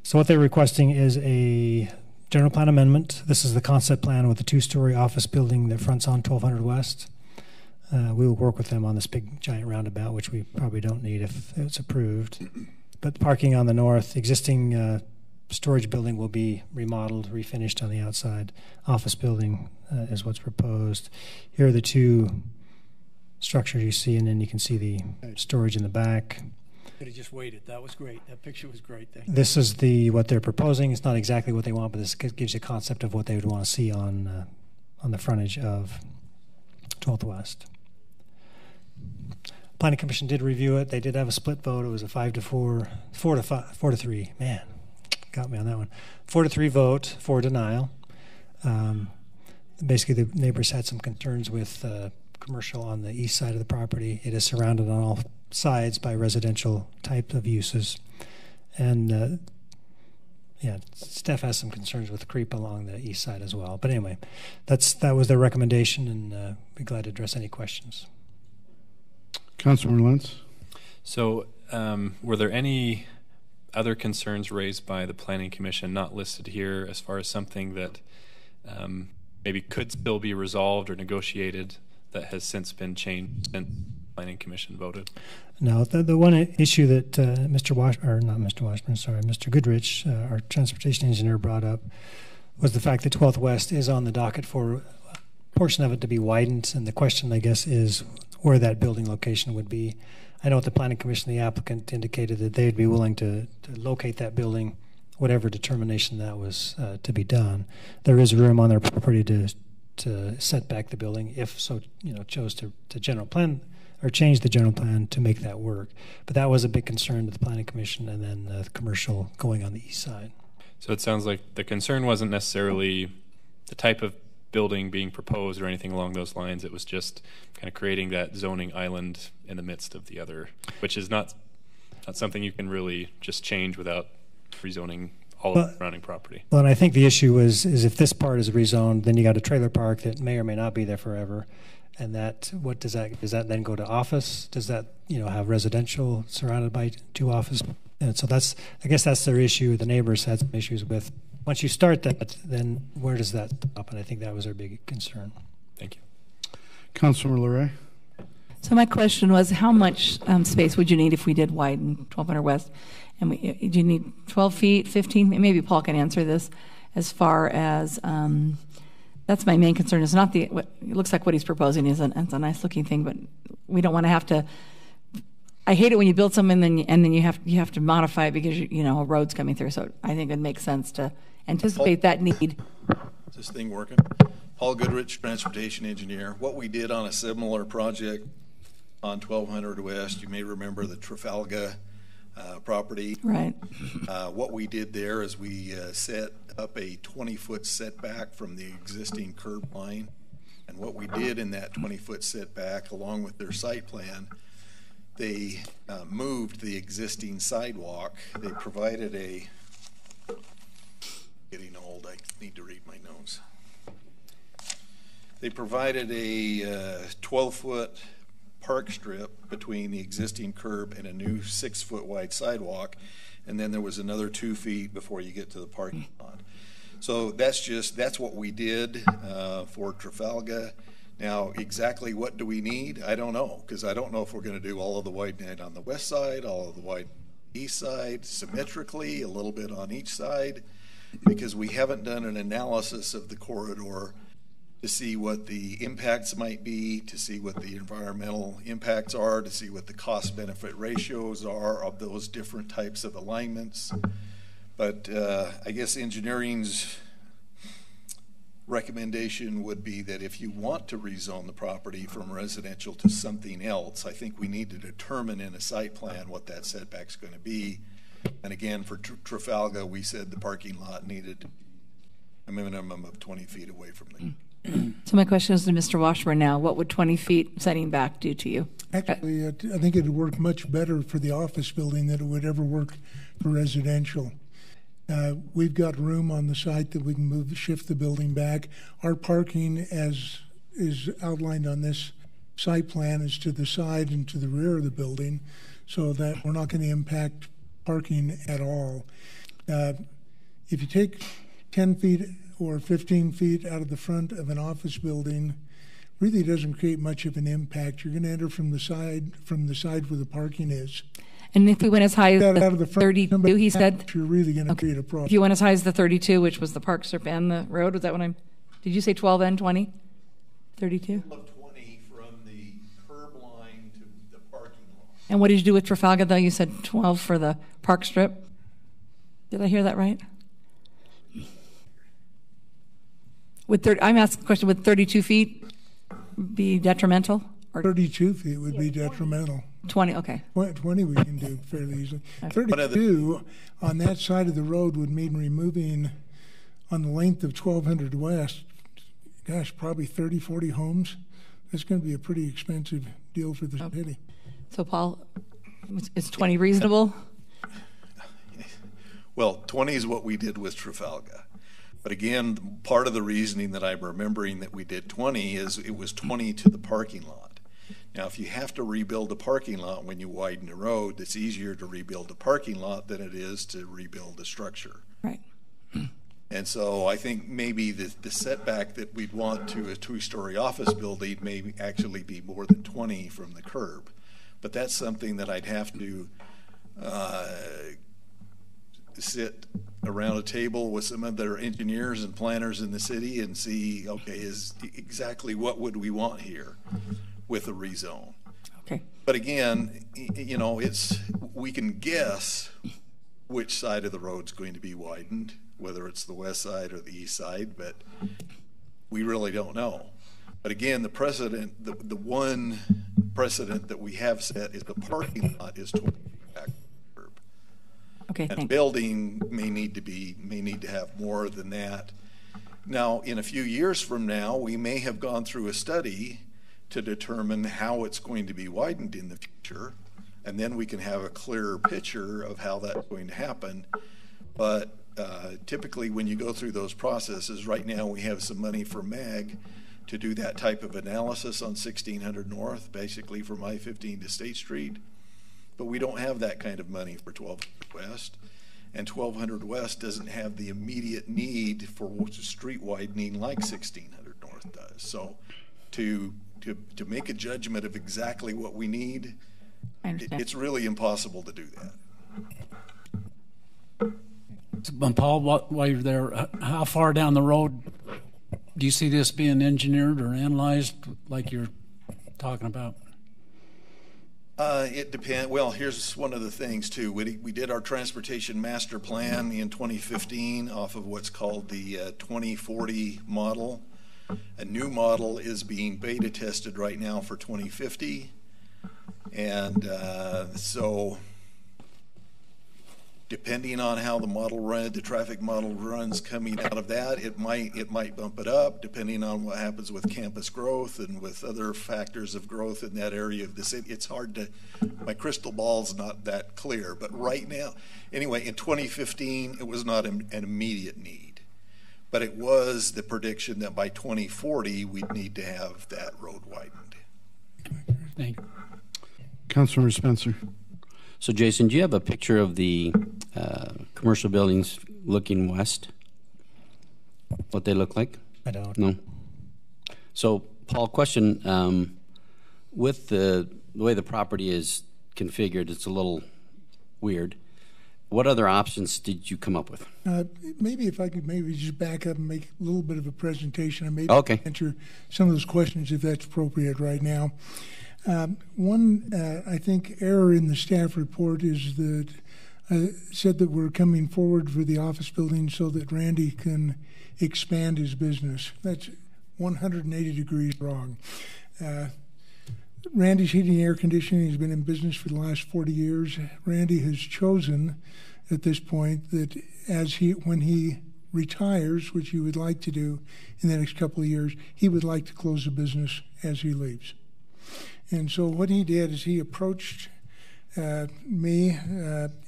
So what they're requesting is a general plan amendment. This is the concept plan with the two-story office building that fronts on 1200 West. We will work with them on this big giant roundabout, which we probably don't need if it's approved. But parking on the north, existing storage building will be remodeled, refinished on the outside. Office building is what's proposed. Here are the two structures you see, and then you can see the storage in the back. Could have just waited. That was great. That picture was great. Thank you. This is what they're proposing. It's not exactly what they want, but this gives you a concept of what they would want to see on the frontage of 12th West. Planning Commission did review it. They did have a split vote. It was a 5-4, 4-3. Man, got me on that one. 4-3 vote for denial. Basically, the neighbors had some concerns with commercial on the east side of the property. It is surrounded on sides by residential type of uses. And staff has some concerns with creep along the east side as well. But anyway, that was their recommendation, and be glad to address any questions. Councilman Lentz. So, were there any other concerns raised by the Planning Commission not listed here as far as something that maybe could still be resolved or negotiated that has since been changed since the Planning Commission voted? No, the one issue that Mr. Goodrich, our transportation engineer, brought up was the fact that 12th West is on the docket for a portion of it to be widened, and the question, I guess, is where that building location would be. I know at the Planning Commission, the applicant indicated that they'd be willing to locate that building, whatever determination that was to be done. There is room on their property to set back the building if so, chose to general plan or change the general plan to make that work. But that was a big concern to the Planning Commission, and then the commercial going on the east side. So it sounds like the concern wasn't necessarily the type of building being proposed or anything along those lines. It was just kind of creating that zoning island in the midst of the other, which is not something you can really just change without rezoning all of the surrounding property. Well, and I think the issue is if this part is rezoned, then you got a trailer park that may or may not be there forever. And does that then go to office? Does that, have residential surrounded by two office? And so I guess that's their issue. The neighbors had some issues with. Once you start that, then where does that stop? And I think that was their big concern. Thank you. Councilor LaRae. So my question was, how much space would you need if we did widen 1200 West? And do you need 12 feet, 15? Maybe Paul can answer this. As far as that's my main concern. It's not it looks like what he's proposing is it's a nice looking thing, but we don't want to have to. I hate it when you build something and then you have to modify it because a road's coming through. So I think it makes sense to anticipate that need. Is this thing working? Paul Goodrich, transportation engineer. What we did on a similar project on 1200 West, you may remember the Trafalgar property. Right. What we did there is we set up a 20-foot setback from the existing curb line. And what we did in that 20-foot setback, along with their site plan, they moved the existing sidewalk. They provided getting old, I need to read my notes. They provided a 12-foot park strip between the existing curb and a new 6-foot wide sidewalk, and then there was another 2 feet before you get to the parking lot. So that's what we did for Trafalgar. Now, exactly what do we need? I don't know, because I don't know if we're going to do all of the widening on the west side, all of the wide east side, symmetrically, a little bit on each side, because we haven't done an analysis of the corridor to see what the impacts might be, to see what the environmental impacts are, to see what the cost-benefit ratios are of those different types of alignments. But I guess engineering's recommendation would be that if you want to rezone the property from residential to something else, I think we need to determine in a site plan what that setback's going to be. And again, for Trafalgar, we said the parking lot needed a minimum of 20 feet away from the. So my question is to Mr. Washburn now. What would 20 feet setting back do to you? Actually, I think it would work much better for the office building than it would ever work for residential. We've got room on the site that we can shift the building back. Our parking, as is outlined on this site plan, is to the side and to the rear of the building, so that we're not going to impact parking at all. If you take 10 feet or 15 feet out of the front of an office building, really doesn't create much of an impact. You're going to enter from the side where the parking is. And if we went as high as Out the of the front, 32, he said, you're really going to create a problem. if you went as high as the 32, which was the park strip and the road, was that what did you say 12 and 20? 32? 20 from the curb line to the parking lot. And what did you do with Trafalgar, though? You said 12 for the park strip. Did I hear that right? I'm asking a question, would 32 feet be detrimental? Or 32 feet would be detrimental. 20, okay. 20 we can do fairly easily. Okay. 32 on that side of the road would mean removing, on the length of 1200 West, gosh, probably 30, 40 homes. That's going to be a pretty expensive deal for the city. So, Paul, is 20 reasonable? Well, 20 is what we did with Trafalgar. But again, part of the reasoning that I'm remembering that we did 20 is it was 20 to the parking lot. Now, if you have to rebuild a parking lot when you widen the road, it's easier to rebuild a parking lot than it is to rebuild a structure. Right. And so I think maybe the setback that we'd want to a two-story office building may actually be more than 20 from the curb. But that's something that I'd have to sit around a table with some other engineers and planners in the city and see, okay, is exactly what would we want here with a rezone. Okay. But again, you know, we can guess which side of the road's going to be widened, whether it's the west side or the east side, but we really don't know. But again, the precedent, the one precedent that we have set is the parking lot is 20 feet back. Okay, and building may need to have more than that. Now, in a few years from now, we may have gone through a study to determine how it's going to be widened in the future, and then we can have a clearer picture of how that's going to happen. But typically, when you go through those processes, right now we have some money for MAG to do that type of analysis on 1600 North, basically from I-15 to State Street. But we don't have that kind of money for 1200 West, and 1200 West doesn't have the immediate need for street widening like 1600 North does. So to make a judgment of exactly what we need, it's really impossible to do that. Paul, while you're there, how far down the road do you see this being engineered or analyzed like you're talking about? It depends. Well, here's one of the things too. We did our transportation master plan in 2015 off of what's called the 2040 model. A new model is being beta tested right now for 2050, and so depending on how the traffic model runs coming out of that, it might bump it up, depending on what happens with campus growth and with other factors of growth in that area of the city. It's hard to, my crystal ball's not that clear, but right now, anyway, in 2015, it was not an immediate need, but it was the prediction that by 2040, we'd need to have that road widened. Thank you. Councilmember Spencer. So, Jason, do you have a picture of the commercial buildings looking west? What they look like? I don't. No. So, Paul, question: with the way the property is configured, it's a little weird. What other options did you come up with? Maybe if I could just back up and make a little bit of a presentation and maybe answer some of those questions if that's appropriate right now. One, I think, error in the staff report is that said that we're coming forward for the office building so that Randy can expand his business. That's 180 degrees wrong. Randy's Heating and Air Conditioning has been in business for the last 40 years. Randy has chosen at this point that when he retires, which he would like to do in the next couple of years, he would like to close the business as he leaves. And so what he did is he approached me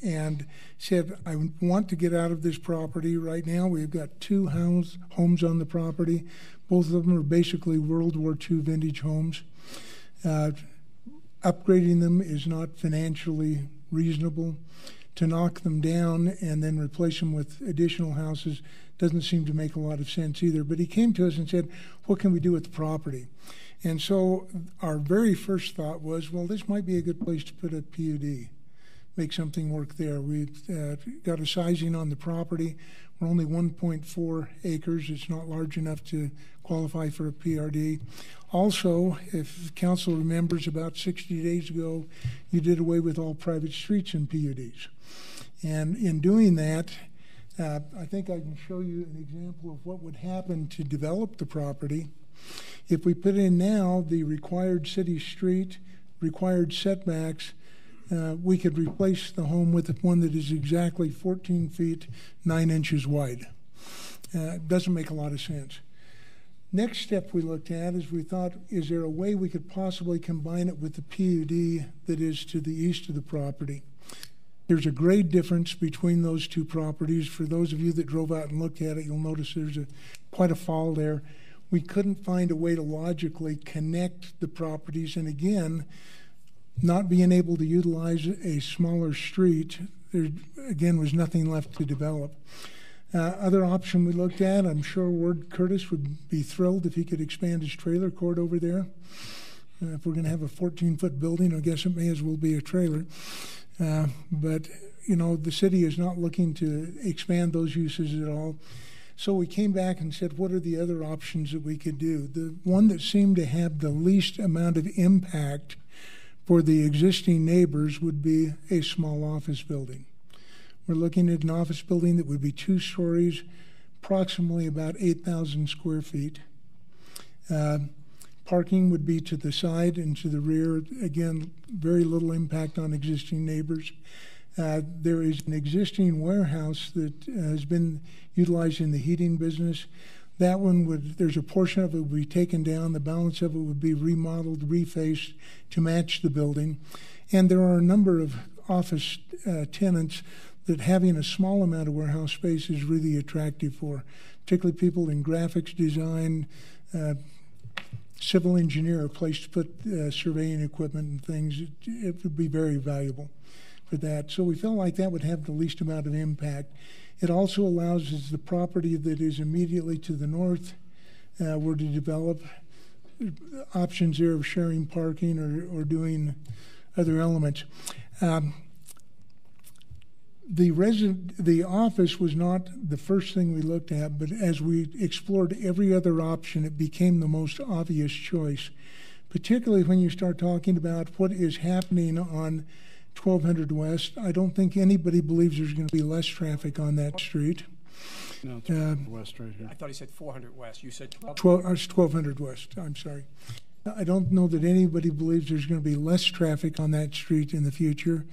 and said, I want to get out of this property right now. We've got two homes on the property. Both of them are basically World War II vintage homes. Upgrading them is not financially reasonable. To knock them down and then replace them with additional houses doesn't seem to make a lot of sense either. But he came to us and said, what can we do with the property? And so our very first thought was, well, this might be a good place to put a PUD, make something work there. We've got a sizing on the property. We're only 1.4 acres. It's not large enough to qualify for a PRD. Also, if council remembers, about 60 days ago, you did away with all private streets and PUDs. And in doing that, I think I can show you an example of what would happen to develop the property. If we put in now the required city street, required setbacks, we could replace the home with one that is exactly 14 feet, 9 inches wide. It doesn't make a lot of sense. Next step we looked at is we thought, is there a way we could possibly combine it with the PUD that is to the east of the property? There's a grade difference between those two properties. For those of you that drove out and looked at it, you'll notice there's quite a fall there. We couldn't find a way to logically connect the properties, and again, not being able to utilize a smaller street, there again was nothing left to develop. Other option we looked at, I'm sure Ward Curtis would be thrilled if he could expand his trailer court over there. If we're going to have a 14-foot building, I guess it may as well be a trailer. But, you know, the city is not looking to expand those uses at all. So we came back and said, what are the other options that we could do? The one that seemed to have the least amount of impact for the existing neighbors would be a small office building. We're looking at an office building that would be 2 stories, approximately about 8,000 square feet. Parking would be to the side and to the rear. Again, very little impact on existing neighbors. There is an existing warehouse that has been utilized in the heating business. That one would, there's a portion of it would be taken down. The balance of it would be remodeled, refaced to match the building. And there are a number of office tenants that having a small amount of warehouse space is really attractive for, particularly people in graphics design, civil engineer, a place to put surveying equipment and things. It would be very valuable for that. So we felt like that would have the least amount of impact. It also allows us the property that is immediately to the north were to develop options there of sharing parking or doing other elements. The office was not the first thing we looked at, but as we explored every other option, it became the most obvious choice, particularly when you start talking about what is happening on 1200 West. I don't think anybody believes there's going to be less traffic on that street. No, it's 1200 West right here. I thought he said 400 West. You said 1200 West. I'm sorry. I don't know that anybody believes there's going to be less traffic on that street in the future.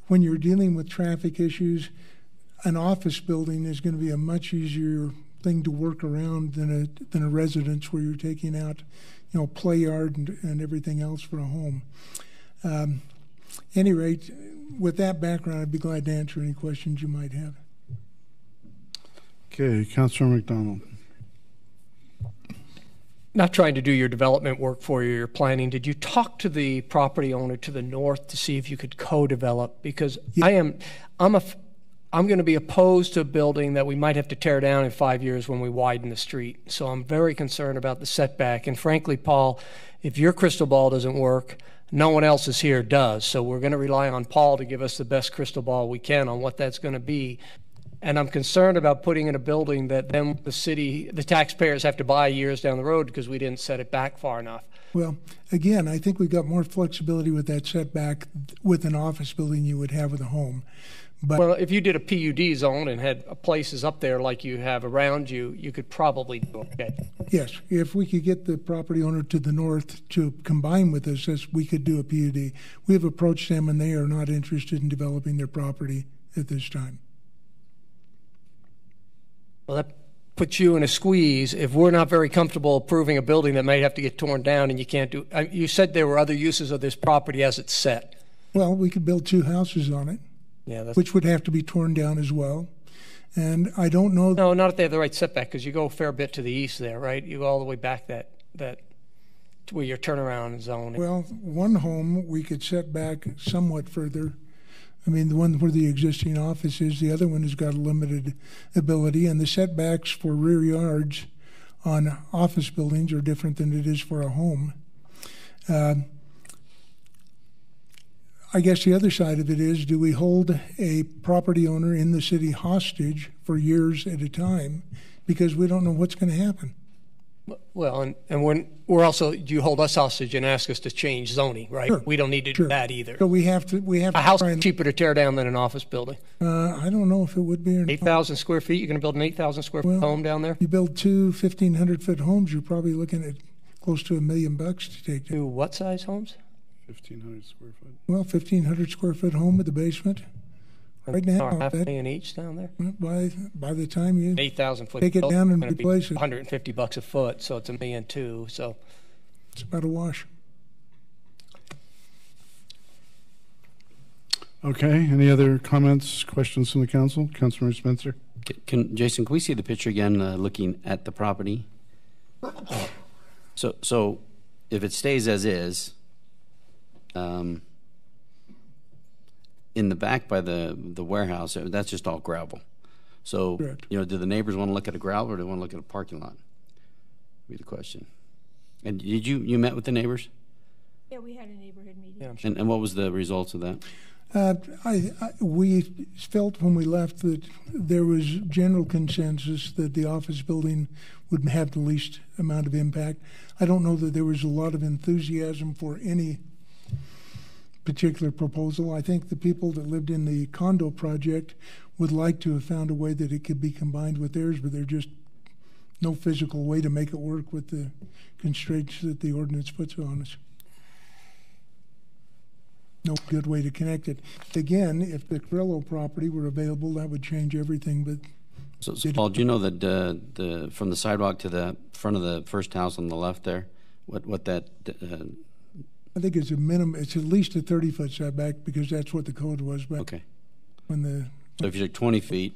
When you're dealing with traffic issues, an office building is going to be a much easier thing to work around than a residence where you're taking out, you know, play yard and everything else for a home. Any rate, with that background, I'd be glad to answer any questions you might have. Okay, Councilor McDonald. Not trying to do your development work for you, your planning. Did you talk to the property owner to the north to see if you could co-develop? Because I'm going to be opposed to a building that we might have to tear down in 5 years when we widen the street. So I'm very concerned about the setback. And frankly, Paul, if your crystal ball doesn't work, no one else's here does. So we're going to rely on Paul to give us the best crystal ball we can on what that's going to be. And I'm concerned about putting in a building that then the taxpayers have to buy years down the road because we didn't set it back far enough. Well, again, I think we've got more flexibility with that setback with an office building you would have with a home. But well, if you did a PUD zone and had places up there like you have around you, you could probably do okay. Yes, if we could get the property owner to the north to combine with us, we could do a PUD. We have approached them and they are not interested in developing their property at this time. Well, that puts you in a squeeze if we're not very comfortable approving a building that may have to get torn down and you can't do. You said there were other uses of this property as it's set. Well, we could build 2 houses on it, which would have to be torn down as well. And I don't know. No, not if they have the right setback, because you go a fair bit to the east there, right? You go all the way back that to where your turnaround zone. Well, one home we could set back somewhat further. I mean, the one where the existing office is, the other one has got a limited ability, and the setbacks for rear yards on office buildings are different than it is for a home. I guess the other side of it is, do we hold a property owner in the city hostage for years at a time because we don't know what's going to happen? Well, and we're also, you hold us hostage and ask us to change zoning, right? Sure. We don't need to do that either. So we have to. A house is cheaper to tear down than an office building. I don't know if it would be or not. 8,000 square feet. You're going to build an 8,000 square foot home down there? You build 2 1,500-foot homes, you're probably looking at close to $1 million to take. To what size homes? 1,500 square foot. Well, 1,500 square foot home with a basement, Right now, half a million each down there. By the time you 8,000 foot take it building, down and it's gonna be replace it, $150 a foot, so it's $1.2 million. So it's about a wash. Okay. Any other comments, questions from the council? Councilmember Spencer? Jason, can we see the picture again, looking at the property? So if it stays as is, in the back by the warehouse, that's just all gravel. So, Correct. do the neighbors want to look at a gravel, or do they want to look at a parking lot? Would be the question. And did you met with the neighbors? Yeah, we had a neighborhood meeting. yeah, I'm sure. And what was the results of that? We felt when we left that there was general consensus that the office building would have the least amount of impact. I don't know that there was a lot of enthusiasm for any particular proposal. I think the people that lived in the condo project would like to have found a way that it could be combined with theirs, but there's just no physical way to make it work with the constraints that the ordinance puts on us. No good way to connect it. Again, if the Carrillo property were available, that would change everything. But So Paul, do you know that from the sidewalk to the front of the first house on the left there, what that? I think it's a minimum. It's at least a 30-foot setback because that's what the code was. But Okay. So if you took 20 feet,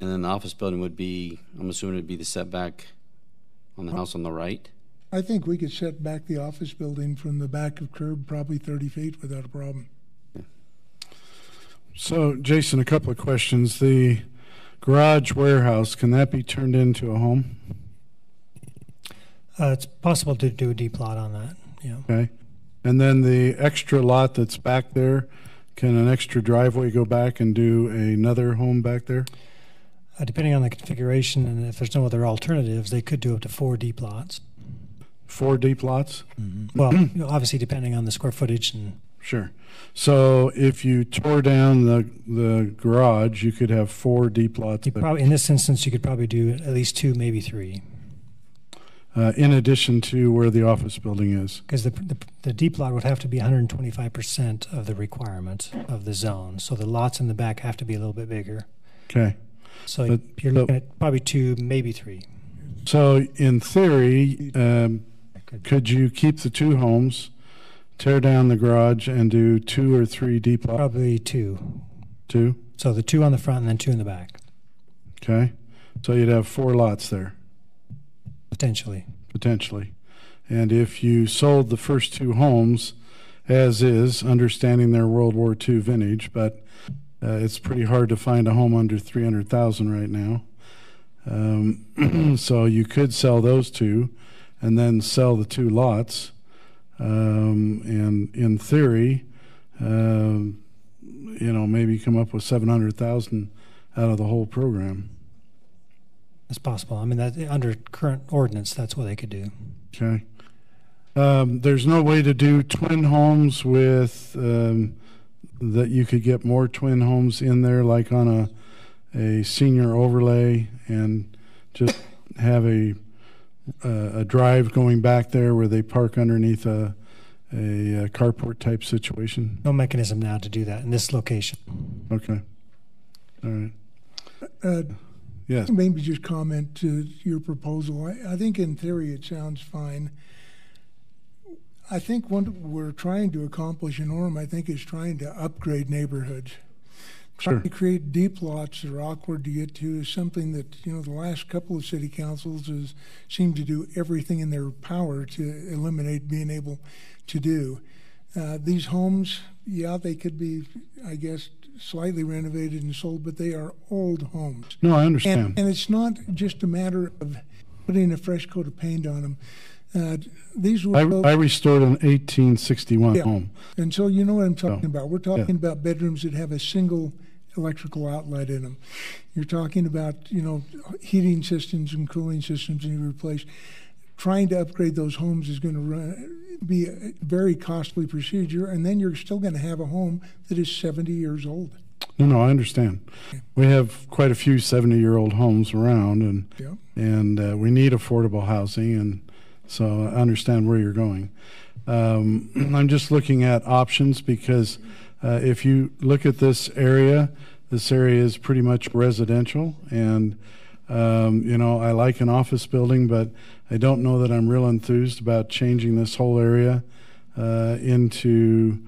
and then the office building would be, I'm assuming it'd be the setback on the house on the right. I think we could set back the office building from the back of curb probably 30 feet without a problem. So, Jason, a couple of questions. The garage warehouse, can that be turned into a home? It's possible to do a deep lot on that. Yeah. Okay. And then the extra lot that's back there, can an extra driveway go back and do another home back there? Depending on the configuration and if there's no other alternatives, they could do up to 4 deep lots. 4 deep lots? Mm-hmm. Well, obviously depending on the square footage and. Sure. So if you tore down the garage, you could have 4 deep lots. Probably in this instance, you could probably do at least 2, maybe 3. In addition to where the office building is. Because the deep lot would have to be 125% of the requirement of the zone. So the lots in the back have to be a little bit bigger. Okay. So you're looking at probably 2, maybe 3. So in theory, could you keep the 2 homes, tear down the garage, and do 2 or 3 deep lots? Probably 2. 2? So the 2 on the front and then 2 in the back. Okay. So you'd have 4 lots there. Potentially. And if you sold the first 2 homes as is, understanding their World War II vintage, but it's pretty hard to find a home under $300,000 right now. So you could sell those 2 and then sell the 2 lots. And in theory, maybe come up with $700,000 out of the whole program. It's possible. I mean, that under current ordinance, that's what they could do. Okay. There's no way to do twin homes with that you could get more twin homes in there, like on a senior overlay, and just have a drive going back there where they park underneath a carport type situation. No mechanism now to do that in this location. Okay. All right. Yes. Maybe just comment to your proposal. I think in theory it sounds fine. I think what we're trying to accomplish in Orem, I think, is trying to upgrade neighborhoods. Trying to create deep lots that are awkward to get to is something that, the last couple of city councils seem to do everything in their power to eliminate being able to do. These homes, they could be, I guess, slightly renovated and sold, but they are old homes. No, I understand. And it's not just a matter of putting a fresh coat of paint on them. These were I restored an 1861 home. And so you know what I'm talking about. We're talking about bedrooms that have a single electrical outlet in them. You're talking about, heating systems and cooling systems, and you replace. Trying to upgrade those homes is going to be a very costly procedure, and then you're still going to have a home that is 70 years old. No, I understand. We have quite a few 70-year-old homes around, and we need affordable housing, and so I understand where you're going. I'm just looking at options because If you look at this area is pretty much residential, and you know, I like an office building, but I don't know that I'm real enthused about changing this whole area into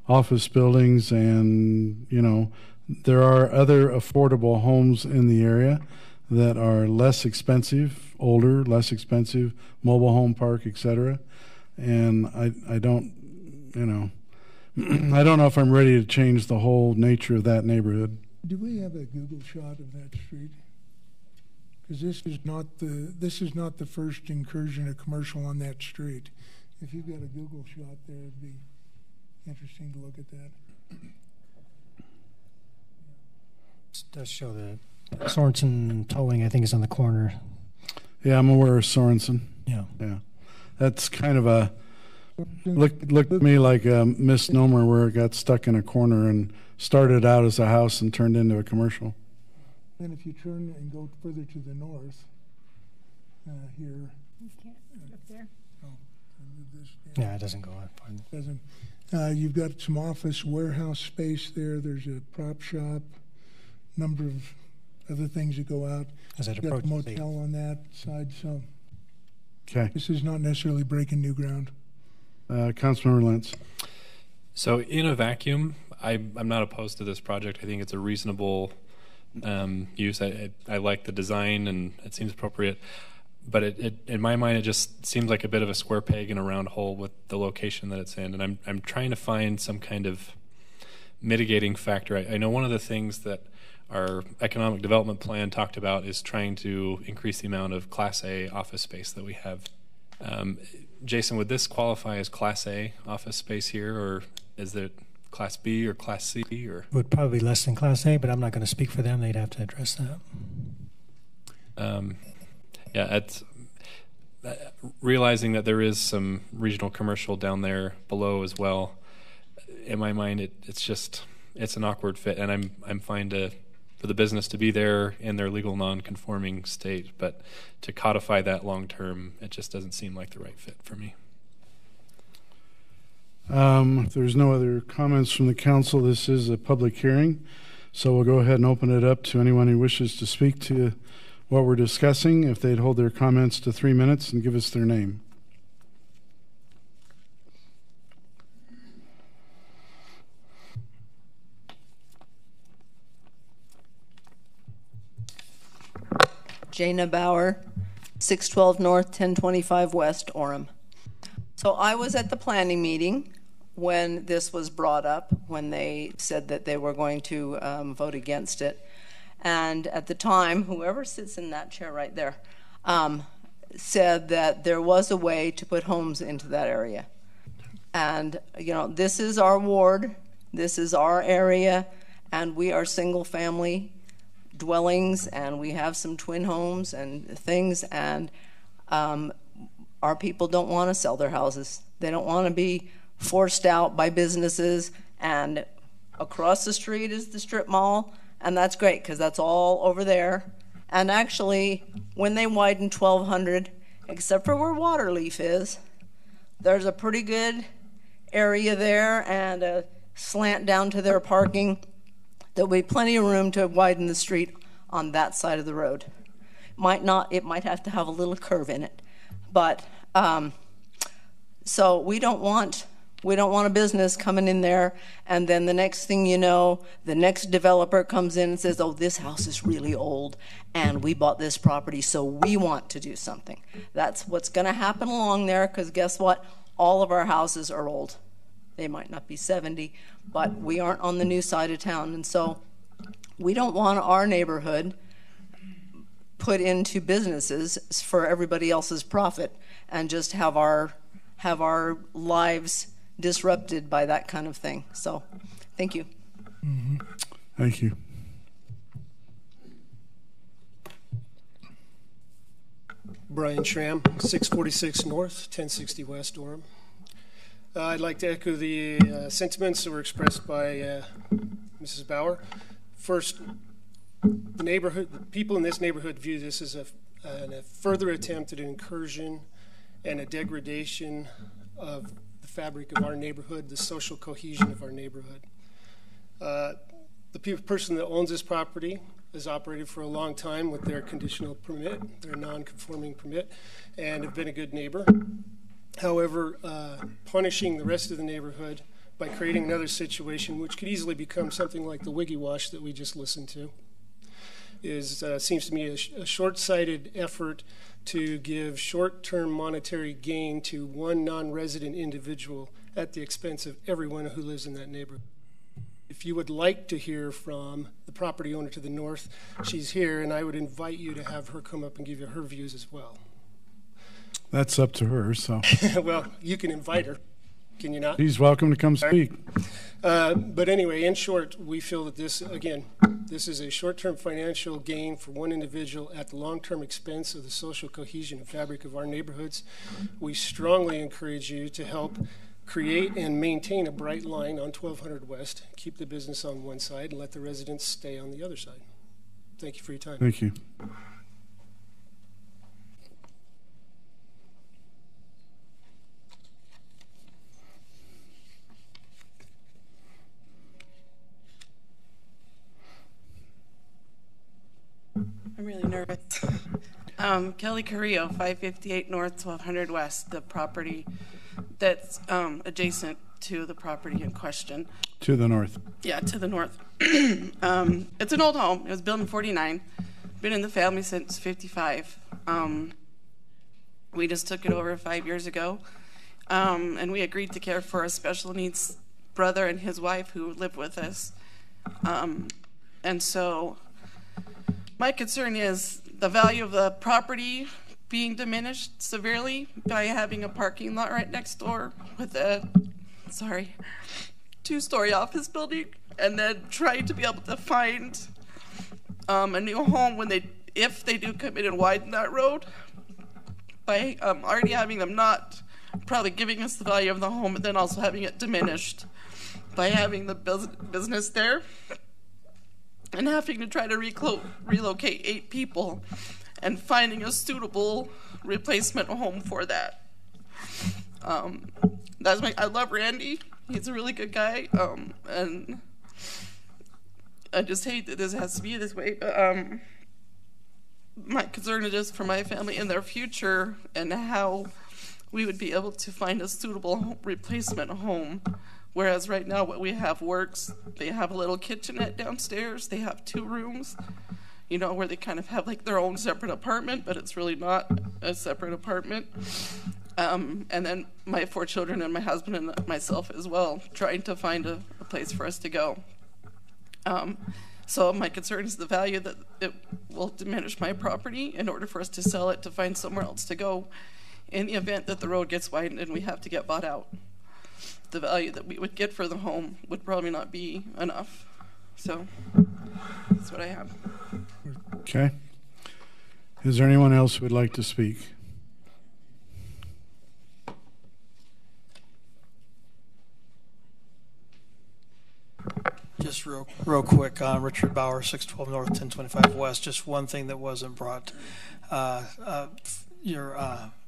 office buildings. And you know, there are other affordable homes in the area that are less expensive, older, less expensive, mobile home park, etc. And I don't, you know, I don't know if I'm ready to change the whole nature of that neighborhood. Do we have a Google shot of that street? Because this is not the first incursion of commercial on that street. If you've got a Google shot there, it'd be interesting to look at that. It does show the Sorensen Towing, I think, is on the corner. Yeah, I'm aware of Sorensen. Yeah. Yeah. That's kind of a, looked to me like a misnomer where it got stuck in a corner and started out as a house and turned into a commercial. Then if you turn and go further to the north, here. You can't up there. Oh, Yeah, it doesn't go up. Doesn't. You've got some office warehouse space there. There's a prop shop, number of other things that go out. As that You've got a approaches motel on that side, so Okay. this is not necessarily breaking new ground. Councilmember Lentz. So in a vacuum, I'm not opposed to this project. I think it's a reasonable use. I like the design and it seems appropriate. But it in my mind, it just seems like a bit of a square peg in a round hole with the location that it's in. And I'm trying to find some kind of mitigating factor. I know one of the things that our economic development plan talked about is trying to increase the amount of Class A office space that we have. Jason, would this qualify as Class A office space here, or is it Class B or Class C? Or It would probably be less than Class A, but I'm not going to speak for them. They'd have to address that. Yeah, it's realizing that there is some regional commercial down there below as well. In my mind, it's an awkward fit, and I'm fine for the business to be there in their legal non-conforming state, but to codify that long term, it just doesn't seem like the right fit for me. If there's no other comments from the council, this is a public hearing, so we'll go ahead and open it up to anyone who wishes to speak to what we're discussing, if they'd hold their comments to 3 minutes and give us their name. Jana Bauer, 612 North, 1025 West, Orem. So I was at the planning meeting when this was brought up, when they said that they were going to vote against it. And at the time, whoever sits in that chair right there said that there was a way to put homes into that area. And, you know, this is our ward, this is our area, and we are single family dwellings, and we have some twin homes and things, and our people don't want to sell their houses. They don't want to be forced out by businesses, and across the street is the strip mall, and that's great because that's all over there. And actually, when they widen 1200, except for where Waterleaf is, there's a pretty good area there and a slant down to their parking. There'll be plenty of room to widen the street on that side of the road. It might have to have a little curve in it, but so we don't want a business coming in there, and then the next thing you know, the next developer comes in and says, oh, this house is really old, and we bought this property, so we want to do something. That's what's going to happen along there, because guess what? All of our houses are old. They might not be 70, but we aren't on the new side of town, and so we don't want our neighborhood put into businesses for everybody else's profit and just have our lives disrupted by that kind of thing. So, thank you. Mm-hmm. Thank you. Brian Schramm, 646 North, 1060 West, Orem. I'd like to echo the sentiments that were expressed by Mrs. Bauer. First, the people in this neighborhood view this as a further attempt at an incursion and a degradation of the fabric of our neighborhood, the social cohesion of our neighborhood. The person that owns this property has operated for a long time with their conditional permit, their non-conforming permit, and have been a good neighbor. However, punishing the rest of the neighborhood by creating another situation, which could easily become something like the Wiggy Wash that we just listened to, seems to me a short-sighted effort to give short-term monetary gain to one non-resident individual at the expense of everyone who lives in that neighborhood. If you would like to hear from the property owner to the north, she's here, and I would invite you to have her come up and give you her views as well. That's up to her, so. Well, you can invite her. Can you not? She's welcome to come speak. But anyway, in short, we feel that this is a short-term financial gain for one individual at the long-term expense of the social cohesion and fabric of our neighborhoods. We strongly encourage you to help create and maintain a bright line on 1200 West, keep the business on one side, and let the residents stay on the other side. Thank you for your time. Thank you. I'm really nervous. Kelly Carrillo, 558 North, 1200 West, the property that's adjacent to the property in question. To the north. Yeah, to the north. It's an old home. It was built in 49. Been in the family since 55. We just took it over 5 years ago. And we agreed to care for a special needs brother and his wife who live with us. And so my concern is the value of the property being diminished severely by having a parking lot right next door with a, two-story office building, and then trying to be able to find a new home if they do come in and widen that road by already having them not probably giving us the value of the home, but then also having it diminished by having the business there and having to try to relocate 8 people and finding a suitable replacement home for that. I love Randy. He's a really good guy, and I just hate that this has to be this way. But my concern is just for my family and their future and how we would be able to find a suitable replacement home. Whereas right now what we have works. They have a little kitchenette downstairs. They have 2 rooms, where they kind of have like their own separate apartment, but it's really not a separate apartment. And then my 4 children and my husband and myself as well, trying to find a place for us to go. So my concern is the value that it will diminish my property in order for us to sell it to find somewhere else to go in the event that the road gets widened and we have to get bought out. The value that we would get for the home would probably not be enough. So that's what I have. Okay. Is there anyone else who would like to speak? Just real quick, Richard Bauer, 612 North, 1025 West. Just one thing that wasn't brought.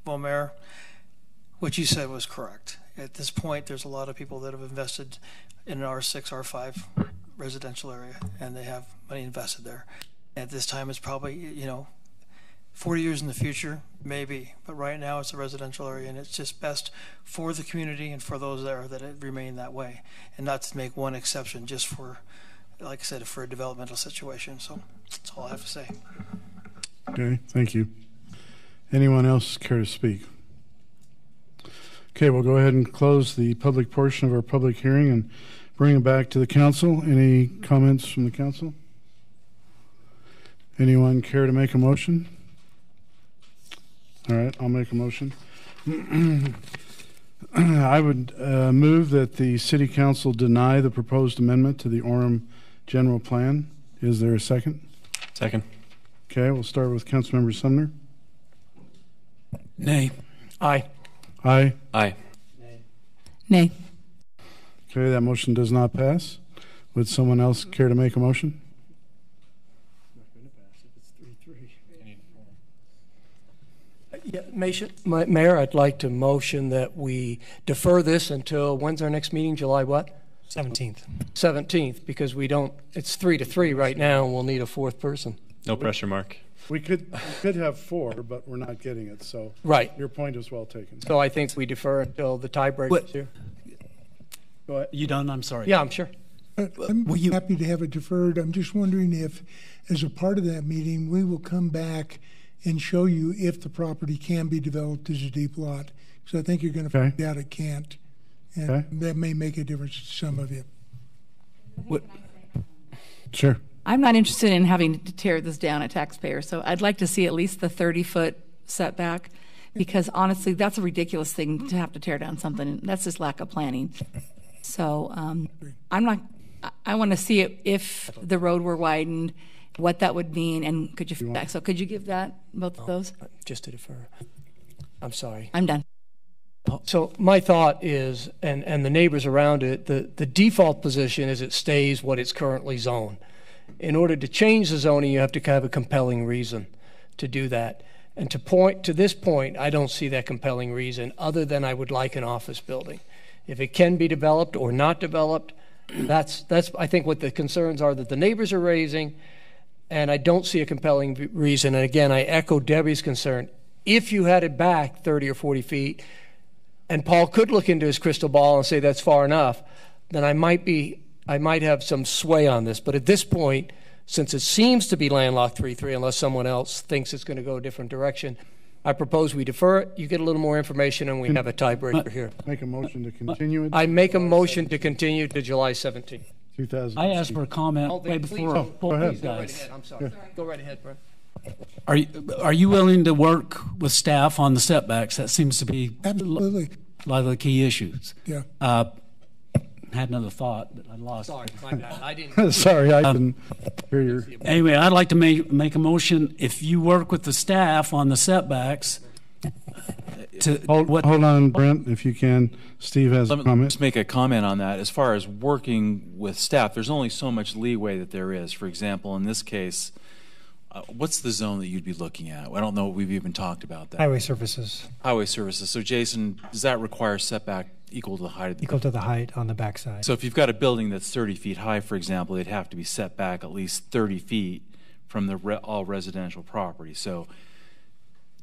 Mayor, what you said was correct. At this point, there's a lot of people that have invested in an R6, R5 residential area, and they have money invested there. At this time, it's probably, 40 years in the future, maybe. But right now, it's a residential area, and it's just best for the community and for those there that it remain that way, and not to make one exception just for, like I said, for a developmental situation. So that's all I have to say. Okay, thank you. Anyone else care to speak? Okay, we'll go ahead and close the public portion of our public hearing and bring it back to the council. Any comments from the council? Anyone care to make a motion? All right, I'll make a motion. I would move that the City Council deny the proposed amendment to the Orem General Plan. Is there a second? Second. Okay, we'll start with Councilmember Sumner. Nay. Aye. Aye. Aye. Nay. Okay, that motion does not pass. Would someone else care to make a motion? Yeah, Mayor, I'd like to motion that we defer this until, when's our next meeting? July what? 17th. 17th, because we don't, it's 3-3 right now, and we'll need a fourth person. No pressure, Mark. We could have 4, but we're not getting it, so. Right. Your point is well taken. So I think we defer until the tiebreaker's here. Go ahead. You done? I'm sorry. Yeah, I'm sure. I'm happy to have it deferred. I'm just wondering if, as a part of that meeting, we will come back and show you if the property can be developed as a deep lot. So I think you're going to find out it can't. And that may make a difference to some of you. What? Sure. I'm not interested in having to tear this down at taxpayers, so I'd like to see at least the 30-foot setback, because honestly, that's a ridiculous thing to have to tear down something. That's just lack of planning. So I want to see it if the road were widened, what that would mean, and could you feedback? So could you give that, both of those? Just to defer. I'm sorry. I'm done. So my thought is, and the neighbors around it, the default position is it stays what it's currently zoned. In order to change the zoning, you have to have a compelling reason to do that. And to this point, I don't see that compelling reason other than I would like an office building. If it can be developed or not developed, that's I think what the concerns are that the neighbors are raising, and I don't see a compelling reason. And again, I echo Debbie's concern. If you had it back 30 or 40 feet, and Paul could look into his crystal ball and say that's far enough, then I might have some sway on this. But at this point, since it seems to be landlocked 3-3, unless someone else thinks it's going to go a different direction, I propose we defer it. You get a little more information, and we have a tiebreaker here. Make a motion to continue it. I make a motion to continue to July 17th. 2000. I asked for a comment way before Go both ahead. you Go right guys. ahead. I'm sorry. Go right ahead, Brent. Are you willing to work with staff on the setbacks? That seems to be absolutely a lot of the key issues. Yeah. Had another thought, but I lost. Sorry, my bad. I didn't. Sorry, I didn't hear your. Anyway, I'd like to make a motion. If you work with the staff on the setbacks, Hold on, Brent, if you can. Steve has a Let me comment. just make a comment on that. As far as working with staff, there's only so much leeway that there is. For example, in this case, what's the zone that you'd be looking at? I don't know if we've even talked about that. Highway services. Highway services. So, Jason, does that require setback equal to the height of the Equal to the height on the backside. So if you've got a building that's 30 feet high, for example, they'd have to be set back at least 30 feet from the all residential property. So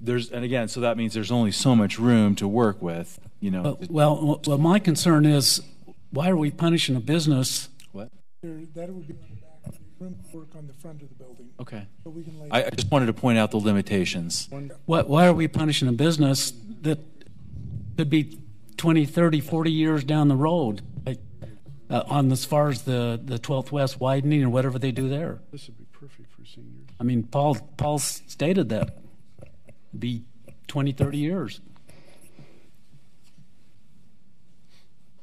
so that means there's only so much room to work with, you know. Well, my concern is, why are we punishing a business? What? That would be on the back. Room to work on the front of the building. Okay. So we can lay I just wanted to point out the limitations. Why are we punishing a business that could be 20, 30, 40 years down the road, on as far as the 12th West widening or whatever they do there? This would be perfect for seniors. I mean, Paul stated that it'd be 20, 30 years.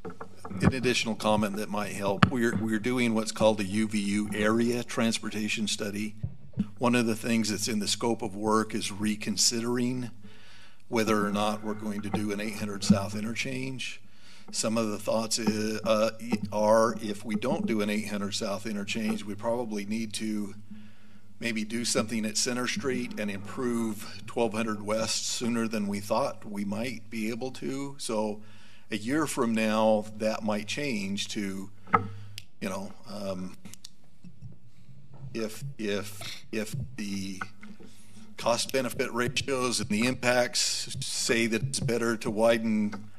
An additional comment that might help. We're doing what's called a UVU area transportation study. One of the things that's in the scope of work is reconsidering whether or not we're going to do an 800 South interchange. Some of the thoughts are if we don't do an 800 South interchange, we probably need to maybe do something at Center Street and improve 1200 West sooner than we thought we might be able to. So a year from now, that might change to, you know, if the cost-benefit ratios and the impacts say that it's better to widen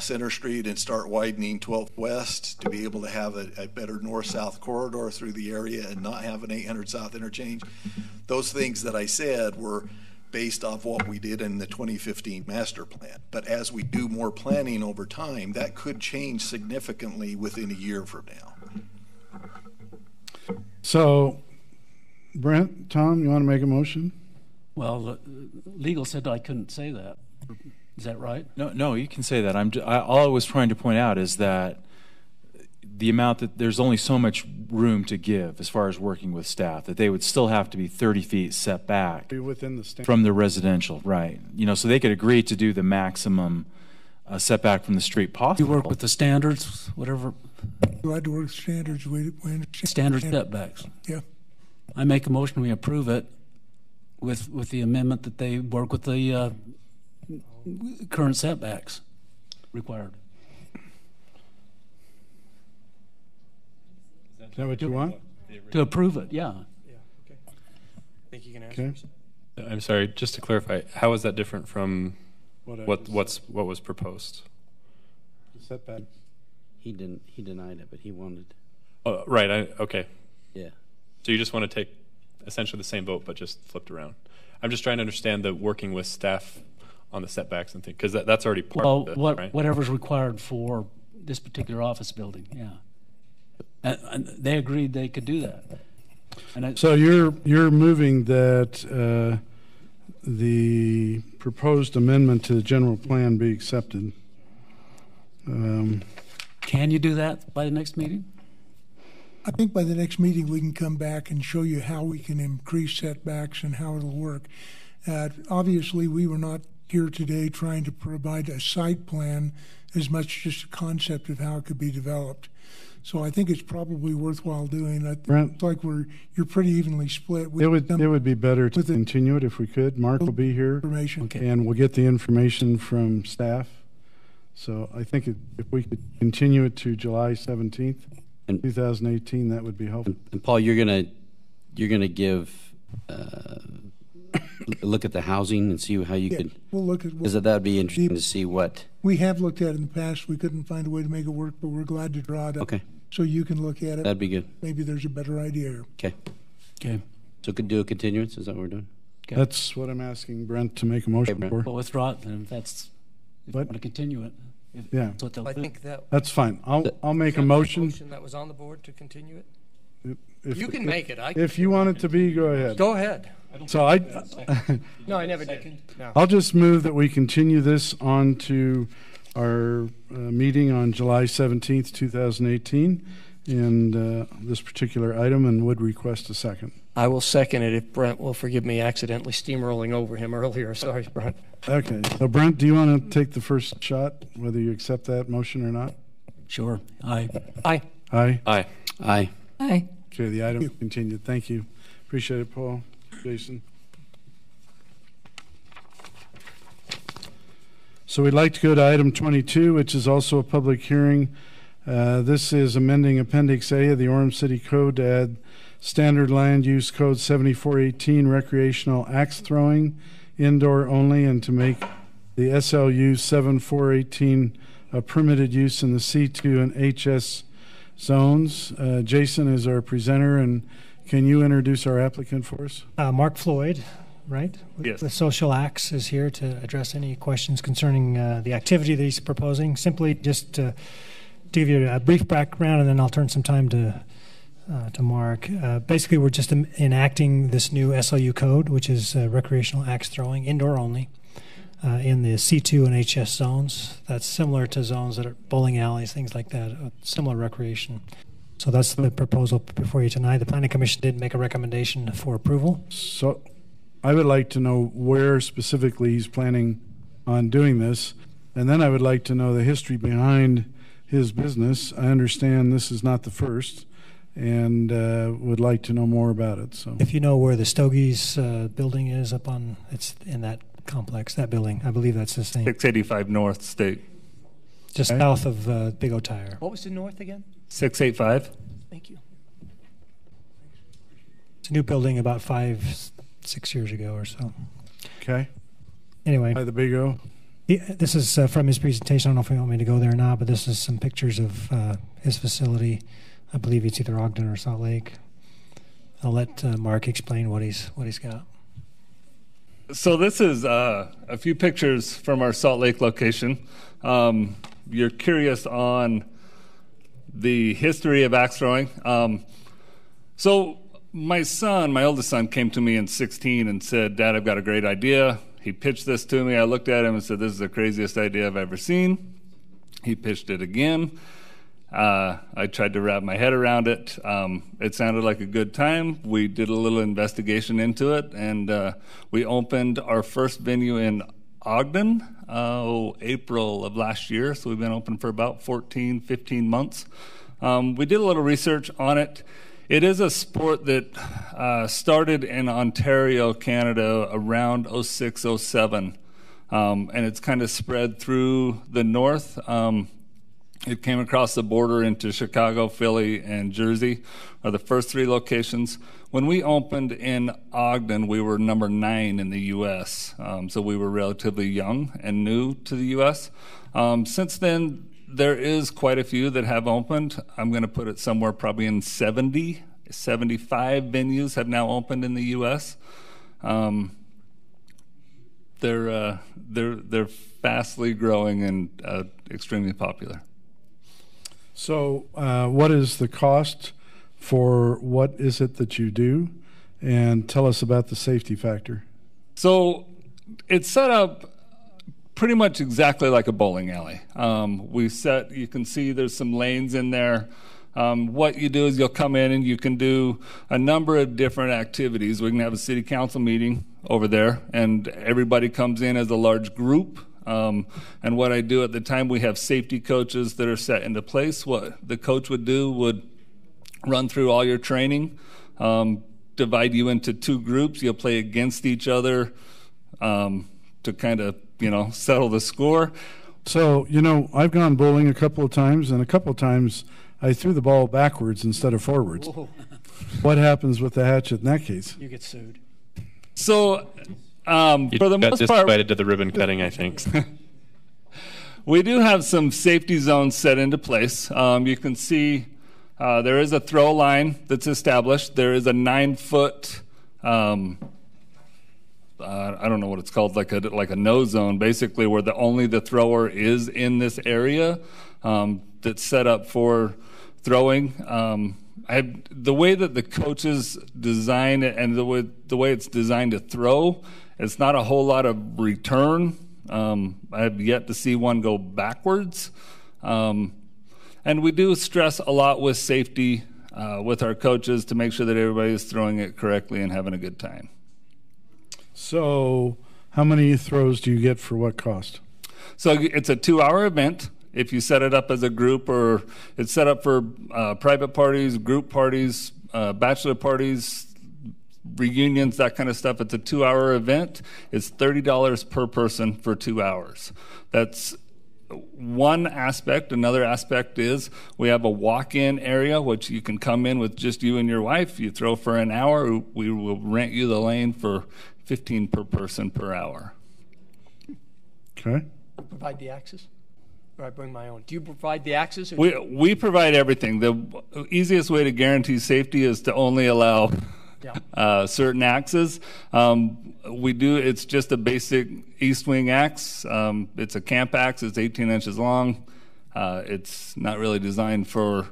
Center Street and start widening 12th West to be able to have a better north-south corridor through the area and not have an 800 South interchange. Those things that I said were based off what we did in the 2015 master plan. But as we do more planning over time, that could change significantly within a year from now. So, Brent, Tom, you want to make a motion? Well, legal said I couldn't say that. Is that right? No, you can say that. All I was trying to point out is that the amount that there's only so much room to give as far as working with staff, that they would still have to be 30 feet set back Be within the standard. from the residential, right? You know, so they could agree to do the maximum setback from the street possible. You work with the standards, whatever. You had to work standards. Standard setbacks. Yeah. I make a motion we approve it with the amendment that they work with the current setbacks required. Is that what you want? To approve it, yeah. Think you can answer? Okay. I'm sorry, just to clarify, how is that different from What what was proposed? The setback. He denied it, but he wanted. Oh, right. Okay. Yeah. So you just want to take essentially the same vote, but just flipped around. I'm just trying to understand the working with staff on the setbacks and things, because that's already part of this, right? Whatever's required for this particular office building, yeah. And they agreed they could do that. So you're moving that the proposed amendment to the general plan be accepted. Can you do that by the next meeting? I think by the next meeting we can come back and show you how we can increase setbacks and how it'll work. Obviously, we were not here today trying to provide a site plan as much just a concept of how it could be developed. So I think it's probably worthwhile doing. It's like you're pretty evenly split. It would be better to continue it if we could. Mark will be here, and we'll get the information from staff. So I think if we could continue it to July 17th, 2018, that would be helpful. And Paul, you're gonna give look at the housing and see how you could. We'll look at. Because that'd be interesting to see what. We have looked at it in the past. We couldn't find a way to make it work, but we're glad to draw it up. Okay. So you can look at it. That'd be good. Maybe there's a better idea. Okay. Okay. So could do a continuance. Is that what we're doing? Okay. That's what I'm asking Brent to make a motion for. Well, withdraw it, and if you want to continue it. Yeah. That's what they'll I do. think That's fine. I'll make a motion. That was on the board to continue it. If, You can make it. If you want it to be, go ahead. Go ahead. So I. No, I never did. No. I'll just move that we continue this on to our meeting on July 17th, 2018, and this particular item, and would request a second. I will second it if Brent will forgive me accidentally steamrolling over him earlier. Sorry, Brent. Okay. So, Brent, do you want to take the first shot, whether you accept that motion or not? Sure. Aye. Aye. Aye. Aye. Aye. Aye. Okay, the item continued. Thank you. Appreciate it, Paul. Jason. So we'd like to go to item 22, which is also a public hearing. This is amending Appendix A of the Orem City Code to add Standard Land Use Code 7418 recreational axe throwing, indoor only, and to make the SLU 7418 a permitted use in the C2 and HS zones. Jason is our presenter, and can you introduce our applicant for us? Mark Floyd, right? Yes. The Social Acts is here to address any questions concerning the activity that he's proposing. Simply just to give you a brief background, and then I'll turn some time to Mark. Basically, we're just enacting this new SLU code, which is recreational axe throwing, indoor only, in the C2 and HS zones. That's similar to zones that are bowling alleys, things like that, similar recreation. So that's the proposal before you tonight. The Planning Commission did make a recommendation for approval. So I would like to know where specifically he's planning on doing this, and then I would like to know the history behind his business. I understand this is not the first, and would like to know more about it. So, if you know where the Stogies building is, it's in that complex, that building. I believe that's the same. 685 North State. Just south of Big O Tire. What was the north again? 685. Thank you. It's a new building about 5-6 years ago or so. Okay. Anyway. By the Big O? This is from his presentation. I don't know if you want me to go there or not, but this is some pictures of his facility. I believe it's either Ogden or Salt Lake. I'll let Mark explain what he's got. So this is a few pictures from our Salt Lake location. You're curious on the history of axe throwing. So my oldest son, came to me in 2016 and said, "Dad, I've got a great idea." He pitched this to me. I looked at him and said, "This is the craziest idea I've ever seen." He pitched it again. I tried to wrap my head around it. It sounded like a good time. We did a little investigation into it, and we opened our first venue in Ogden, April of last year. So we've been open for about 14, 15 months. We did a little research on it. It is a sport that started in Ontario, Canada around 06, 07, and it's kind of spread through the north. It came across the border into Chicago, Philly, and Jersey are the first 3 locations. When we opened in Ogden, we were number 9 in the U.S., so we were relatively young and new to the U.S. Since then, there is quite a few that have opened. I'm going to put it somewhere probably in 75 venues have now opened in the U.S. They're fastly growing and extremely popular. So what is the cost for what is it that you do? And tell us about the safety factor. So it's set up pretty much exactly like a bowling alley. You can see there's some lanes in there. What you do is you'll come in and you can do a number of different activities. We can have a city council meeting over there, and everybody comes in as a large group. And what I do at the time, we have safety coaches that are set into place. What the coach would do would run through all your training, divide you into 2 groups. You'll play against each other to kind of, settle the score. So, I've gone bowling a couple of times, and a couple of times I threw the ball backwards instead of forwards. Whoa. What happens with the hatchet in that case? You get sued. So, for the most part, invited to the ribbon cutting, I think. We do have some safety zones set into place. You can see there is a throw line that's established. There is a 9-foot, I don't know what it's called, like a no zone, basically, where only the thrower is in this area that's set up for throwing. The way that the coaches design it and the way it's designed to throw, it's not a whole lot of return. I have yet to see one go backwards. And we do stress a lot with safety with our coaches to make sure that everybody is throwing it correctly and having a good time. So how many throws do you get for what cost? So it's a 2-hour event. If you set it up as a group, or it's set up for private parties, group parties, bachelor parties, reunions, that kind of stuff. It's a 2-hour event. It's $30 per person for 2 hours. That's one aspect. Another aspect is we have a walk-in area, which you can come in with just you and your wife. You throw for an hour. We will rent you the lane for $15 per person per hour. Okay. Provide the axes? Or I bring my own. Do you provide the axes? We provide everything. The easiest way to guarantee safety is to only allow certain axes. We do. It's just a basic east wing axe. It's a camp axe. It's 18 inches long. It's not really designed for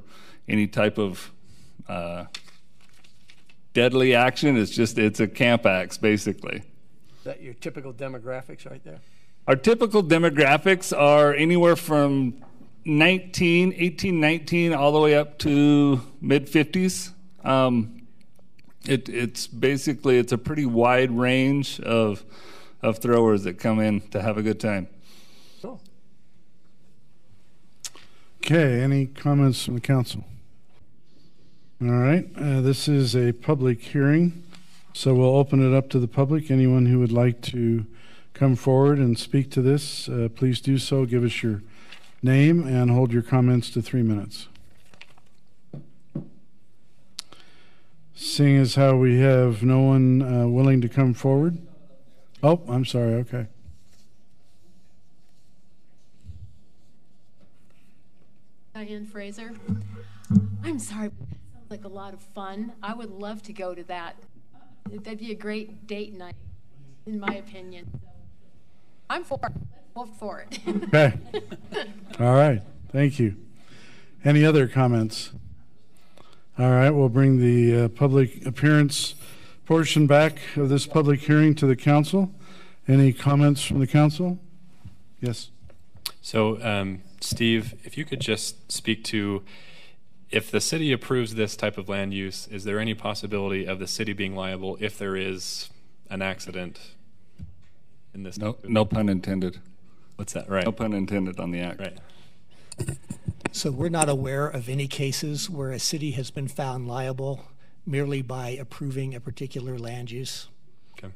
any type of deadly action. It's a camp axe, basically. Is that your typical demographics right there? Our typical demographics are anywhere from 18, 19, all the way up to mid-50s. It's a pretty wide range of throwers that come in to have a good time. Cool. Okay, any comments from the council? All right, this is a public hearing, so we'll open it up to the public. Anyone who would like to come forward and speak to this, please do so. Give us your name and hold your comments to 3 minutes. Seeing as how we have no one willing to come forward. Oh, I'm sorry, okay. Diane Fraser. I'm sorry, but that sounds like a lot of fun. I would love to go to that. That'd be a great date night, in my opinion. So I'm for it. Let's vote for it. Okay. All right. Thank you. Any other comments? All right. We'll bring the public appearance portion back of this public hearing to the council. Any comments from the council? Yes. So, Steve, if you could just speak to, if the city approves this type of land use, is there any possibility of the city being liable if there is an accident in this? No pun intended. What's that? Right. No pun intended on the act. Right. So we're not aware of any cases where a city has been found liable merely by approving a particular land use. Okay.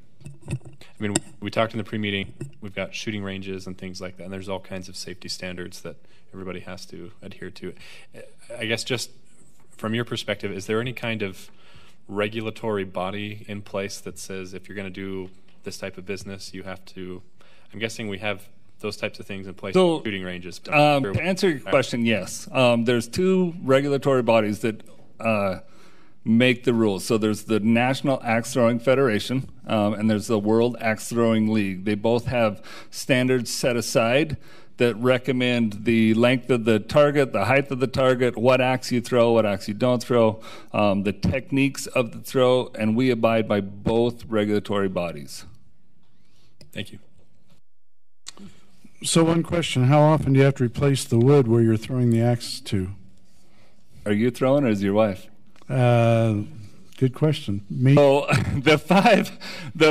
I mean, we talked in the pre-meeting, we've got shooting ranges and things like that, and there's all kinds of safety standards that everybody has to adhere to. I guess just from your perspective, is there any kind of regulatory body in place that says if you're going to do this type of business, you have to, I'm guessing we have those types of things in place, so, shooting ranges. To answer your question, yes. There's two regulatory bodies that make the rules. So there's the National Axe Throwing Federation, and there's the World Axe Throwing League. They both have standards set aside that recommend the length of the target, the height of the target, what axe you throw, what axe you don't throw, the techniques of the throw, and we abide by both regulatory bodies. Thank you. So one question, how often do you have to replace the wood where you're throwing the axe to? Are you throwing or is your wife? Good question. Me? So the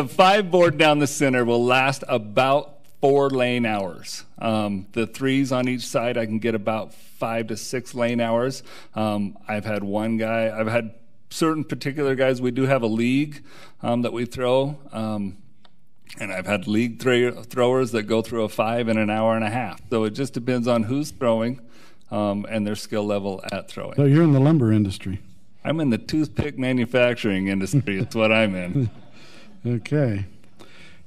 five board down the center will last about 4 lane hours. The 3s on each side, I can get about 5 to 6 lane hours. I've had certain particular guys. We do have a league that we throw, and I've had league throwers that go through a 5 in an hour and a half. So it just depends on who's throwing and their skill level at throwing. So you're in the lumber industry. I'm in the toothpick manufacturing industry. It's what I'm in. Okay.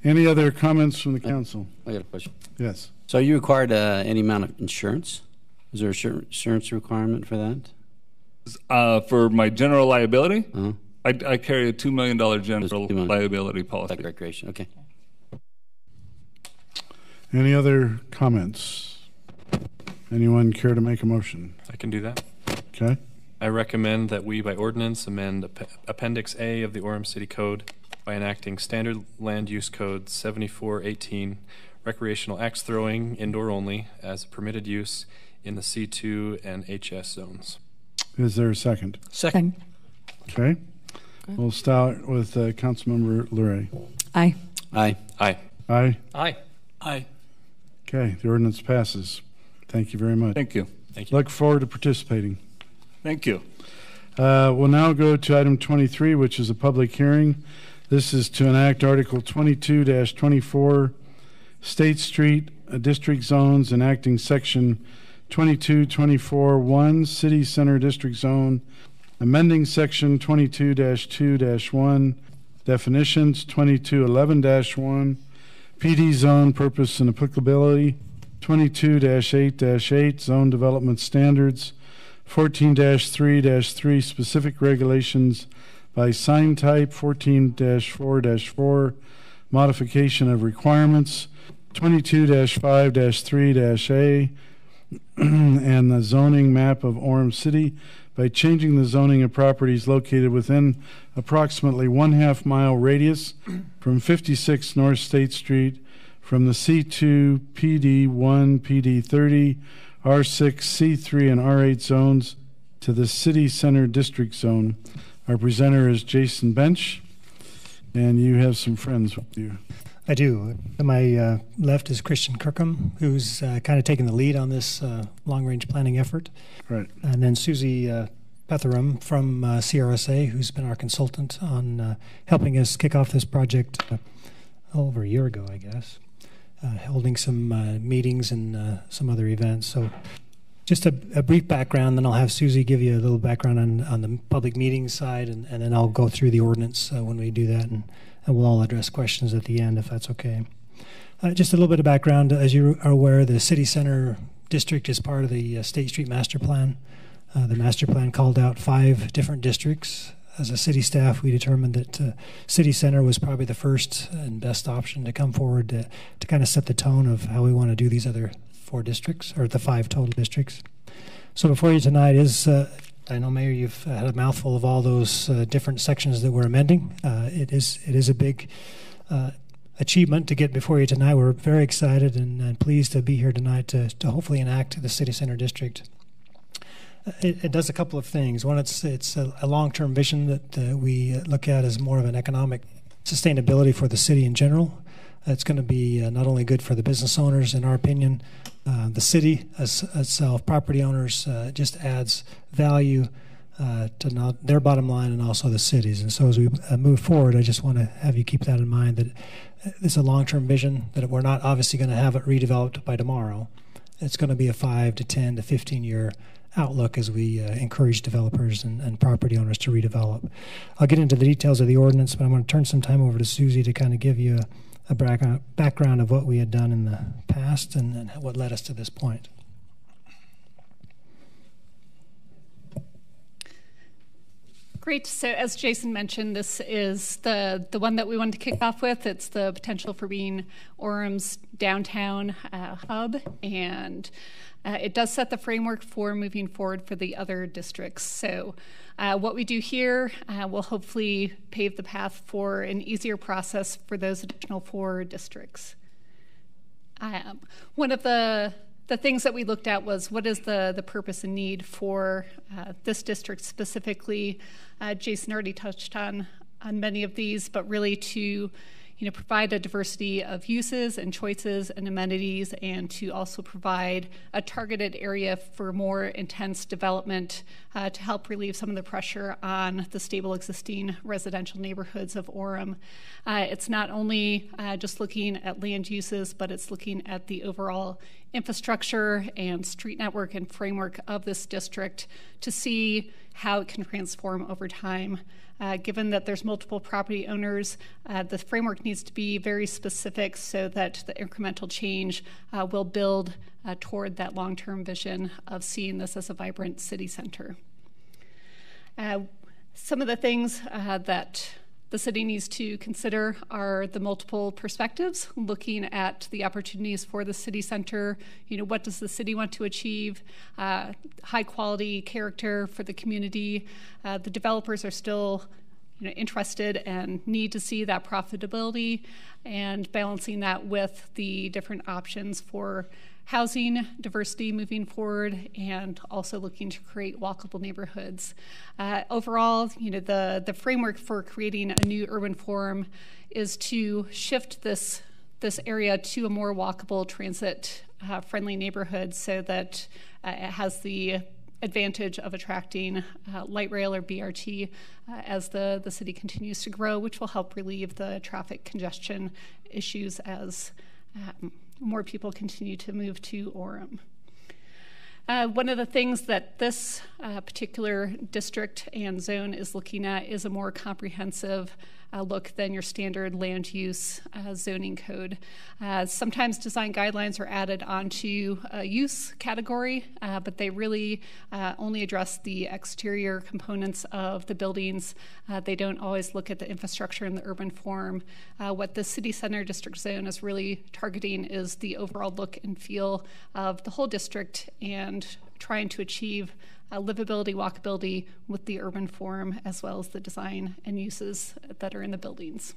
Any other comments from the council? I got a question. Yes. So are you required any amount of insurance? Is there an insurance requirement for that? For my general liability, I carry a $2 million general liability policy. Like recreation, okay. Any other comments? Anyone care to make a motion? I can do that. Okay. I recommend that we, by ordinance, amend Appendix A of the Orem City Code by enacting Standard Land Use Code 7418, recreational axe throwing, indoor only, as a permitted use in the C2 and HS zones. Is there a second? Second. Okay. We'll start with Councilmember Luray. Aye. Aye. Aye. Aye. Aye. Aye. Okay, the ordinance passes. Thank you very much. Thank you. Thank you. Look forward to participating. Thank you. We'll now go to item 23, which is a public hearing. This is to enact Article 22-24, State Street District Zones, enacting Section 2224-1, City Center District Zone, amending Section 22-2-1, definitions, 2211-1, PD Zone, purpose and applicability, 22-8-8, Zone Development Standards, 14-3-3, specific regulations by sign type, 14-4-4, modification of requirements, 22-5-3-A, and the zoning map of Orem City by changing the zoning of properties located within approximately 1/2 mile radius from 56 North State Street from the C2, PD1, PD30, R6, C3, and R8 zones to the City Center District Zone. Our presenter is Jason Bench, and you have some friends with you. I do. To my left is Christian Kirkham, who's kind of taking the lead on this long-range planning effort. Right. And then Susie Petheram from CRSA, who's been our consultant on helping us kick off this project over a year ago, I guess, holding some meetings and some other events. So just a brief background, then I'll have Susie give you a little background on the public meetings side, and then I'll go through the ordinance when we do that, and we'll all address questions at the end, if that's okay. Just a little bit of background. As you are aware, the City Center District is part of the State Street Master Plan. The Master Plan called out 5 different districts. As a city staff, we determined that City Center was probably the first and best option to come forward to kind of set the tone of how we want to do these other 4 districts, or the 5 total districts. So before you tonight is, I know, Mayor, you've had a mouthful of all those different sections that we're amending. It is a big achievement to get before you tonight. We're very excited and pleased to be here tonight to hopefully enact the City Center District. It does a couple of things. One, it's a long-term vision that we look at as more of an economic sustainability for the city in general. It's going to be not only good for the business owners, in our opinion, the city itself, property owners, just adds value to their bottom line and also the cities. And so as we move forward, I just want to have you keep that in mind, that it's a long-term vision, that we're not obviously going to have it redeveloped by tomorrow. It's going to be a 5 to 10 to 15-year outlook as we encourage developers and property owners to redevelop. I'll get into the details of the ordinance, but I'm going to turn some time over to Susie to kind of give you a background of what we had done in the past and what led us to this point. Great. So as Jason mentioned, this is the one that we wanted to kick off with. It's the potential for being Orem's downtown hub, and it does set the framework for moving forward for the other districts. So what we do here will hopefully pave the path for an easier process for those additional 4 districts. One of the things that we looked at was what is the purpose and need for this district specifically. Jason already touched on many of these, but really to provide a diversity of uses and choices and amenities, and to also provide a targeted area for more intense development to help relieve some of the pressure on the stable existing residential neighborhoods of Orem. It's not only just looking at land uses, but it's looking at the overall infrastructure and street network and framework of this district to see how it can transform over time. Given that there's multiple property owners, the framework needs to be very specific so that the incremental change will build toward that long-term vision of seeing this as a vibrant city center. Some of the things that the city needs to consider are the multiple perspectives, looking at the opportunities for the city center. What does the city want to achieve? High quality character for the community. The developers are still interested and need to see that profitability, and balancing that with the different options for housing diversity moving forward, and also looking to create walkable neighborhoods. Overall, the framework for creating a new urban forum is to shift this area to a more walkable, transit-friendly neighborhood, so that it has the advantage of attracting light rail or BRT as the city continues to grow, which will help relieve the traffic congestion issues as more people continue to move to Orem. One of the things that this particular district and zone is looking at is a more comprehensive look than your standard land use zoning code. Sometimes design guidelines are added onto a use category, but they really only address the exterior components of the buildings. They don't always look at the infrastructure in the urban form. What the city center district zone is really targeting is the overall look and feel of the whole district, and trying to achieve livability, walkability with the urban form, as well as the design and uses that are in the buildings.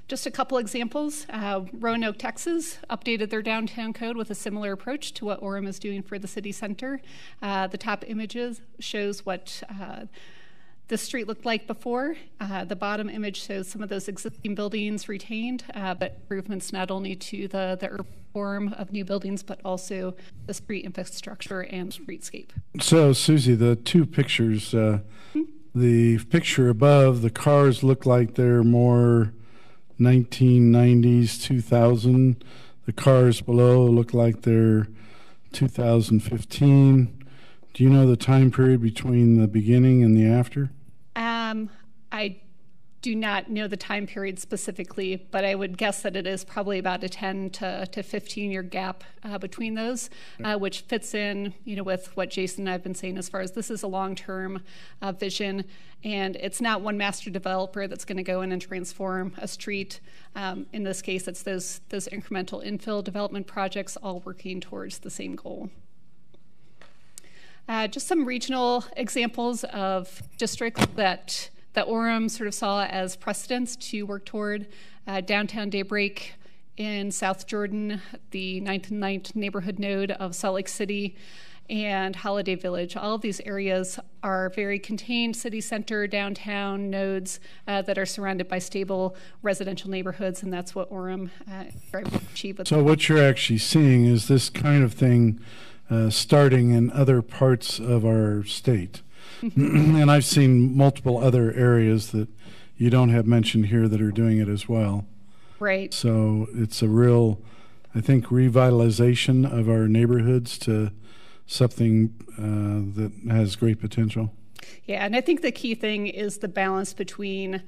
Just a couple examples. Roanoke, Texas updated their downtown code with a similar approach to what Orem is doing for the city center. The top images shows what the street looked like before. The bottom image shows some of those existing buildings retained, but improvements not only to the urban form of new buildings, but also the street infrastructure and streetscape. So, Susie, the 2 pictures, the picture above, the cars look like they're more 1990s, 2000. The cars below look like they're 2015. Do you know the time period between the beginning and the after? I do not know the time period specifically, but I would guess that it is probably about a 10 to 15-year gap between those, which fits in, with what Jason and I have been saying as far as this is a long-term vision, and it's not one master developer that's going to go in and transform a street. In this case, it's those incremental infill development projects all working towards the same goal. Just some regional examples of districts that Orem sort of saw as precedents to work toward. Downtown Daybreak in South Jordan, the 9th and 9th neighborhood node of Salt Lake City, and Holiday Village. All of these areas are very contained city center, downtown nodes that are surrounded by stable residential neighborhoods, and that's what Orem tried to achieve. So what you're actually seeing is this kind of thing starting in other parts of our state. And I've seen multiple other areas that you don't have mentioned here that are doing it as well. Right. So it's a real, I think, revitalization of our neighborhoods to something that has great potential. Yeah, and I think the key thing is the balance between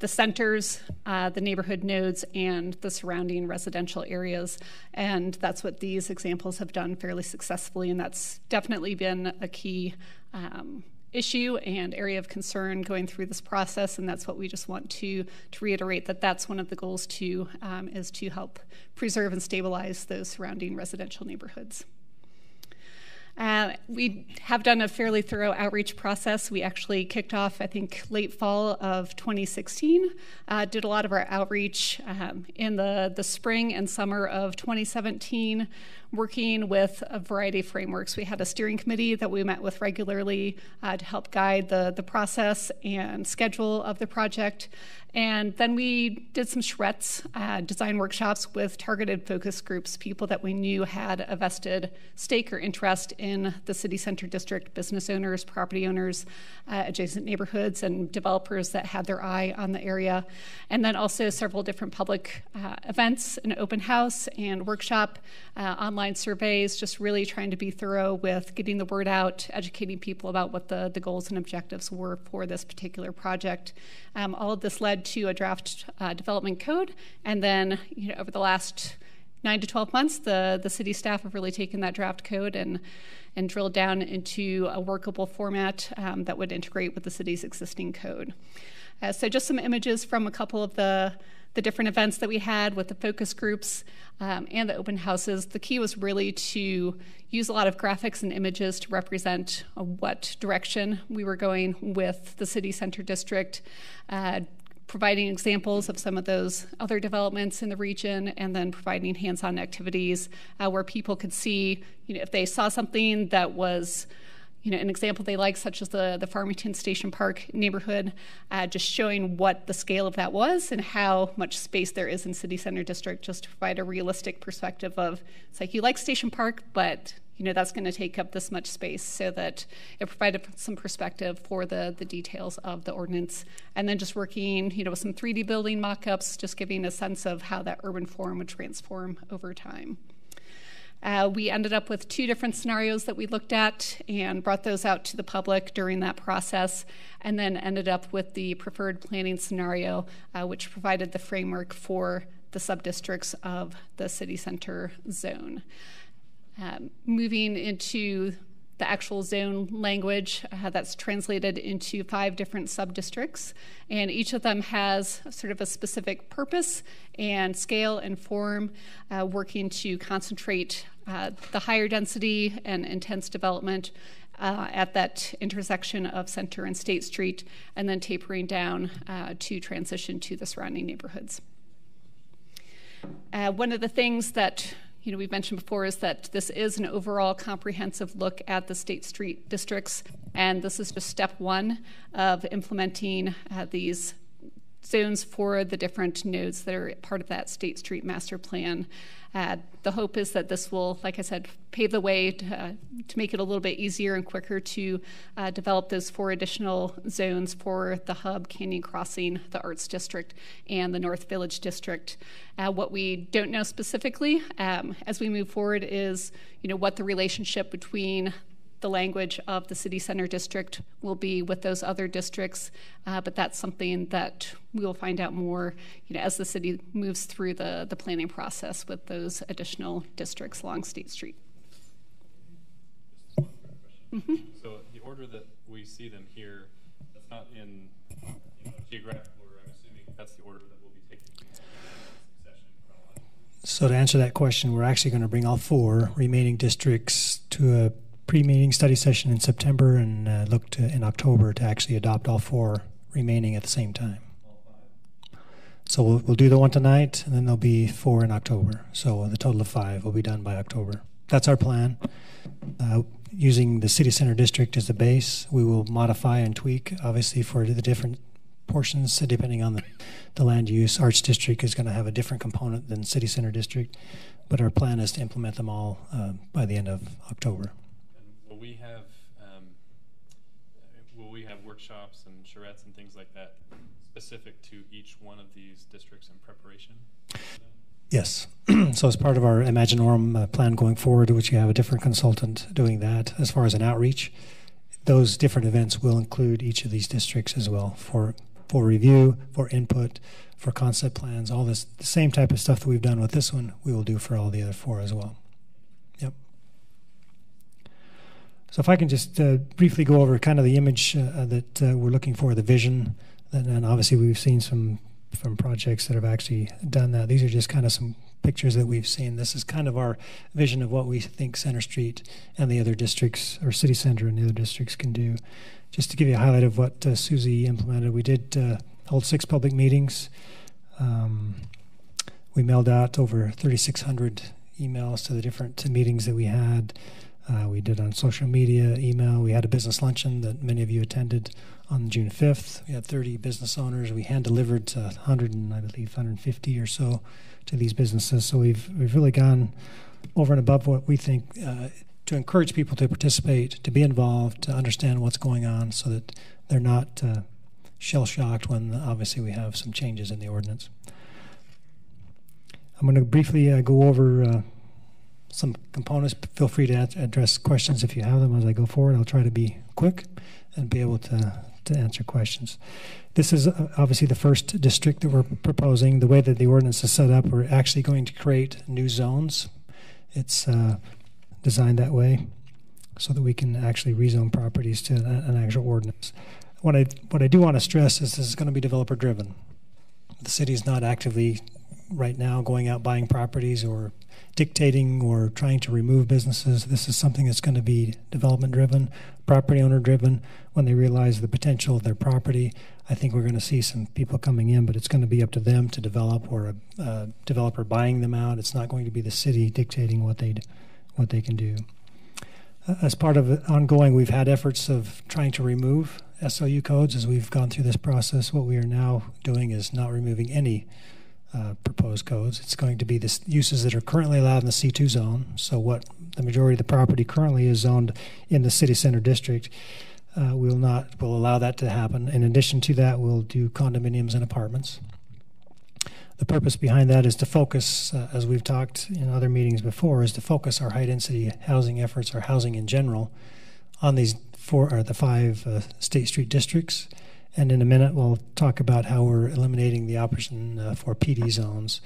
the centers, the neighborhood nodes, and the surrounding residential areas. And that's what these examples have done fairly successfully, and that's definitely been a key issue and area of concern going through this process, and that's what we just want to reiterate, that that's one of the goals too, is to help preserve and stabilize those surrounding residential neighborhoods. We have done a fairly thorough outreach process. We actually kicked off, I think, late fall of 2016, did a lot of our outreach in the spring and summer of 2017, working with a variety of frameworks. We had a steering committee that we met with regularly to help guide the process and schedule of the project. And then we did some charrettes, design workshops with targeted focus groups, people that we knew had a vested stake or interest in the city center district, business owners, property owners, adjacent neighborhoods, and developers that had their eye on the area. And then also several different public events, an open house and workshop, online surveys, just really trying to be thorough with getting the word out, educating people about what the goals and objectives were for this particular project. All of this led to a draft development code, and then over the last 9 to 12 months, the city staff have really taken that draft code and drilled down into a workable format that would integrate with the city's existing code. So just some images from a couple of the different events that we had with the focus groups and the open houses. The key was really to use a lot of graphics and images to represent what direction we were going with the city center district, providing examples of some of those other developments in the region, and then providing hands-on activities where people could see, if they saw something that was an example they like, such as the Farmington Station Park neighborhood, just showing what the scale of that was and how much space there is in City Center District, just to provide a realistic perspective of, it's like you like Station Park, but that's going to take up this much space, so that it provided some perspective for the details of the ordinance. And then just working, with some 3D building mock-ups, just giving a sense of how that urban form would transform over time. We ended up with 2 different scenarios that we looked at and brought those out to the public during that process, and then ended up with the preferred planning scenario, which provided the framework for the subdistricts of the city center zone. Moving into the actual zone language, that's translated into 5 different subdistricts, and each of them has sort of a specific purpose and scale and form, working to concentrate the higher density and intense development at that intersection of Center and State Street, and then tapering down to transition to the surrounding neighborhoods. One of the things that we've mentioned before is that this is an overall comprehensive look at the State Street districts, and this is just step 1 of implementing these zones for the different nodes that are part of that State Street master plan. The hope is that this will, like I said, pave the way to make it a little bit easier and quicker to develop those 4 additional zones for the Hub, Canyon Crossing, the Arts District, and the North Village District. What we don't know specifically as we move forward is, what the relationship between the language of the city center district will be with those other districts, but that's something that we will find out more as the city moves through the planning process with those additional districts along State Street. Mm-hmm. So the order that we see them here, that's not in geographic order. I'm assuming that's the order that we'll be taking succession chronologically. So to answer that question, we're actually going to bring all 4 remaining districts to a pre-meeting study session in September, and look to in October to actually adopt all 4 remaining at the same time. So we'll do the one tonight, and then there'll be 4 in October. So the total of 5 will be done by October. That's our plan. Using the city center district as the base, we will modify and tweak, obviously, for the different portions depending on the land use. Arts District is going to have a different component than City Center District, but our plan is to implement them all by the end of October. And will we have workshops and charrettes and things like that specific to each one of these districts in preparation? Yes. So as part of our Imagine Orem plan going forward, which you have a different consultant doing that as far as an outreach, those different events will include each of these districts as well for review, for input, for concept plans, all this, the same type of stuff that we've done with this one, we will do for all the other 4 as well. Yep. So if I can just briefly go over kind of the image that we're looking for, the vision, and obviously we've seen some from projects that have actually done that. These are just kind of some pictures that we've seen. This is kind of our vision of what we think Center Street and the other districts, or City Center and the other districts, can do. Just to give you a highlight of what Susie implemented, we did hold 6 public meetings. We mailed out over 3,600 emails to the different meetings that we had. We did on social media, email. We had a business luncheon that many of you attended on June 5th. We had 30 business owners. We hand-delivered to 150 or so to these businesses. So we've really gone over and above what we think to encourage people to participate, to be involved, to understand what's going on so that they're not shell-shocked when obviously we have some changes in the ordinance. I'm going to briefly go over some components. Feel free to address questions if you have them as I go forward. I'll try to be quick and be able to answer questions. This is obviously the first district that we're proposing. The way that the ordinance is set up, we're actually going to create new zones. It's designed that way so that we can actually rezone properties to an actual ordinance. What I do want to stress is this is going to be developer driven. The city is not actively right now going out buying properties or dictating or trying to remove businesses. This is something that's going to be development driven, property owner driven. When they realize the potential of their property, I think we're going to see some people coming in, but it's going to be up to them to develop, or a developer buying them out. It's not going to be the city dictating what they can do. As part of it ongoing, we've had efforts of trying to remove SOU codes as we've gone through this process. What we are now doing is not removing any proposed codes. It's going to be the uses that are currently allowed in the C2 zone. So what the majority of the property currently is zoned in the city center district, we'll allow that to happen. In addition to that, we'll do condominiums and apartments. The purpose behind that is to focus, as we've talked in other meetings before, is to focus our high density housing efforts, or housing in general, on these 5 State Street districts. And in a minute, we'll talk about how we're eliminating the option for PD zones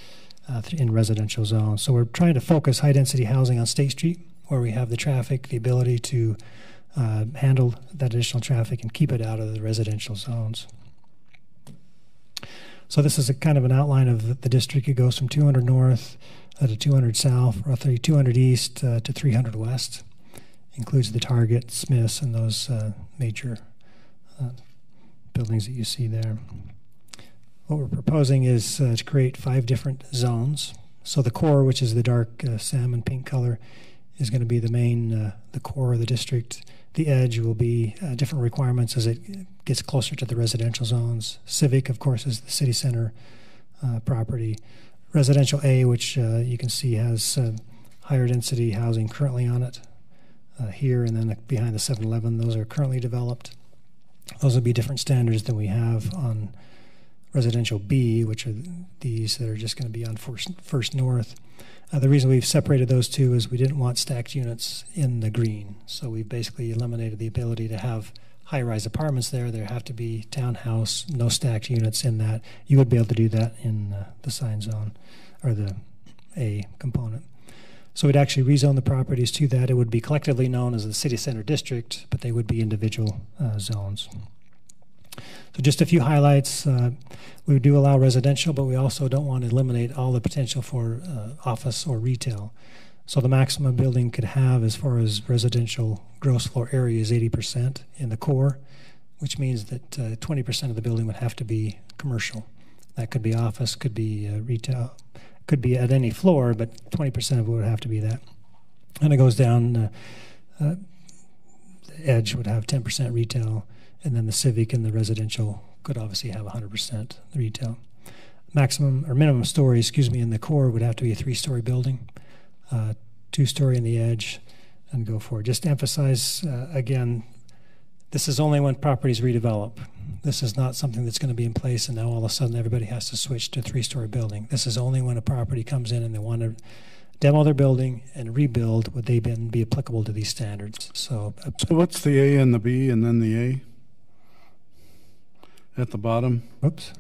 in residential zones. So we're trying to focus high-density housing on State Street, where we have the traffic, the ability to handle that additional traffic and keep it out of the residential zones. So this is a kind of an outline of the district. It goes from 200 north to 200 south, roughly 200 east to 300 west. Includes the Target, Smiths, and those major buildings that you see there. What we're proposing is to create 5 different zones. So the core, which is the dark salmon pink color, is going to be the main, the core of the district. The edge will be different requirements as it gets closer to the residential zones. Civic, of course, is the city center property. Residential A, which you can see has higher density housing currently on it here, and then behind the 7-Eleven, those are currently developed. Those will be different standards than we have on residential B, which are these that are just going to be on First North. The reason we've separated those two is we didn't want stacked units in the green. So we've basically eliminated the ability to have high-rise apartments there. There have to be townhouse, no stacked units in that. You would be able to do that in the sign zone, or the A component. So we'd actually rezone the properties to that. It would be collectively known as the city center district, but they would be individual zones. So just a few highlights. We do allow residential, but we also don't want to eliminate all the potential for office or retail. So the maximum a building could have as far as residential gross floor area is 80% in the core, which means that 20% of the building would have to be commercial. That could be office, could be retail, could be at any floor, but 20% of it would have to be that. And it goes down, the edge would have 10% retail, and then the civic and the residential could obviously have 100% retail. Maximum or minimum story, in the core would have to be a 3-story building, 2-story in the edge, and go forward. Just to emphasize again, this is only when properties redevelop. This is not something that's going to be in place and now all of a sudden everybody has to switch to a 3-story building. This is only when a property comes in and they want to demo their building and rebuild, would they then be applicable to these standards. So what's the A and the B and then the A at the bottom? Oops.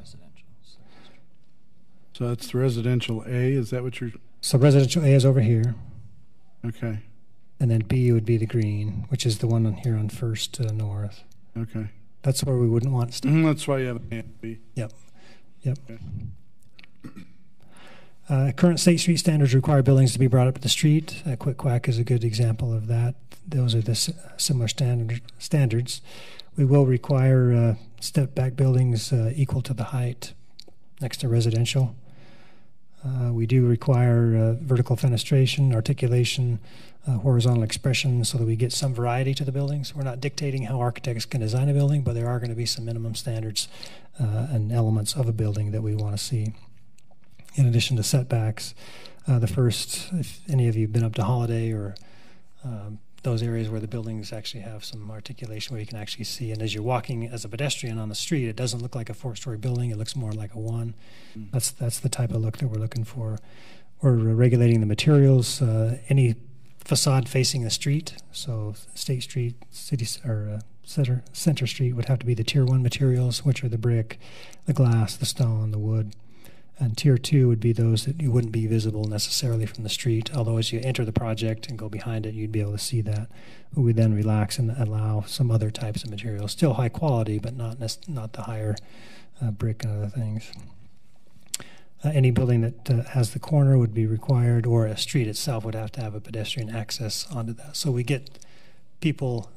So that's the residential A, is that what you're... So residential A is over here. Okay. And then B would be the green, which is the one on here on First North. Okay. That's where we wouldn't want to that's why you have A and B. Yep. Yep. Okay. Current State Street standards require buildings to be brought up to the street. Quick Quack is a good example of that. Those are the similar standards. We will require step-back buildings equal to the height next to residential. We do require vertical fenestration, articulation, horizontal expression, so that we get some variety to the buildings. We're not dictating how architects can design a building, but there are going to be some minimum standards and elements of a building that we want to see. In addition to setbacks, if any of you have been up to Holiday or those areas where the buildings actually have some articulation where you can actually see, and as you're walking as a pedestrian on the street, it doesn't look like a 4-story building, it looks more like a 1. That's the type of look that we're looking for. We're regulating the materials, any facade facing the street, so State Street, Center Street would have to be the Tier 1 materials, which are the brick, the glass, the stone, the wood. And Tier 2 would be those that you wouldn't be visible necessarily from the street, although as you enter the project and go behind it, you'd be able to see that. But we then relax and allow some other types of materials, still high quality, but not the higher brick and other things. Any building that has the corner would be required, or a street itself would have to have a pedestrian access onto that. So we get people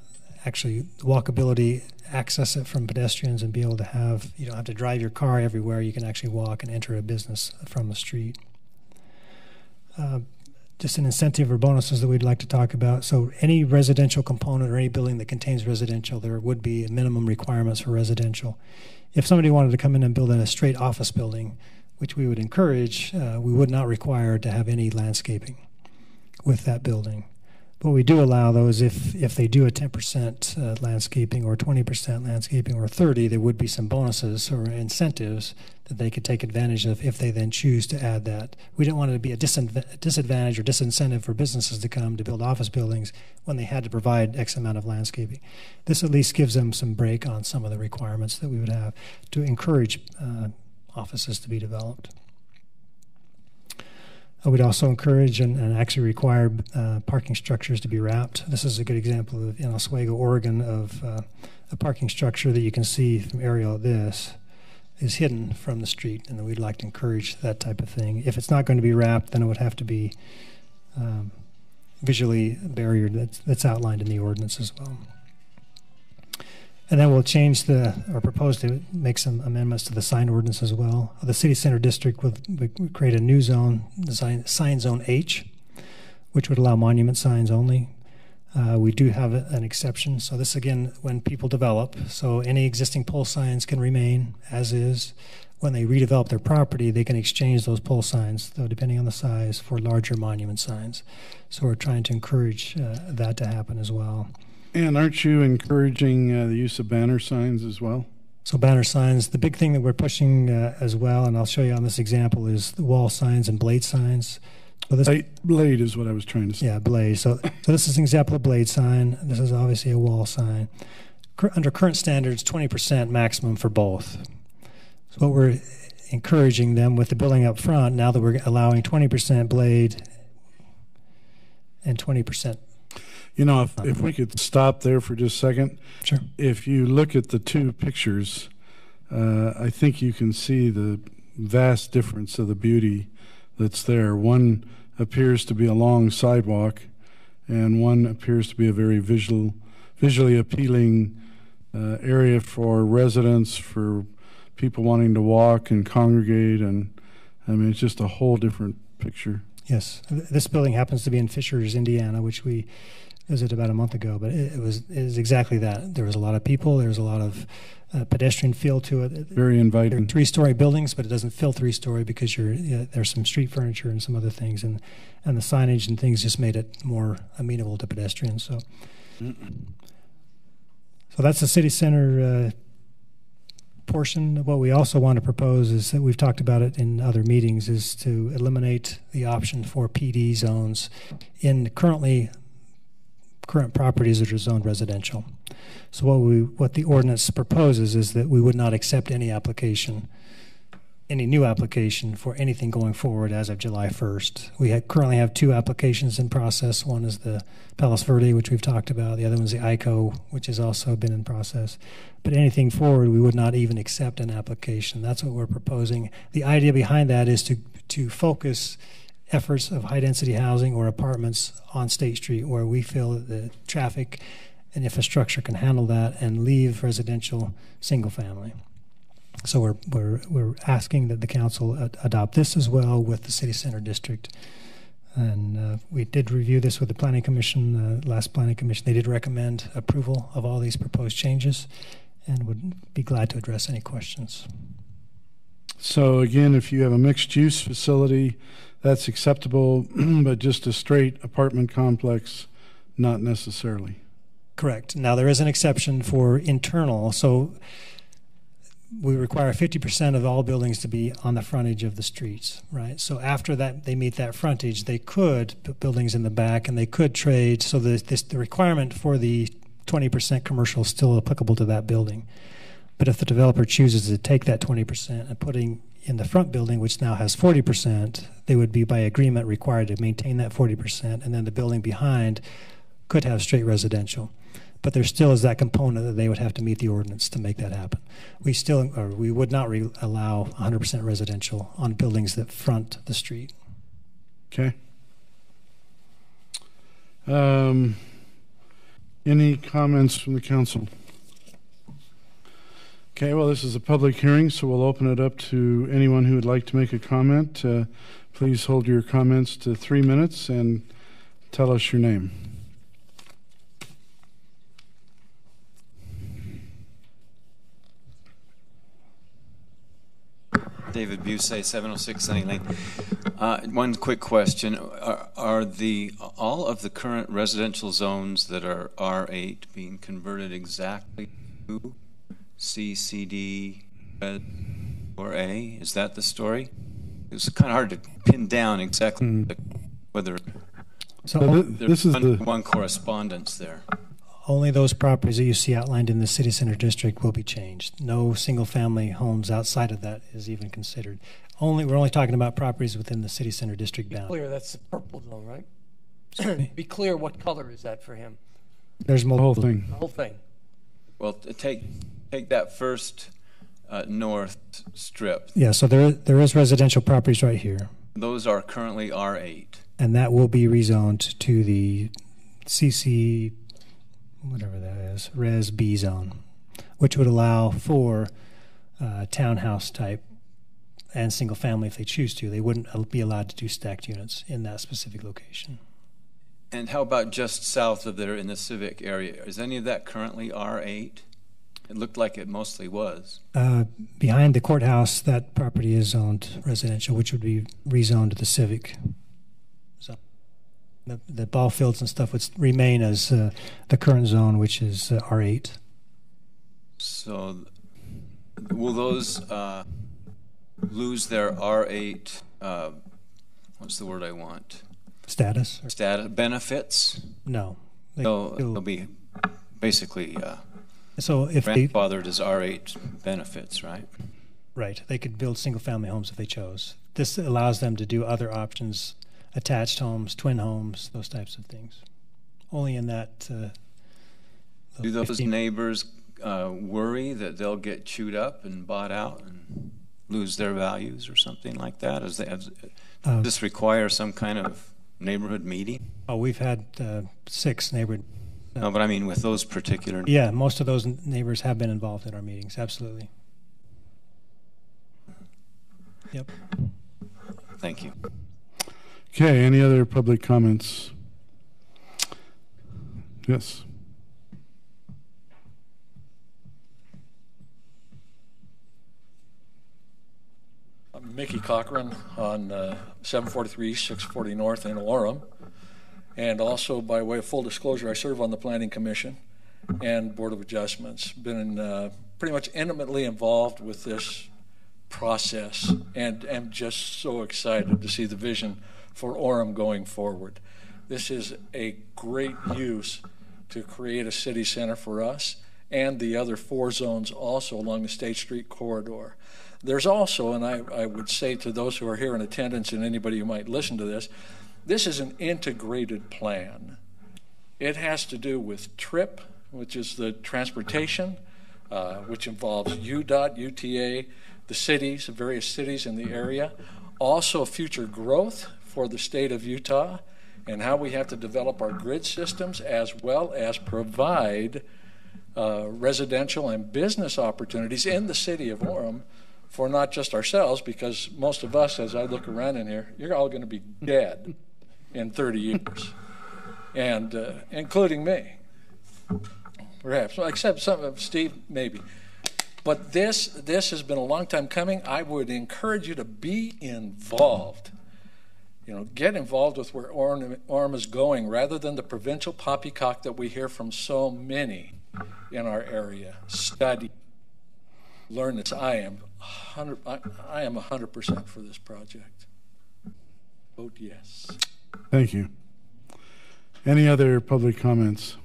actually walkability, access it from pedestrians and be able to have, you don't have to drive your car everywhere. You can actually walk and enter a business from the street. Just an incentive or bonuses that we'd like to talk about. So any residential component or any building that contains residential, there would be minimum requirements for residential. If somebody wanted to come in and build a straight office building, which we would encourage, we would not require to have any landscaping with that building. What we do allow, though, is if they do a 10% landscaping or 20% landscaping or 30%, there would be some bonuses or incentives that they could take advantage of if they then choose to add that. We don't want it to be a disadvantage or disincentive for businesses to come to build office buildings when they had to provide X amount of landscaping. This at least gives them some break on some of the requirements that we would have to encourage offices to be developed. We'd also encourage and actually require parking structures to be wrapped. This is a good example in Oswego, Oregon, of a parking structure that you can see from aerial. This is hidden from the street, and we'd like to encourage that type of thing. If it's not going to be wrapped, then it would have to be visually barriered. That's outlined in the ordinance as well. And then we'll change or propose to make some amendments to the sign ordinance as well. The city center district would create a new zone, sign zone H, which would allow monument signs only. We do have an exception. So this, again, when people develop, so any existing pole signs can remain as is. When they redevelop their property, they can exchange those pole signs, though depending on the size, for larger monument signs. So we're trying to encourage that to happen as well. And aren't you encouraging the use of banner signs as well? So banner signs, the big thing that we're pushing as well, and I'll show you on this example, is the wall signs and blade signs. So this blade is what I was trying to say. Yeah, blade. So this is an example of blade sign. This is obviously a wall sign. Under current standards, 20% maximum for both. So what we're encouraging them with the building up front, now that we're allowing 20% blade and 20%. You know, if we could stop there for just a second. Sure. If you look at the two pictures, I think you can see the vast difference of the beauty that's there. One appears to be a long sidewalk, and one appears to be a very visually appealing area for residents, for people wanting to walk and congregate, and I mean, it's just a whole different picture. Yes. This building happens to be in Fishers, Indiana, which we visit about a month ago, but it was exactly that. There was a lot of people. There was a lot of pedestrian feel to it. Very inviting. They're 3-story buildings, but it doesn't feel 3-story because there's some street furniture and some other things, and the signage and things just made it more amenable to pedestrians. So that's the city center portion. What we also want to propose is that we've talked about it in other meetings, is to eliminate the option for PD zones in current properties that are zoned residential. So what the ordinance proposes is that we would not accept any new application for anything going forward as of July 1st. We currently have 2 applications in process. One is the Palos Verde, which we've talked about. The other one is the ICO, which has also been in process. But anything forward, we would not even accept an application. That's what we're proposing. The idea behind that is to focus efforts of high-density housing or apartments on State Street where we feel that the traffic and infrastructure can handle that, and leave residential single-family. So we're asking that the council adopt this as well with the city center district. And we did review this with the planning commission, last planning commission. They did recommend approval of all these proposed changes and would be glad to address any questions. So again, if you have a mixed use facility, that's acceptable, but just a straight apartment complex, not necessarily. Correct. Now there is an exception for internal. So we require 50% of all buildings to be on the frontage of the streets, right? So after that, they meet that frontage, they could put buildings in the back and they could trade. So the requirement for the 20% commercial is still applicable to that building. But if the developer chooses to take that 20% and putting in the front building, which now has 40%, they would be by agreement required to maintain that 40%, and then the building behind could have straight residential. But there still is that component that they would have to meet the ordinance to make that happen. We would not allow 100% residential on buildings that front the street. Okay. Any comments from the council? Okay, well, this is a public hearing, so we'll open it up to anyone who would like to make a comment. Please hold your comments to 3 minutes and tell us your name. David Busey, 706 Sunny Lane. One quick question. Are all of the current residential zones that are R8 being converted exactly to C, C, D, or A? Is that the story? It's kind of hard to pin down exactly whether there's one correspondence there. Only those properties that you see outlined in the city center district will be changed. No single-family homes outside of that is even considered. We're only talking about properties within the city center district boundary. Clear, that's the purple zone, right? Be clear, what color is that for him? There's multiple. The whole thing. The whole thing. Well, take that first north strip. Yeah, so there is residential properties right here. Those are currently R8. And that will be rezoned to the CC, whatever that is, Res B zone, which would allow for townhouse type and single family if they choose to. They wouldn't be allowed to do stacked units in that specific location. And how about just south of there in the civic area? Is any of that currently R8? It looked like it mostly was. Behind the courthouse, that property is zoned residential, which would be rezoned to the civic. So the ball fields and stuff would remain as the current zone, which is R8. So will those lose their R8, what's the word I want? Status benefits? No. They'll be basically so if grandfathered as R8 benefits, right? Right. They could build single-family homes if they chose. This allows them to do other options, attached homes, twin homes, those types of things. Only in that. Do those neighbors worry that they'll get chewed up and bought out and lose their values or something like that? Does this require some kind of neighborhood meeting? Oh, we've had 6 neighborhood. No, but I mean with those particular. Yeah, most of those neighbors have been involved in our meetings. Absolutely. Yep. Thank you. Okay, any other public comments? Yes. I'm Mickey Cochran on 743 640 North in Orem. And also, by way of full disclosure, I serve on the Planning Commission and Board of Adjustments. Been pretty much intimately involved with this process, and am just so excited to see the vision for Orem going forward. This is a great use to create a city center for us and the other 4 zones also along the State Street corridor. There's also, and I would say to those who are here in attendance and anybody who might listen to this is an integrated plan. It has to do with TRIP, which is the transportation, which involves UDOT, UTA, the cities, various cities in the area, also future growth for the state of Utah, and how we have to develop our grid systems as well as provide residential and business opportunities in the city of Orem for not just ourselves, because most of us, as I look around in here, you're all going to be dead in 30 years, and including me, perhaps, well, except some of Steve, maybe. But this has been a long time coming. I would encourage you to be involved. You know, get involved with where Orem is going, rather than the provincial poppycock that we hear from so many in our area. Study, learn this. I am 100% for this project. Vote yes. Thank you. Any other public comments?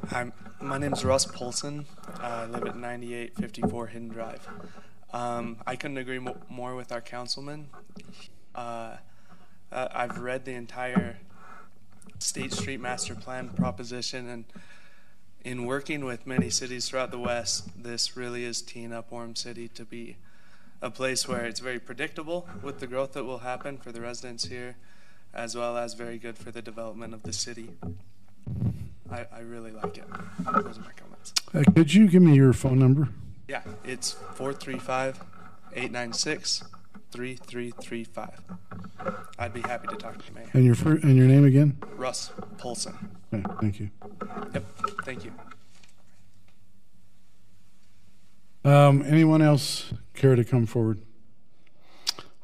Hi, my name is Russ Polson. I live at 9854 Hidden Drive. I couldn't agree more with our councilman. I've read the entire State Street Master Plan proposition, and in working with many cities throughout the West, this really is teeing up Orem City to be a place where it's very predictable with the growth that will happen for the residents here, as well as very good for the development of the city. I really like it. Those are my comments. Could you give me your phone number? Yeah, it's 435-896-3335. I'd be happy to talk to you, Mayor. And your name again? Russ Polson. Okay, thank you. Yep, thank you. Anyone else care to come forward?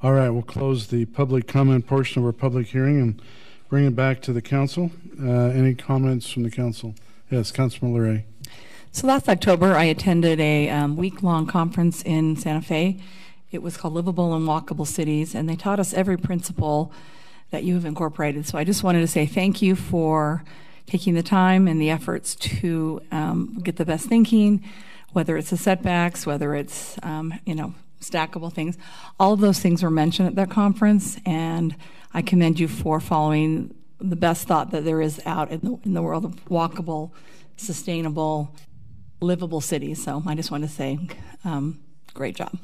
All right, we'll close the public comment portion of our public hearing and bring it back to the council. Any comments from the council? Yes, Councilman LeRae. So last October, I attended a week-long conference in Santa Fe. It was called Livable and Walkable Cities, and they taught us every principle that you have incorporated. So I just wanted to say thank you for taking the time and the efforts to get the best thinking, whether it's the setbacks, whether it's, stackable things. All of those things were mentioned at that conference, and I commend you for following the best thought that there is out in the world of walkable, sustainable, livable cities. So I just want to say, great job.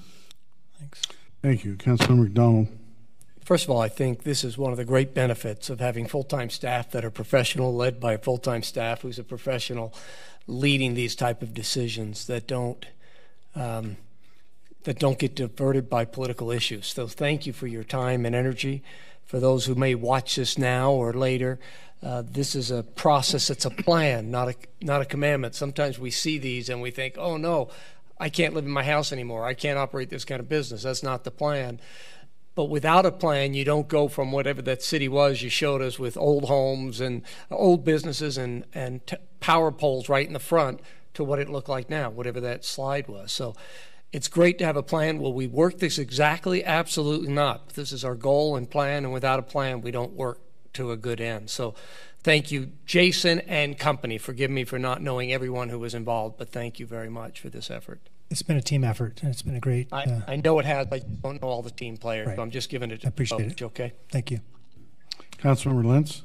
Thanks. Thank you. Councilor McDonald. First of all, I think this is one of the great benefits of having full-time staff that are professional, led by a full-time staff who's a professional, leading these type of decisions that don't get diverted by political issues. So thank you for your time and energy. For those who may watch this now or later, this is a process. It's a plan, not a commandment. Sometimes we see these and we think, oh no, I can't live in my house anymore. I can't operate this kind of business. That's not the plan. But without a plan, you don't go from whatever that city was you showed us with old homes and old businesses and power poles right in the front to what it looked like now, whatever that slide was. So it's great to have a plan. Will we work this exactly? Absolutely not. This is our goal and plan, and without a plan, we don't work to a good end. So thank you, Jason and company. Forgive me for not knowing everyone who was involved, but thank you very much for this effort. It's been a team effort, and it's been a great... I know it has, but I don't know all the team players, right. So I'm just giving it to I appreciate it. Okay? Thank you. Councilmember Lentz.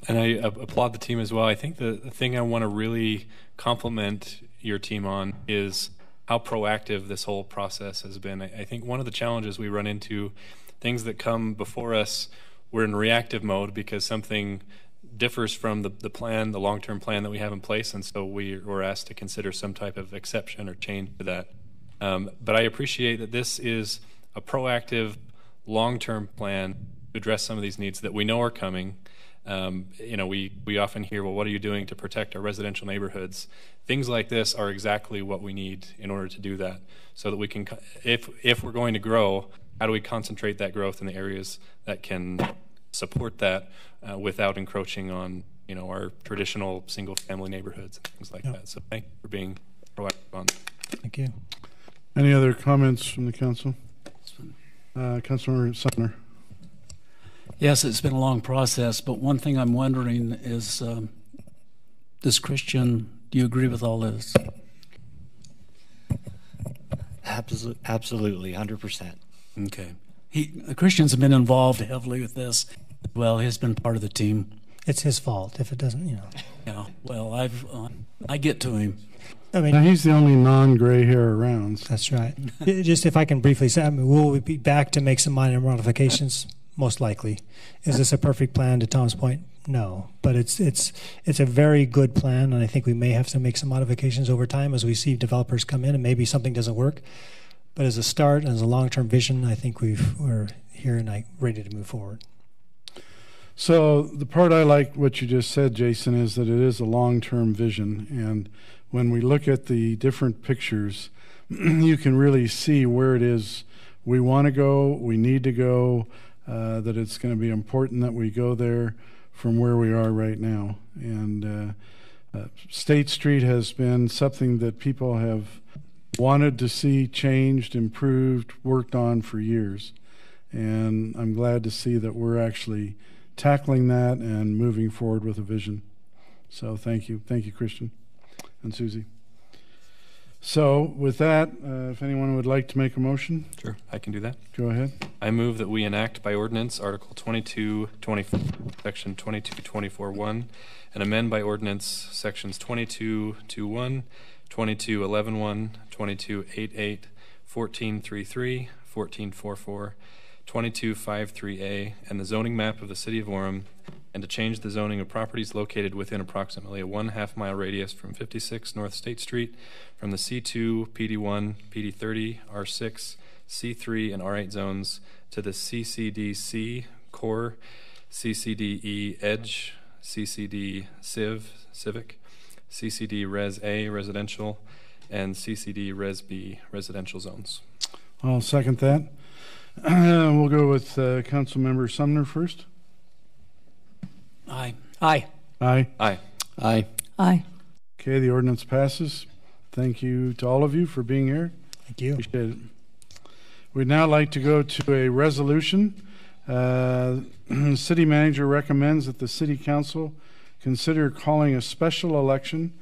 And I applaud the team as well. I think the thing I want to really compliment your team on is how proactive this whole process has been. I think one of the challenges we run into, things that come before us, we're in reactive mode because something differs from the plan, the long-term plan that we have in place, and so we were asked to consider some type of exception or change to that. But I appreciate that this is a proactive, long-term plan to address some of these needs that we know are coming. We often hear, well, what are you doing to protect our residential neighborhoods? Things like this are exactly what we need in order to do that, so that we can, if we're going to grow, how do we concentrate that growth in the areas that can support that without encroaching on, our traditional single-family neighborhoods and things like that. So thank you for being proactive on that. Thank you. Any other comments from the council? Councilmember Sumner. Yes, it's been a long process, but one thing I'm wondering is, this Christian, do you agree with all this? Absolutely, 100%. Okay. Christian's been involved heavily with this. Well, he's been part of the team. It's his fault if it doesn't, Yeah. Well, I get to him. I mean, now he's the only non-gray hair around. That's right. Just if I can briefly say, will we be back to make some minor modifications? Most likely. Is this a perfect plan? To Tom's point, no. But it's a very good plan, and I think we may have to make some modifications over time as we see developers come in, and maybe something doesn't work. But as a start, as a long-term vision, I think we're here and ready to move forward. So the part I like what you just said, Jason, is that it is a long-term vision, and when we look at the different pictures, you can really see where it is we want to go, we need to go, that it's going to be important that we go there from where we are right now. And State Street has been something that people have wanted to see changed, improved, worked on for years. And I'm glad to see that we're actually tackling that and moving forward with a vision. So thank you. Thank you, Christian and Susie. So with that, if anyone would like to make a motion. Sure, I can do that. Go ahead. I move that we enact by ordinance Article 2224, Section 2224.1, and amend by ordinance Sections 2221, 2211.1, 2288, 1433, 1444, 2253A, and the zoning map of the City of Orem, and to change the zoning of properties located within approximately a 1/2 mile radius from 56 North State Street from the C2, PD1, PD30, R6, C3, and R8 zones to the CCD-C Core, CCD-E Edge, CCD Civic, CCD Res A Residential, and CCD Res B Residential zones. I'll second that. We'll go with Councilmember Sumner first. Aye. Aye. Aye. Aye. Aye. Okay, the ordinance passes. Thank you to all of you for being here. Thank you. Appreciate it. We'd now like to go to a resolution. The city manager recommends that the city council consider calling a special election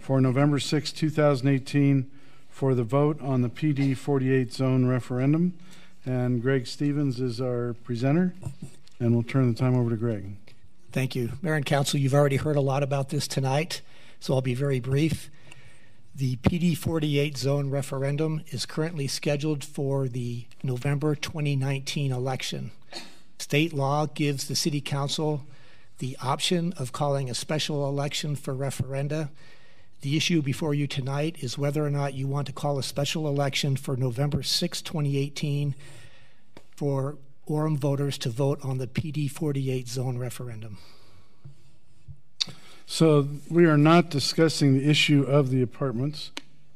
for November 6, 2018 for the vote on the PD 48 zone referendum. And Greg Stevens is our presenter, and we'll turn the time over to Greg. Thank you. Mayor and Council, you've already heard a lot about this tonight, so I'll be very brief. The PD 48 zone referendum is currently scheduled for the November 2019 election. State law gives the City Council the option of calling a special election for referenda. The issue before you tonight is whether or not you want to call a special election for November 6, 2018 for Orem voters to vote on the PD 48 zone referendum. So we are not discussing the issue of the apartments.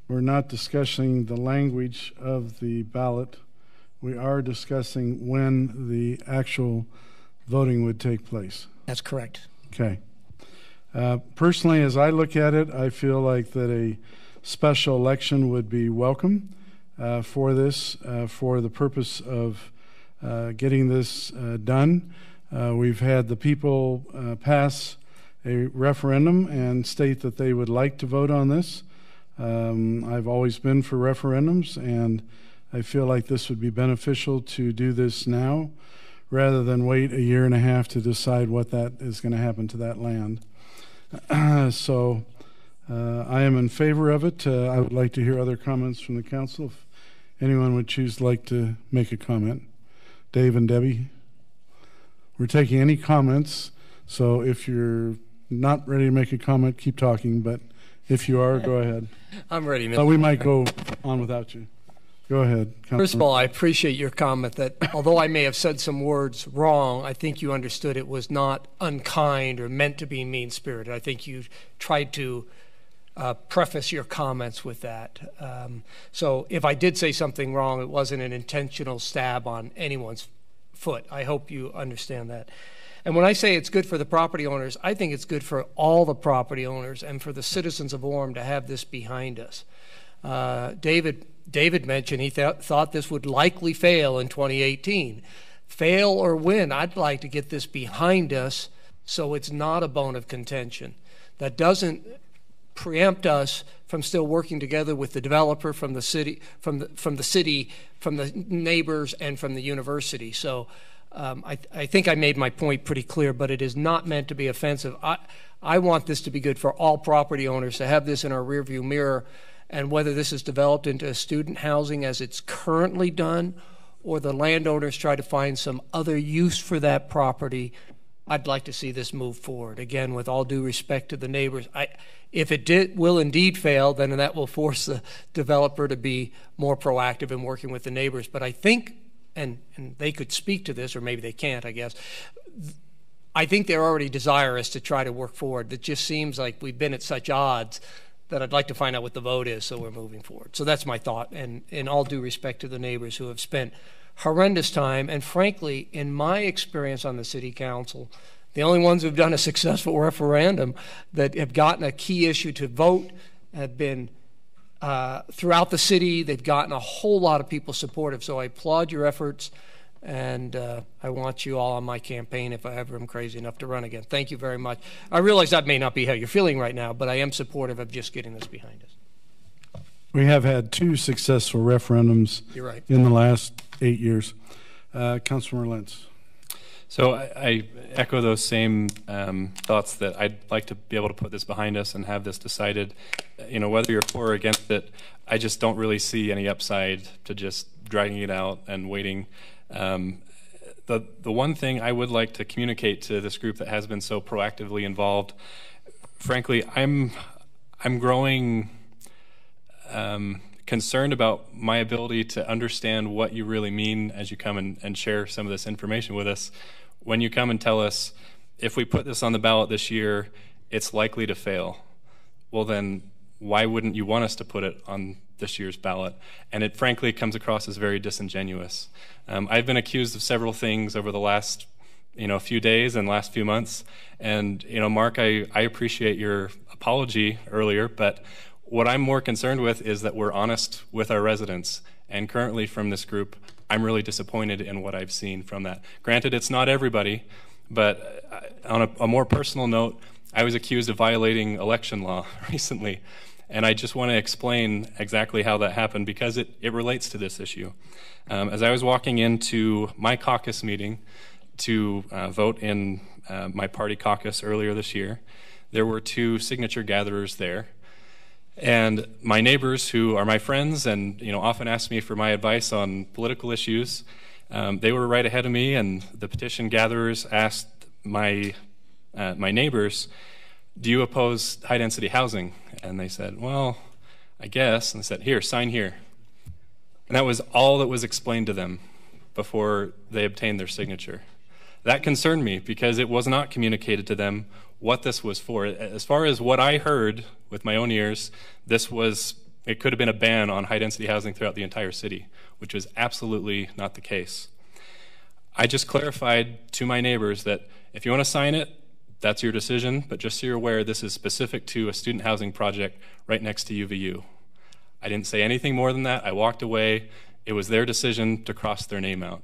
We're not discussing the language of the ballot. We are discussing when the actual voting would take place. That's correct. Okay. Personally, as I look at it, I feel like that a special election would be welcome for this, for the purpose of getting this done. We've had the people pass a referendum and state that they would like to vote on this. I've always been for referendums, and I feel like this would be beneficial to do this now rather than wait a year and a half to decide what that is going to happen to that land. So I am in favor of it. I would like to hear other comments from the council if anyone would choose to make a comment. Dave and Debbie, we're taking any comments So if you're not ready to make a comment, keep talking, but if you are, go ahead. I'm ready, Mr. But we might go on without you. Go ahead. First of all, I appreciate your comment that although I may have said some words wrong, I think you understood it was not unkind or meant to be mean-spirited. I think you tried to preface your comments with that. So if I did say something wrong, it wasn't an intentional stab on anyone's foot. I hope you understand that. And when I say it's good for the property owners, I think it's good for all the property owners and for the citizens of Orem to have this behind us. David mentioned he thought this would likely fail in 2018. Fail or win, I'd like to get this behind us so it's not a bone of contention. That doesn't preempt us from still working together with the developer, from the city, from the neighbors, and from the university. So I think I made my point pretty clear, but it is not meant to be offensive. I want this to be good for all property owners to have this in our rearview mirror. And whether this is developed into student housing as it's currently done, or the landowners try to find some other use for that property, I'd like to see this move forward. Again, with all due respect to the neighbors, if it will indeed fail, then that will force the developer to be more proactive in working with the neighbors. But I think, and they could speak to this, or maybe they can't, I guess, I think they're already desirous to try to work forward. It just seems like we've been at such odds that I'd like to find out what the vote is so we're moving forward. So that's my thought, and in all due respect to the neighbors who have spent horrendous time, and frankly, in my experience on the city council, the only ones who've done a successful referendum that have gotten a key issue to vote have been throughout the city. They've gotten a whole lot of people supportive, so I applaud your efforts, and I want you all on my campaign if I ever am crazy enough to run again. Thank you very much. I realize that may not be how you're feeling right now, but I am supportive of just getting this behind us. We have had 2 successful referendums in the last 8 years. Councilor Lentz. So I echo those same thoughts that I'd like to be able to put this behind us and have this decided. You know, whether you're for or against it, I just don't really see any upside to just dragging it out and waiting. The one thing I would like to communicate to this group that has been so proactively involved, frankly, I'm growing concerned about my ability to understand what you really mean as you come and share some of this information with us. When you come and tell us, if we put this on the ballot this year, it's likely to fail. Well, then why wouldn't you want us to put it on this year's ballot? And it frankly comes across as very disingenuous. I've been accused of several things over the last few days and last few months. And Mark, I appreciate your apology earlier, but what I'm more concerned with is that we're honest with our residents. And currently from this group, I'm really disappointed in what I've seen from that. Granted, it's not everybody, but on a more personal note, I was accused of violating election law recently. And I just want to explain exactly how that happened because it relates to this issue. As I was walking into my caucus meeting to vote in my party caucus earlier this year, there were 2 signature gatherers there. And my neighbors, who are my friends and often ask me for my advice on political issues, they were right ahead of me, and the petition gatherers asked my neighbors, "Do you oppose high-density housing?" And they said, "Well, I guess." And they said, "Here, sign here." And that was all that was explained to them before they obtained their signature. That concerned me because it was not communicated to them what this was for. As far as what I heard with my own ears, it could have been a ban on high-density housing throughout the entire city, which was absolutely not the case. I just clarified to my neighbors that if you want to sign it, that's your decision, but just so you're aware, this is specific to a student housing project right next to UVU. I didn't say anything more than that. I walked away. It was their decision to cross their name out.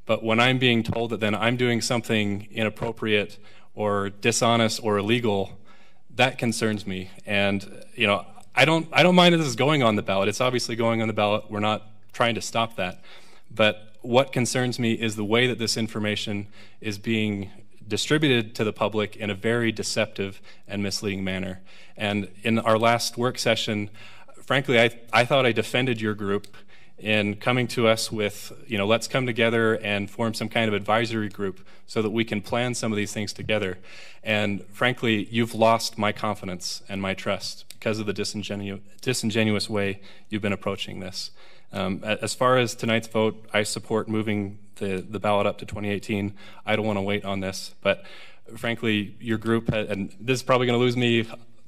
But when I'm being told that then I'm doing something inappropriate or dishonest or illegal, that concerns me. And I don't mind that this is going on the ballot. It's obviously going on the ballot. We're not trying to stop that. But what concerns me is the way that this information is being distributed to the public in a very deceptive and misleading manner. And in our last work session, frankly, I thought I defended your group in coming to us with, let's come together and form some kind of advisory group so that we can plan some of these things together. And frankly, you've lost my confidence and my trust because of the disingenuous way you've been approaching this. As far as tonight's vote, I support moving the ballot up to 2018. I don't want to wait on this, but frankly, your group, and this is probably going to lose me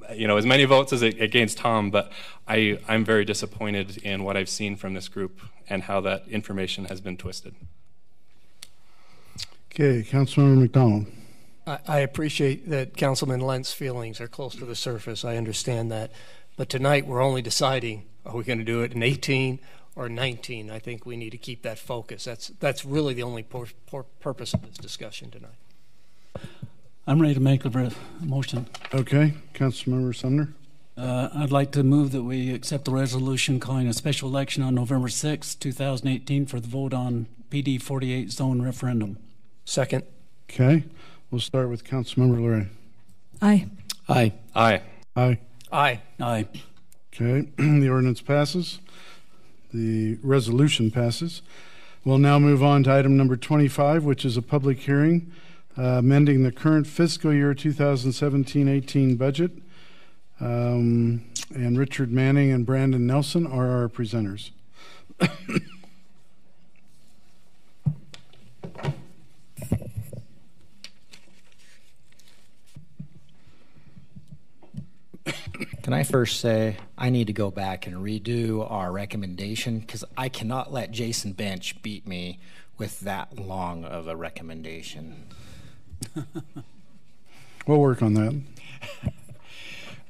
as many votes as it gains Tom, but I'm very disappointed in what I've seen from this group and how that information has been twisted. Okay, Councilmember McDonald. I appreciate that Councilman Lent's feelings are close to the surface. I understand that. But tonight we're only deciding, are we going to do it in 18 or 19? I think we need to keep that focus. That's really the only purpose of this discussion tonight. I'm ready to make a motion. Okay, Councilmember Sumner. I'd like to move that we accept the resolution calling a special election on November 6, 2018 for the vote on PD 48 zone referendum. Second. Okay, we'll start with Councilmember Lurie. Aye. Aye. Aye. Aye. Aye. Aye. Okay, the ordinance passes. The resolution passes. We'll now move on to item number 25, which is a public hearing amending the current fiscal year 2017-18 budget. And Richard Manning and Brandon Nelson are our presenters. Can I first say I need to go back and redo our recommendation because I cannot let Jason Bench beat me with that long of a recommendation. We'll work on that.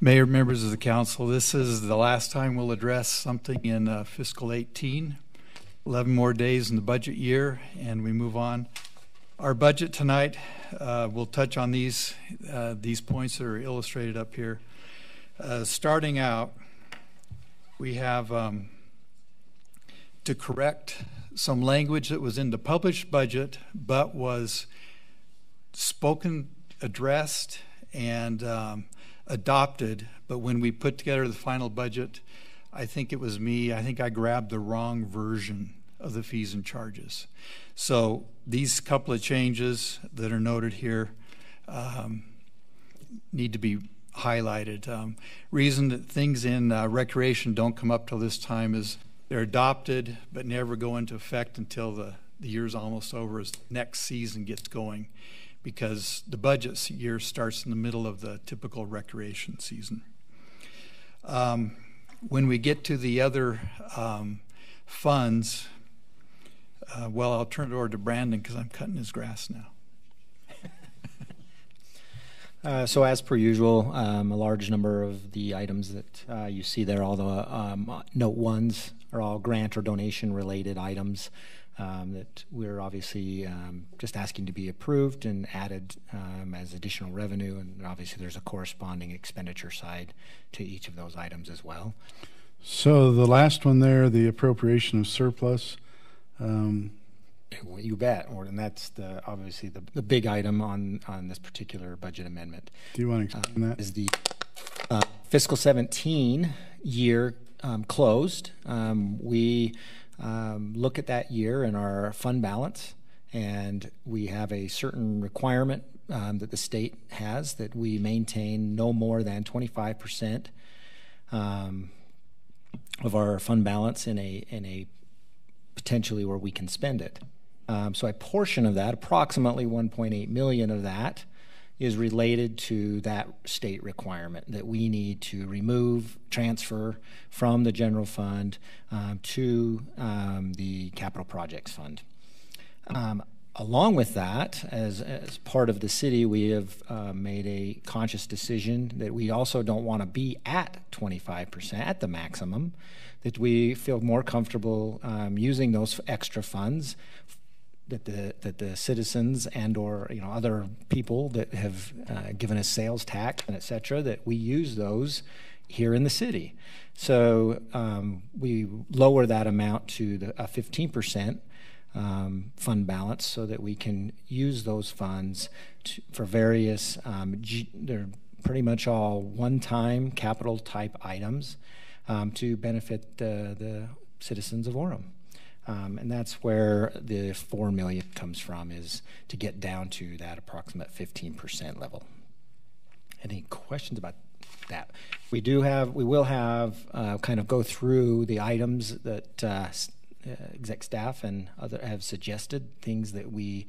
Mayor, members of the council, this is the last time we'll address something in fiscal 18. 11 more days in the budget year, and we move on. Our budget tonight, we'll touch on these points that are illustrated up here. Starting out, we have to correct some language that was in the published budget but was spoken, addressed, and adopted. But when we put together the final budget, I think it was me, I think I grabbed the wrong version of the fees and charges. So these couple of changes that are noted here need to be highlighted. Reason that things in recreation don't come up till this time is they're adopted but never go into effect until the year's almost over as next season gets going, because the budget year starts in the middle of the typical recreation season. When we get to the other funds, well, I'll turn it over to Brandon because I'm cutting his grass now. So as per usual, a large number of the items that you see there, all the note ones are all grant or donation related items that we're obviously just asking to be approved and added as additional revenue, and obviously there's a corresponding expenditure side to each of those items as well. So the last one there, the appropriation of surplus. You bet, and that's obviously the big item on this particular budget amendment. Do you want to explain that? Is the fiscal 17 year closed. We look at that year in our fund balance, and we have a certain requirement that the state has that we maintain no more than 25% of our fund balance in a potentially where we can spend it. So a portion of that, approximately 1.8 million of that, is related to that state requirement that we need to transfer from the general fund to the capital projects fund. Along with that, as part of the city, we have made a conscious decision that we also don't want to be at 25%, at the maximum, that we feel more comfortable using those extra funds that the citizens and or other people that have given us sales tax and et cetera, that we use those here in the city. So we lower that amount to a 15% fund balance so that we can use those funds for various, they're pretty much all one-time capital type items to benefit the citizens of Orem. And that's where the $4 million comes from, is to get down to that approximate 15% level. Any questions about that? We will have kind of go through the items that exec staff and other have suggested, things that we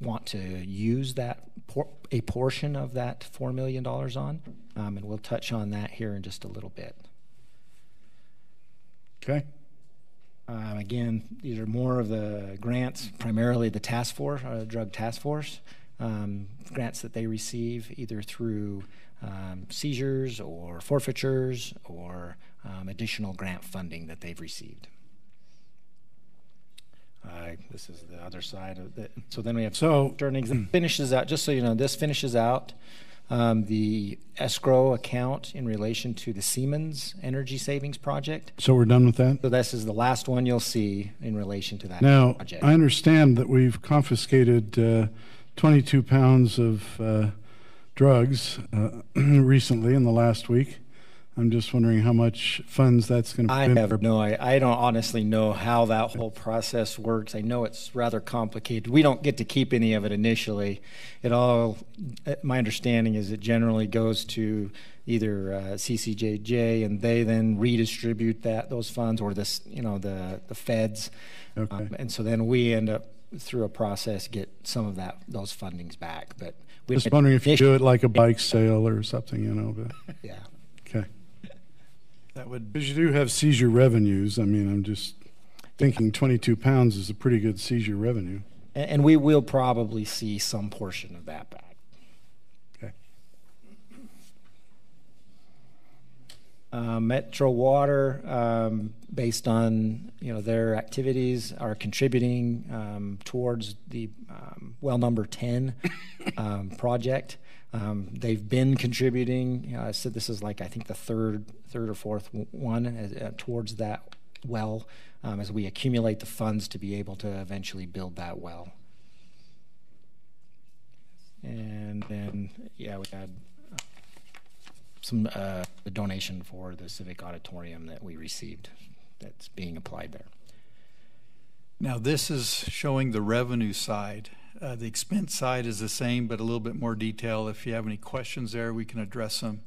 want to use that a portion of that $4 million on, and we'll touch on that here in just a little bit. Okay. Again, these are more of the grants, primarily the task force, drug task force, grants that they receive either through seizures or forfeitures or additional grant funding that they've received. This is the other side of it. So then we have finishes out. Just so you know, this finishes out the escrow account in relation to the Siemens Energy Savings Project. So we're done with that? So this is the last one you'll see in relation to that project. Now, I understand that we've confiscated 22 pounds of drugs recently in the last week. I'm just wondering how much funds that's going to put in. I don't honestly know how that whole process works. I know it's rather complicated. We don't get to keep any of it initially. My understanding is it generally goes to either CCJJ, and they then redistribute those funds, or the feds. Okay. And so then we end up through a process get some of those fundings back. But we just wondering if you do it like a bike sale or something, But yeah. Okay. Because you do have seizure revenues. I mean, I'm just thinking 22 pounds is a pretty good seizure revenue. And we will probably see some portion of that back. Okay. Metro Water, based on their activities, are contributing towards the well number 10 project. They've been contributing. So this is I think the third or fourth one towards that well, as we accumulate the funds to be able to eventually build that well. And then we had the donation for the civic auditorium that we received that's being applied there. Now this is showing the revenue side. The expense side is the same, but a little bit more detail. If you have any questions there, we can address them.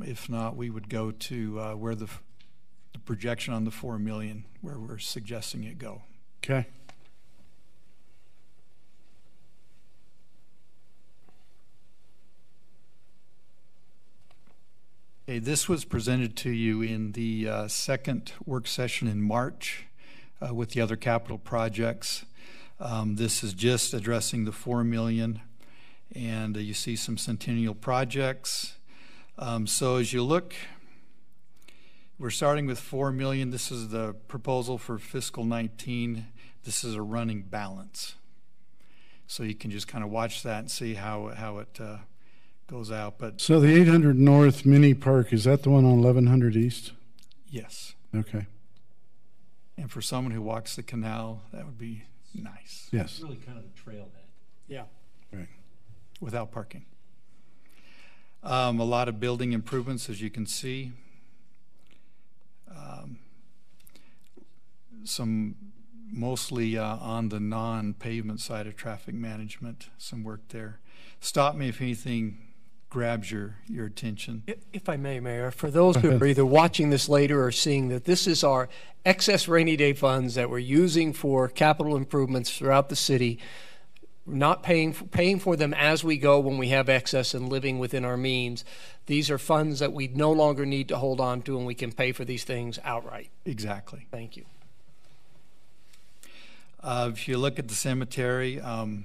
If not, we would go to where the projection on the $4 million, where we're suggesting it go. Okay. Okay, this was presented to you in the second work session in March with the other capital projects. This is just addressing the $4 million, and you see some centennial projects. So as you look, we're starting with $4 million. This is the proposal for fiscal 19. This is a running balance. So you can just kind of watch that and see how it goes out. But so the 800 North Mini Park, is that the one on 1100 East? Yes. Okay. And for someone who walks the canal, that would be nice. Yes. It's really kind of a trailhead. Yeah. Right. Without parking. A lot of building improvements, as you can see. Some mostly on the non-pavement side of traffic management, some work there. Stop me if anything grabs your attention. If I may, Mayor, for those who are either watching this later or seeing that this is our excess rainy day funds that we're using for capital improvements throughout the city, not paying for them as we go when we have excess and living within our means. These are funds that we no longer need to hold on to, and we can pay for these things outright. Exactly. Thank you. If you look at the cemetery, the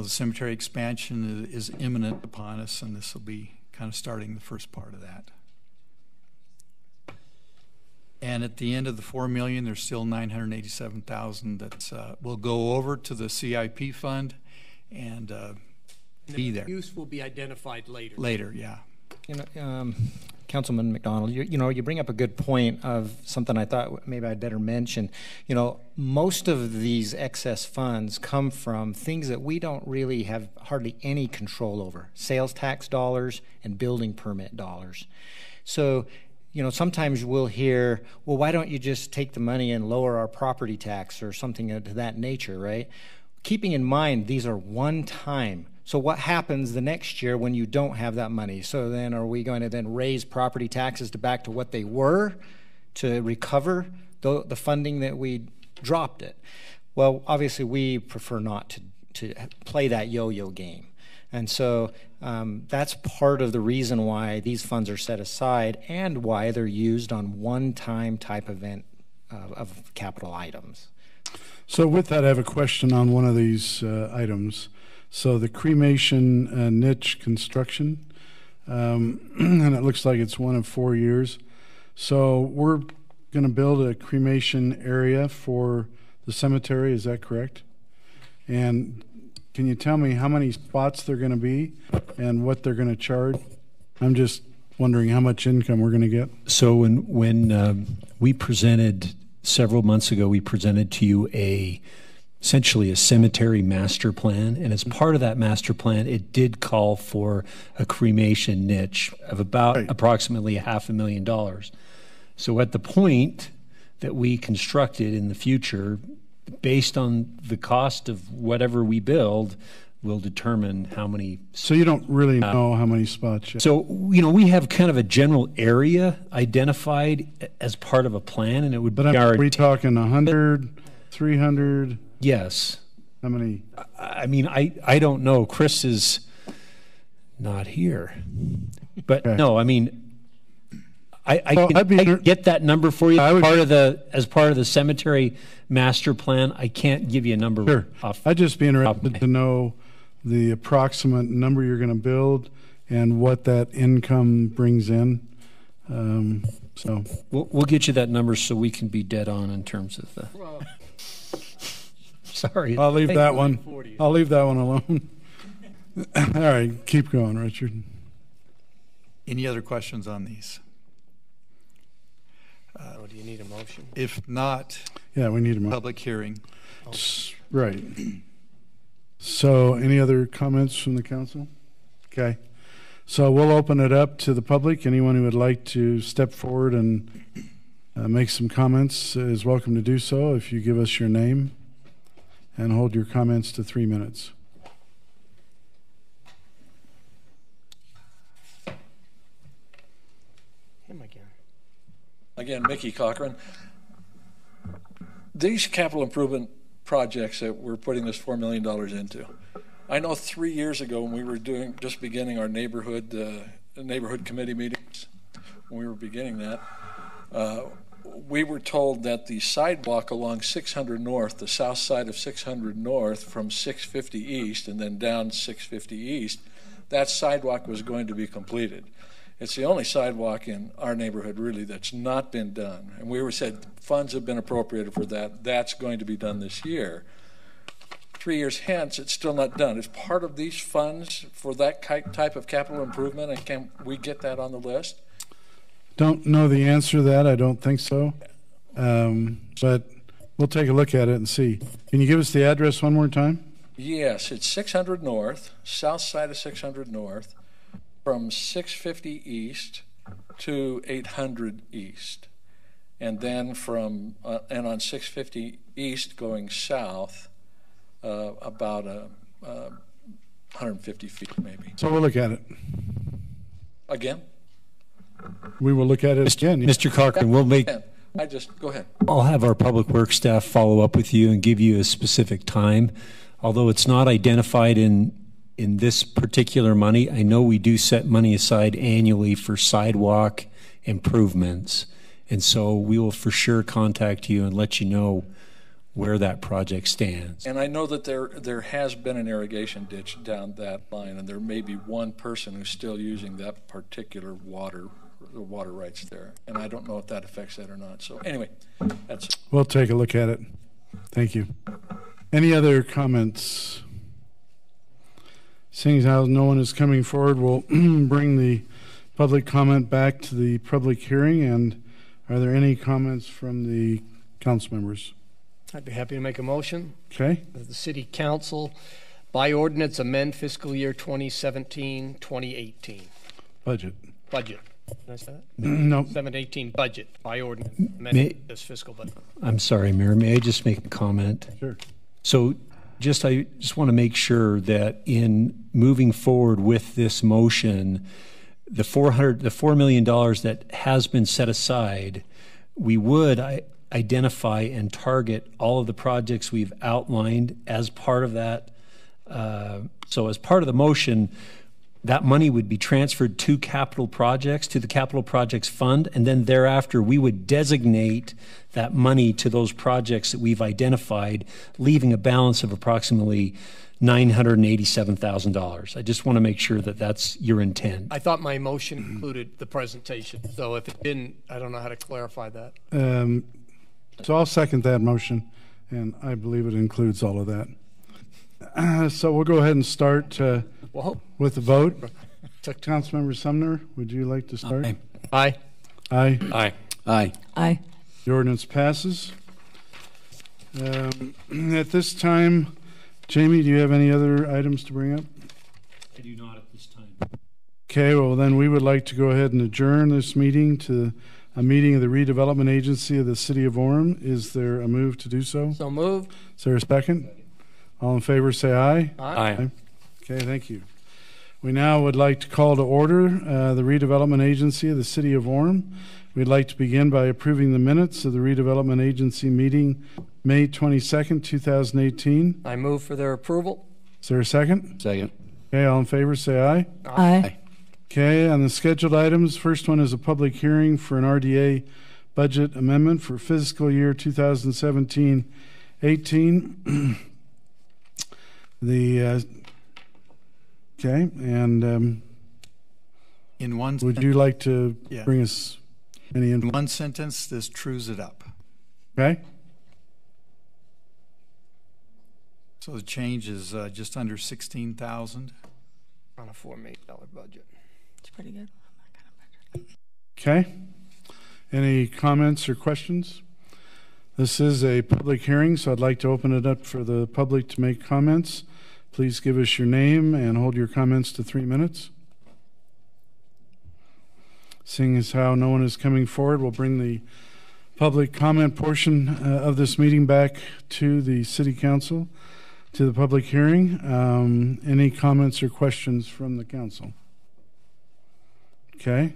cemetery expansion is imminent upon us, and this will be kind of starting the first part of that. And at the end of the $4 million, there's still $987,000 that will go over to the CIP fund and be there. Use will be identified later. Later, yeah. Councilman McDonald, you bring up a good point of something I thought maybe I'd better mention. Most of these excess funds come from things that we don't really have hardly any control over: sales tax dollars and building permit dollars. So, sometimes we'll hear, well, why don't you just take the money and lower our property tax or something of that nature, right? Keeping in mind, these are one time. So what happens the next year when you don't have that money? So then are we going to then raise property taxes back to what they were to recover the funding that we dropped it? Well, obviously we prefer not to play that yo-yo game. And so that's part of the reason why these funds are set aside and why they're used on one-time type event of capital items. So with that, I have a question on one of these items. So the cremation niche construction, and it looks like it's one of 4 years. So we're going to build a cremation area for the cemetery, is that correct? And can you tell me how many spots they're going to be and what they're going to charge? I'm just wondering how much income we're going to get. So when we presented several months ago, we presented to you essentially a cemetery master plan, and as part of that master plan, it did call for a cremation niche of about approximately $500,000. So at the point that we constructed in the future, based on the cost of whatever we build, will determine how many. So you don't really know how many spots yet. So, we have kind of a general area identified as part of a plan, and it would be are we talking 100, 300? Yes. How many? I mean, I don't know. Chris is not here. But no, I mean, I can get that number for you as part of the cemetery master plan. I can't give you a number. Sure. I'd just be interested to know the approximate number you're going to build and what that income brings in. So we'll get you that number so we can be dead on in terms of the. Sorry, I'll leave that one. I'll leave that one alone. All right, keep going, Richard. Any other questions on these? Do you need a motion? If not, yeah, we need a public hearing. Right. So, any other comments from the council? Okay. So we'll open it up to the public. Anyone who would like to step forward and make some comments is welcome to do so. If you give us your name and hold your comments to 3 minutes. Him again. Again, Mickey Cochran. These capital improvement projects that we're putting this $4 million into, I know 3 years ago when we were just beginning our neighborhood committee meetings, when we were beginning that, we were told that the sidewalk along 600 North, the south side of 600 North from 650 East and then down 650 East, that sidewalk was going to be completed. It's the only sidewalk in our neighborhood really that's not been done. And we were said funds have been appropriated for that. That's going to be done this year. 3 years hence, it's still not done. Is part of these funds for that type of capital improvement, and can we get that on the list? Don't know the answer to that. I don't think so. But we'll take a look at it and see. Can you give us the address one more time? Yes, it's 600 North, south side of 600 North, from 650 East to 800 East. And then from, and on 650 East going south, about 150 feet maybe. So we'll look at it. Again? We will look at it again. Mr. Cochran, we'll make. Go ahead. I'll have our public works staff follow up with you and give you a specific time. Although it's not identified in this particular money, I know we do set money aside annually for sidewalk improvements. And so we will for sure contact you and let you know where that project stands. And I know that there has been an irrigation ditch down that line, and there may be one person who's still using that particular water rights there. And I don't know if that affects that or not. So anyway, that's it. We'll take a look at it. Thank you. Any other comments? Seeing as how no one is coming forward, we'll bring the public comment back to the public hearing. And are there any comments from the council members? I'd be happy to make a motion. Okay. The City Council, by ordinance, amend fiscal year 2017-2018. Budget. Did I say that? No. 718 budget by ordinance amended this fiscal budget. I'm sorry, Mayor. May I just make a comment? Sure. So I just want to make sure that in moving forward with this motion, the $4 million that has been set aside, we would identify and target all of the projects we've outlined as part of that. So as part of the motion, that money would be transferred to capital projects, to the capital projects fund, and then thereafter we would designate that money to those projects that we've identified, leaving a balance of approximately $987,000. I just want to make sure that that's your intent. I thought my motion included the presentation, so if it didn't, I don't know how to clarify that. So I'll second that motion, and I believe it includes all of that. So we'll go ahead and start with the vote. Councilmember Sumner, would you like to start? Aye. Aye. Aye. Aye. Aye. The ordinance passes. At this time, Jamie, do you have any other items to bring up? I do not at this time. Okay, well then we would like to go ahead and adjourn this meeting to a meeting of the Redevelopment Agency of the City of Orem. Is there a move to do so? So moved. Is there a second? All in favor say aye. Aye. Okay, thank you. We now would like to call to order the Redevelopment Agency of the City of Orem. We'd like to begin by approving the minutes of the Redevelopment Agency meeting May 22nd, 2018. I move for their approval. Is there a second? Second. Okay, all in favor say aye. Aye. Okay, on the scheduled items, first one is a public hearing for an RDA budget amendment for fiscal year 2017-18. Okay, and in one would you like to bring us any in info? one sentence, this trues it up. Okay. So the change is just under 16,000 on a $4 million budget. It's pretty good. Okay. Any comments or questions? This is a public hearing, so I'd like to open it up for the public to make comments. Please give us your name and hold your comments to 3 minutes. Seeing as how no one is coming forward, we'll bring the public comment portion of this meeting back to the City Council, to the public hearing. Any comments or questions from the council? Okay.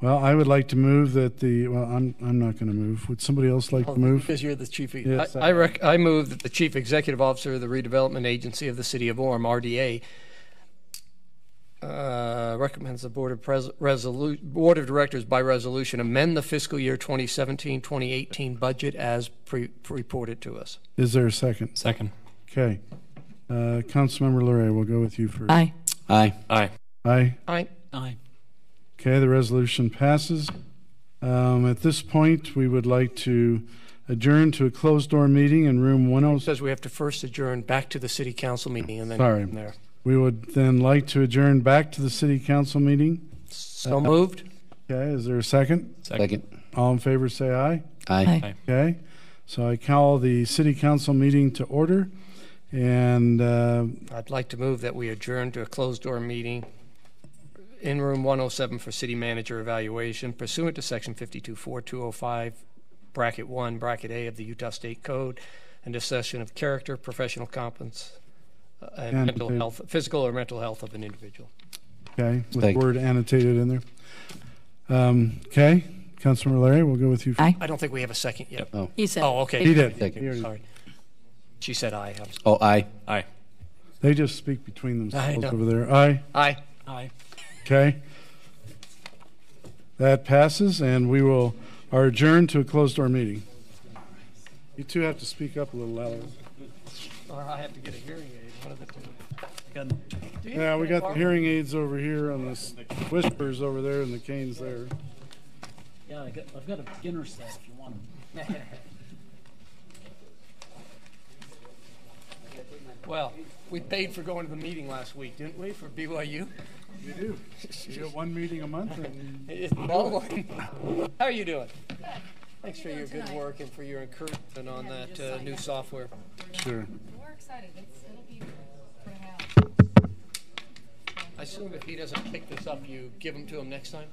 Well, I would like to move that I'm not going to move. Would somebody else like to move? Because you're the chief. Yes, I move that the chief executive officer of the Redevelopment Agency of the City of Orem, RDA, recommends the Board of Directors by resolution amend the fiscal year 2017-2018 budget as reported to us. Is there a second? Second. Okay. Councilmember Lurie, we'll go with you first. Aye. Aye. Aye. Aye. Aye. Aye. Okay, the resolution passes. At this point, we would like to adjourn to a closed-door meeting in room 106. It says we have to first adjourn back to the City Council meeting and then Sorry. from there. We would then like to adjourn back to the City Council meeting. So moved. Okay, is there a second? Second. All in favor say aye. Aye. Aye. Okay, so I call the City Council meeting to order, and I'd like to move that we adjourn to a closed-door meeting in room 107 for city manager evaluation pursuant to section 52.4205, bracket 1, bracket A of the Utah State Code, and assessment of character, professional competence, and mental health, physical or mental health of an individual. okay, with the word annotated in there. Okay, Councilmember Larry, we'll go with you. Aye. I don't think we have a second yet. Oh. He said. Oh, okay. He did. Sorry. She said aye. Oh, aye. Aye. They just speak between I themselves know. over there. Aye. Aye. Aye. Okay. That passes, and we are adjourned to a closed-door meeting. You two have to speak up a little louder. Or I have to get a hearing aid. One of the two. Yeah, we got the hearing aids over here and the whispers over there and the canes there. Yeah, I've got a beginner set if you want them. Well, we paid for going to the meeting last week, didn't we, for BYU? We do. We get one meeting a month. And It's long. How are you doing? Thanks for your good work and for your encouragement on that new software. Sure. We're excited. It'll be I assume if he doesn't pick this up, you give them to him next time?